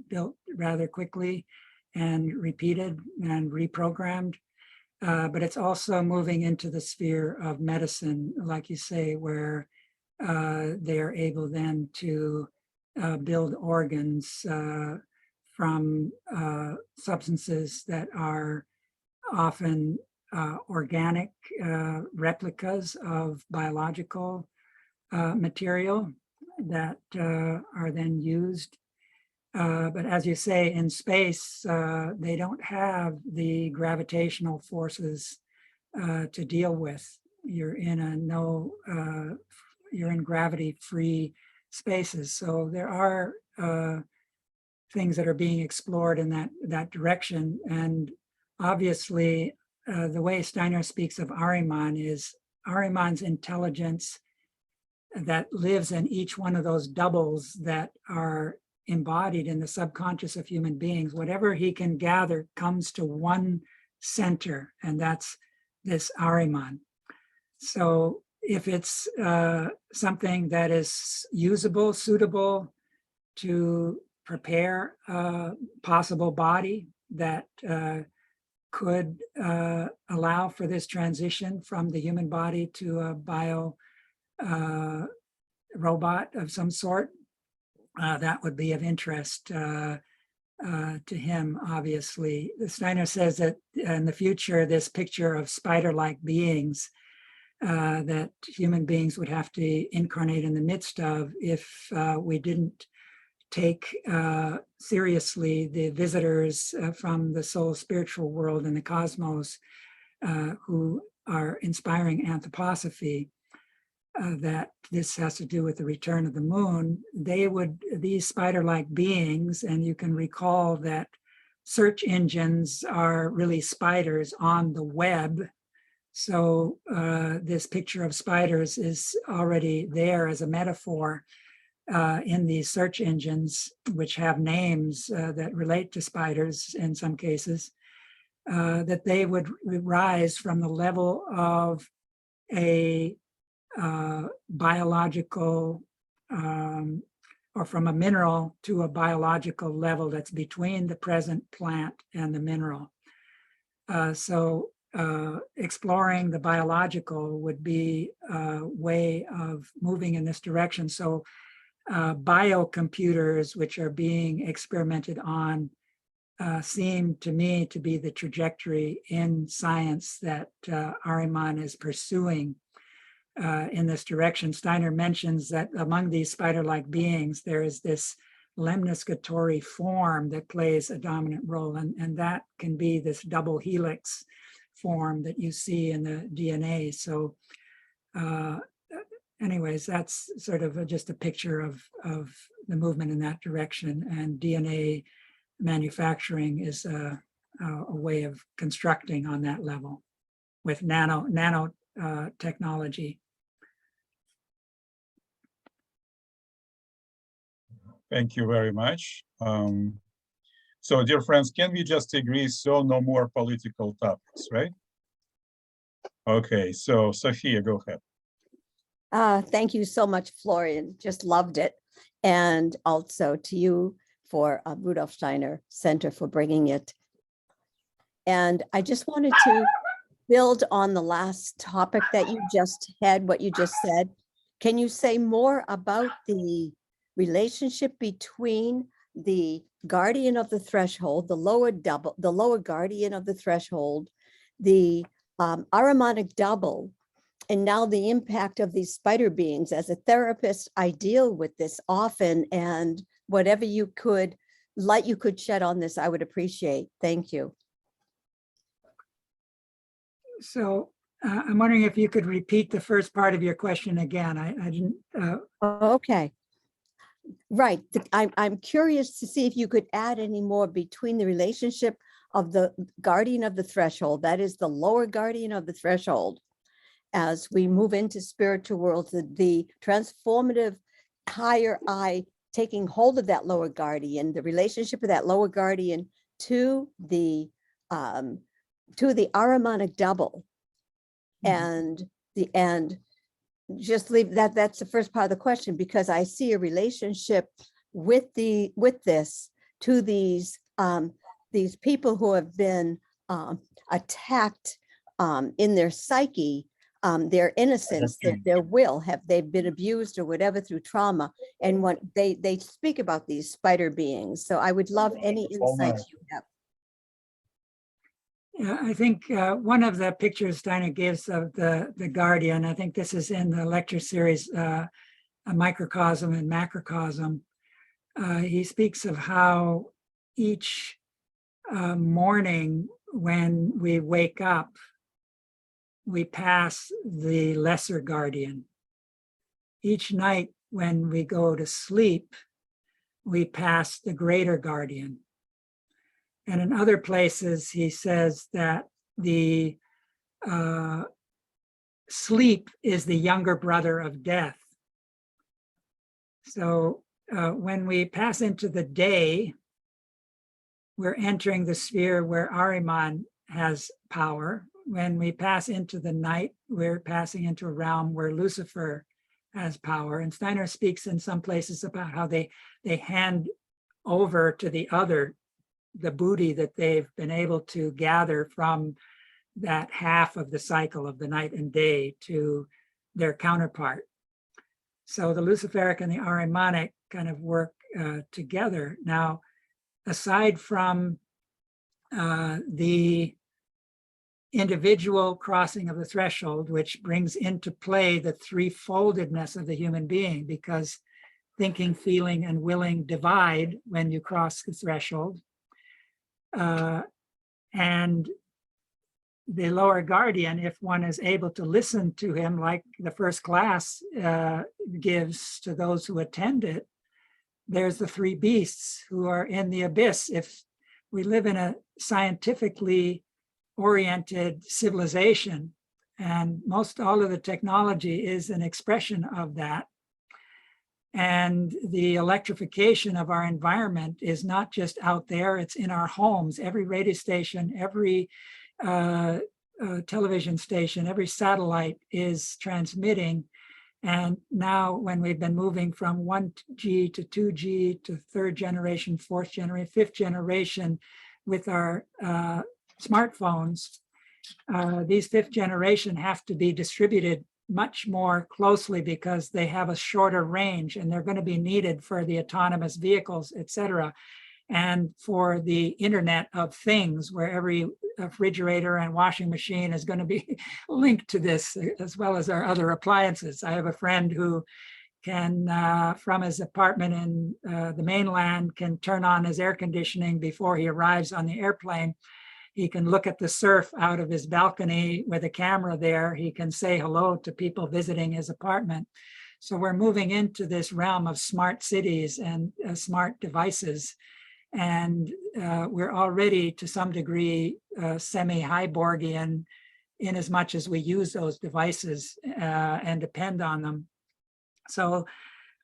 built rather quickly and repeated and reprogrammed. But it's also moving into the sphere of medicine, like you say, where they are able then to build organs from substances that are often organic replicas of biological material that are then used. But as you say, in space, they don't have the gravitational forces to deal with. You're in you're in gravity-free spaces. So there are things that are being explored in that direction. And obviously, the way Steiner speaks of Ahriman is Ahriman's intelligence that lives in each one of those doubles that are embodied in the subconscious of human beings. Whatever he can gather comes to one center, and that's this Ahriman. So if it's something that is usable, suitable to prepare a possible body that could allow for this transition from the human body to a bio robot of some sort, that would be of interest to him, obviously. Steiner says that in the future, this picture of spider-like beings that human beings would have to incarnate in the midst of if we didn't take seriously the visitors from the soul spiritual world and the cosmos who are inspiring anthroposophy. That this has to do with the return of the moon. These spider-like beings, and you can recall that search engines are really spiders on the web. So this picture of spiders is already there as a metaphor in these search engines, which have names that relate to spiders in some cases, that they would rise from the level of a biological or from a mineral to a biological level that's between the present plant and the mineral. So exploring the biological would be a way of moving in this direction. So biocomputers, which are being experimented on seem to me to be the trajectory in science that Ahriman is pursuing in this direction. Steiner mentions that among these spider-like beings, there is this lemniscatory form that plays a dominant role, and that can be this double helix form that you see in the DNA. So anyways, that's sort of just a picture of the movement in that direction, and DNA manufacturing is a way of constructing on that level with nano technology. Thank you very much. So, dear friends, can we just agree so no more political topics, right? Okay, so Sophia, go ahead. Thank you so much, Florian. Just loved it. And also to you for Rudolf Steiner Center for bringing it. And I just wanted to build on the last topic that you just had, what you just said. Can you say more about the relationship between the guardian of the threshold, the lower guardian of the threshold, the Ahrimanic double, and now the impact of these spider beings? As a therapist, I deal with this often, and whatever light you could shed on this, I would appreciate. Thank you. So I'm wondering if you could repeat the first part of your question again. I didn't. Okay. Right. I'm curious to see if you could add any more between the relationship of the guardian of the threshold, that is the lower guardian of the threshold, as we move into spiritual worlds, the transformative higher I taking hold of that lower guardian, the relationship of that lower guardian to the Ahrimanic double, and just leave that. That's the first part of the question, because I see a relationship with this to these people who have been attacked in their psyche, their innocence, their will, they've been abused or whatever through trauma, and what they speak about these spider beings. So I would love any insights you have. Yeah, I think one of the pictures Steiner gives of the guardian, I think this is in the lecture series, a microcosm and macrocosm. He speaks of how each morning when we wake up, we pass the lesser guardian. Each night when we go to sleep, we pass the greater guardian. And in other places, he says that the sleep is the younger brother of death. So when we pass into the day, we're entering the sphere where Ahriman has power. When we pass into the night, we're passing into a realm where Lucifer has power. And Steiner speaks in some places about how they hand over to the other the booty that they've been able to gather from that half of the cycle of the night and day to their counterpart. So the Luciferic and the Ahrimanic kind of work together. Now, aside from the individual crossing of the threshold, which brings into play the threefoldedness of the human being, because thinking, feeling, and willing divide when you cross the threshold. And the lower guardian, if one is able to listen to him, like the first class gives to those who attend it, there's the three beasts who are in the abyss. If we live in a scientifically oriented civilization, and most all of the technology is an expression of that, and the electrification of our environment is not just out there, it's in our homes. Every radio station, every television station, every satellite is transmitting. And now when we've been moving from 1G to 2G to third generation, fourth generation, fifth generation with our smartphones, these fifth generation have to be distributed much more closely because they have a shorter range and they're going to be needed for the autonomous vehicles, et cetera. and for the Internet of Things, where every refrigerator and washing machine is going to be linked to this, as well as our other appliances. I have a friend who can, from his apartment in the mainland, can turn on his air conditioning before he arrives on the airplane. He can look at the surf out of his balcony with a camera there. He can say hello to people visiting his apartment. So we're moving into this realm of smart cities and smart devices. And we're already, to some degree, semi-Hyborgian in as much as we use those devices and depend on them. So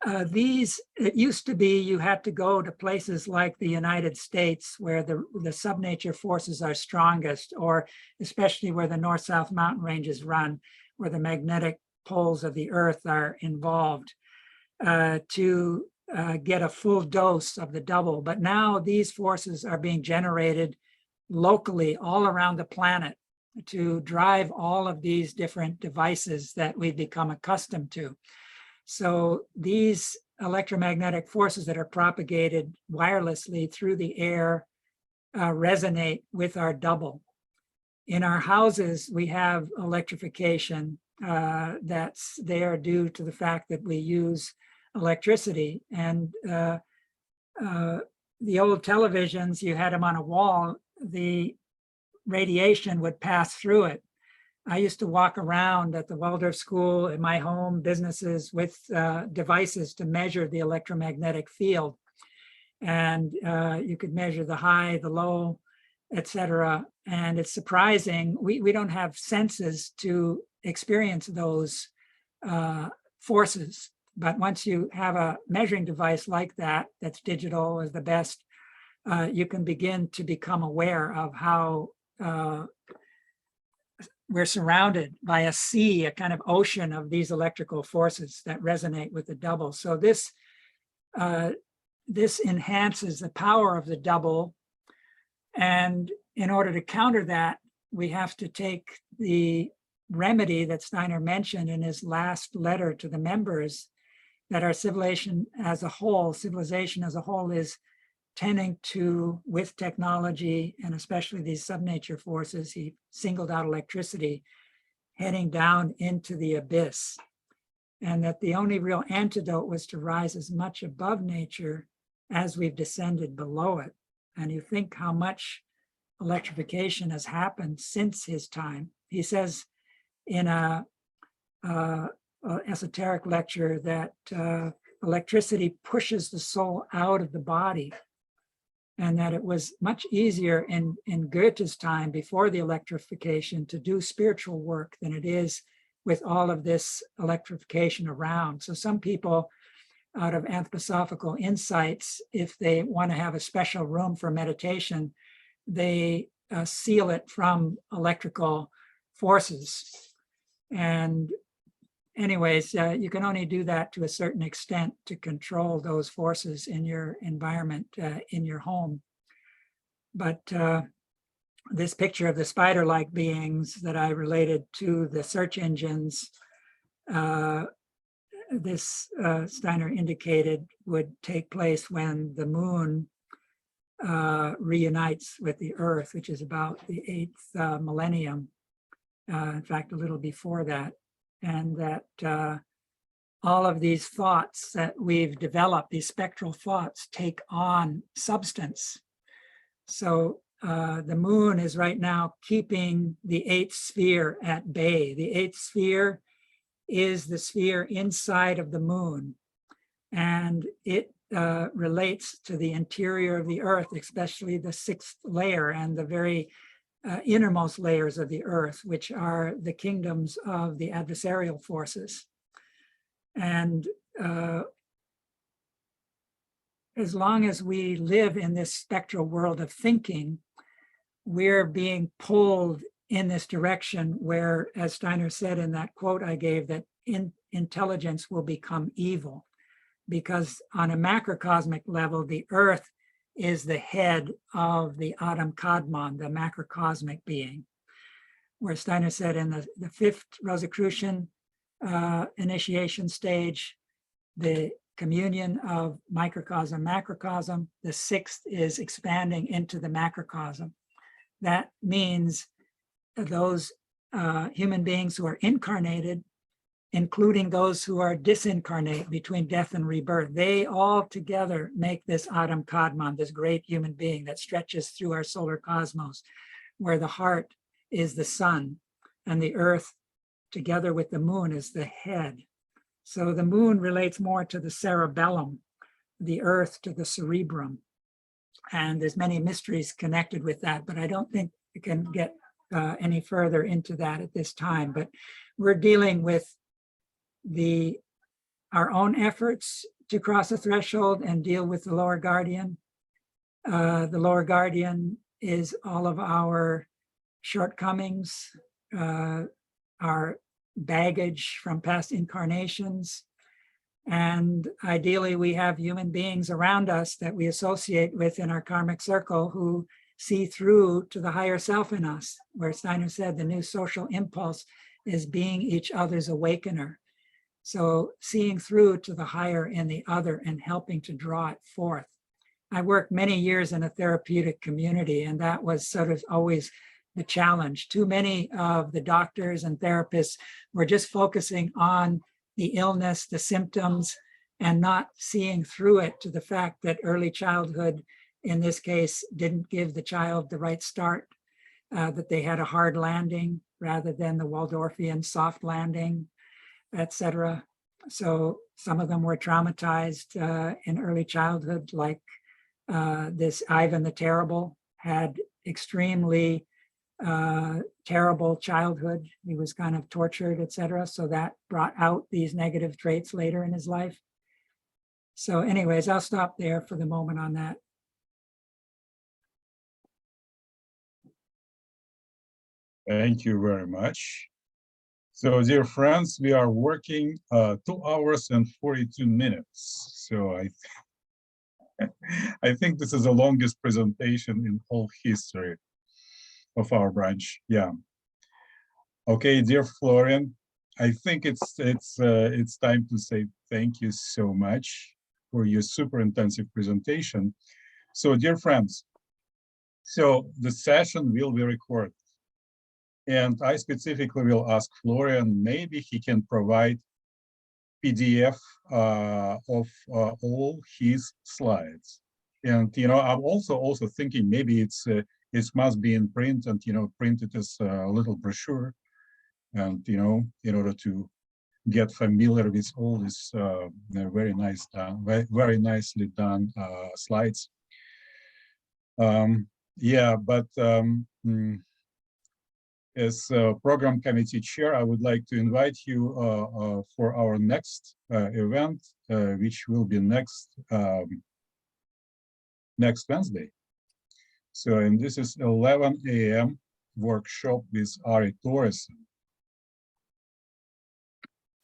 it used to be you had to go to places like the United States where the sub-nature forces are strongest, or especially where the north-south mountain ranges run, where the magnetic poles of the earth are involved, to get a full dose of the double. But now these forces are being generated locally all around the planet to drive all of these different devices that we've become accustomed to. So these electromagnetic forces that are propagated wirelessly through the air resonate with our double. In our houses, we have electrification that's there due to the fact that we use electricity. And the old televisions, you had them on a wall, the radiation would pass through it. I used to walk around at the Waldorf School, in my home, businesses with devices to measure the electromagnetic field. And you could measure the high, the low, etc. And it's surprising, we don't have senses to experience those forces. But once you have a measuring device like that, that's digital, is the best, you can begin to become aware of how we're surrounded by a sea, a kind of ocean of these electrical forces that resonate with the double. So this enhances the power of the double. And in order to counter that, we have to take the remedy that Steiner mentioned in his last letter to the members, that our civilization as a whole is tending to, with technology and especially these sub-nature forces, he singled out electricity, heading down into the abyss. And that the only real antidote was to rise as much above nature as we've descended below it. And you think how much electrification has happened since his time. He says in a esoteric lecture that electricity pushes the soul out of the body, and that it was much easier in Goethe's time, before the electrification, to do spiritual work than it is with all of this electrification around. So some people, out of anthroposophical insights, if they want to have a special room for meditation, they seal it from electrical forces. And anyways, you can only do that to a certain extent to control those forces in your environment, in your home. But this picture of the spider-like beings that I related to the search engines, this Steiner indicated would take place when the moon reunites with the earth, which is about the 8th millennium. In fact, a little before that. And that all of these thoughts that we've developed, these spectral thoughts, take on substance. So the moon is right now keeping the 8th sphere at bay. The 8th sphere is the sphere inside of the moon, and it relates to the interior of the earth, especially the 6th layer and the very innermost layers of the earth, which are the kingdoms of the adversarial forces. And as long as we live in this spectral world of thinking, we're being pulled in this direction where, as Steiner said in that quote I gave, that intelligence will become evil. Because on a macrocosmic level, the earth is the head of the Adam Kadmon, the macrocosmic being. Where Steiner said in the 5th Rosicrucian initiation stage, the communion of microcosm, macrocosm. The sixth is expanding into the macrocosm. That means those human beings who are incarnated, including those who are disincarnate between death and rebirth, they all together make this Adam Kadmon, this great human being that stretches through our solar cosmos, where the heart is the sun and the earth together with the moon is the head. So the moon relates more to the cerebellum, the earth to the cerebrum. And there's many mysteries connected with that, but I don't think we can get any further into that at this time. But we're dealing with our own efforts to cross a threshold and deal with the lower guardian. The lower guardian is all of our shortcomings, our baggage from past incarnations. And ideally, we have human beings around us that we associate with in our karmic circle who see through to the higher self in us, where Steiner said the new social impulse is being each other's awakener. So seeing through to the higher in the other and helping to draw it forth. I worked many years in a therapeutic community, and that was sort of always the challenge. Too many of the doctors and therapists were just focusing on the illness, the symptoms, and not seeing through it to the fact that early childhood, in this case, didn't give the child the right start, that they had a hard landing rather than the Waldorfian soft landing, etc. So some of them were traumatized in early childhood, like this Ivan the Terrible had extremely terrible childhood. He was kind of tortured, etc. So that brought out these negative traits later in his life. So anyways, I'll stop there for the moment on that. Thank you very much. So dear friends, we are working 2 hours and 42 minutes. So I think this is the longest presentation in whole history of our branch. Yeah. Okay, dear Florian, I think it's time to say thank you so much for your super intensive presentation. So dear friends, so the session will be recorded. And I specifically will ask Florian, maybe he can provide PDF of all his slides. And, you know, I'm also thinking maybe it must be in print and, you know, printed as a little brochure. And, you know, in order to get familiar with all this very nicely done slides. Yeah, but as program committee chair, I would like to invite you for our next event, which will be next Wednesday. So, and this is 11 a.m. workshop with Ari Torresen.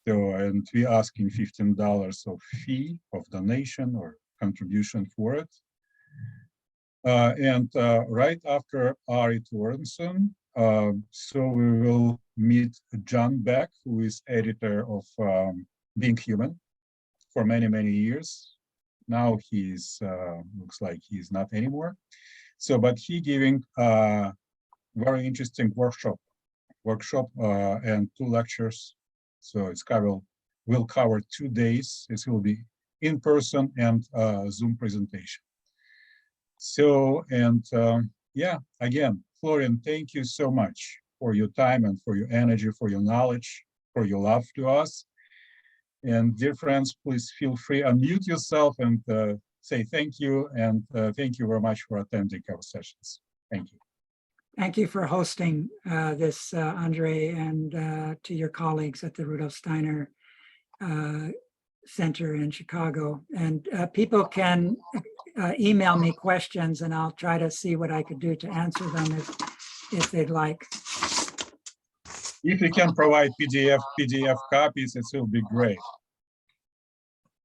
So, and we're asking $15 of fee of donation or contribution for it. And right after Ari Torresen, so we will meet John Beck, who is editor of Being Human for many, many years. Now he's, looks like he's not anymore. So, but he giving a very interesting workshop and 2 lectures. So it's will cover 2 days. This will be in person and Zoom presentation. So, and yeah, again, Florian, thank you so much for your time and for your energy, for your knowledge, for your love to us. And dear friends, please feel free, unmute yourself and say thank you. And thank you very much for attending our sessions. Thank you. Thank you for hosting this, Andre, and to your colleagues at the Rudolf Steiner Center in Chicago. And people can email me questions, and I'll try to see what I could do to answer them if they'd like. If you can provide PDF copies, it will be great.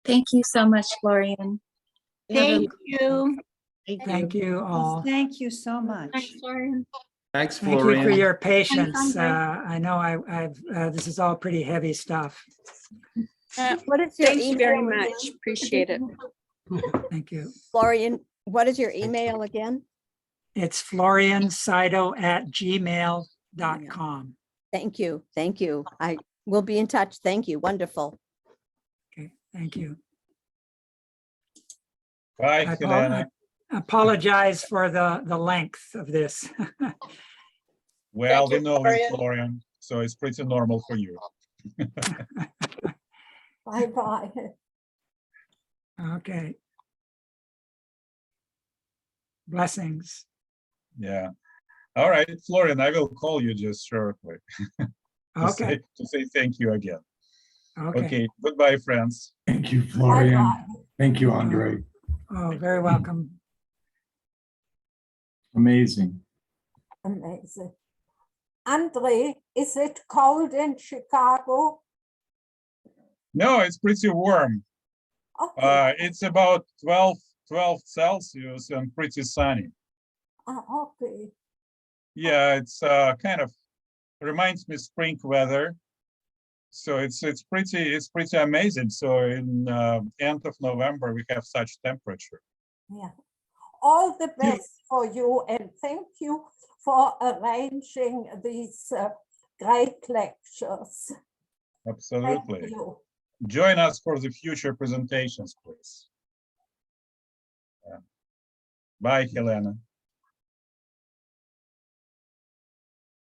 Thank you so much, Florian. Thank you. Thank you all. Thank you so much. Thanks, Florian. Thanks, Thank Florian. you for your patience. Andre. I know this is all pretty heavy stuff. What is your Thank you very email much. again? Appreciate it. Thank you. Florian, what is your email again? It's Florian Sydow at gmail.com. Thank you. Thank you. I will be in touch. Thank you. Wonderful. Okay, thank you. Bye, I Helena. apologize for the length of this. Well, Thank we you, know it, Florian, so it's pretty normal for you. Bye-bye. Okay. Blessings. Yeah. All right, Florian, I will call you just shortly Okay, to say thank you again. okay. Okay, goodbye, friends. Thank you, Florian. Thank you, Andre. Oh, very welcome. Amazing. Amazing. Andre, is it cold in Chicago? No, it's pretty warm. Okay. It's about 12 Celsius and pretty sunny. Okay. Yeah, it's kind of reminds me spring weather. So it's pretty amazing. So in end of November we have such temperature. Yeah. All the best for you, and thank you for arranging these great lectures. Absolutely. Thank you. Join us for the future presentations, please. Yeah. Bye, Helena.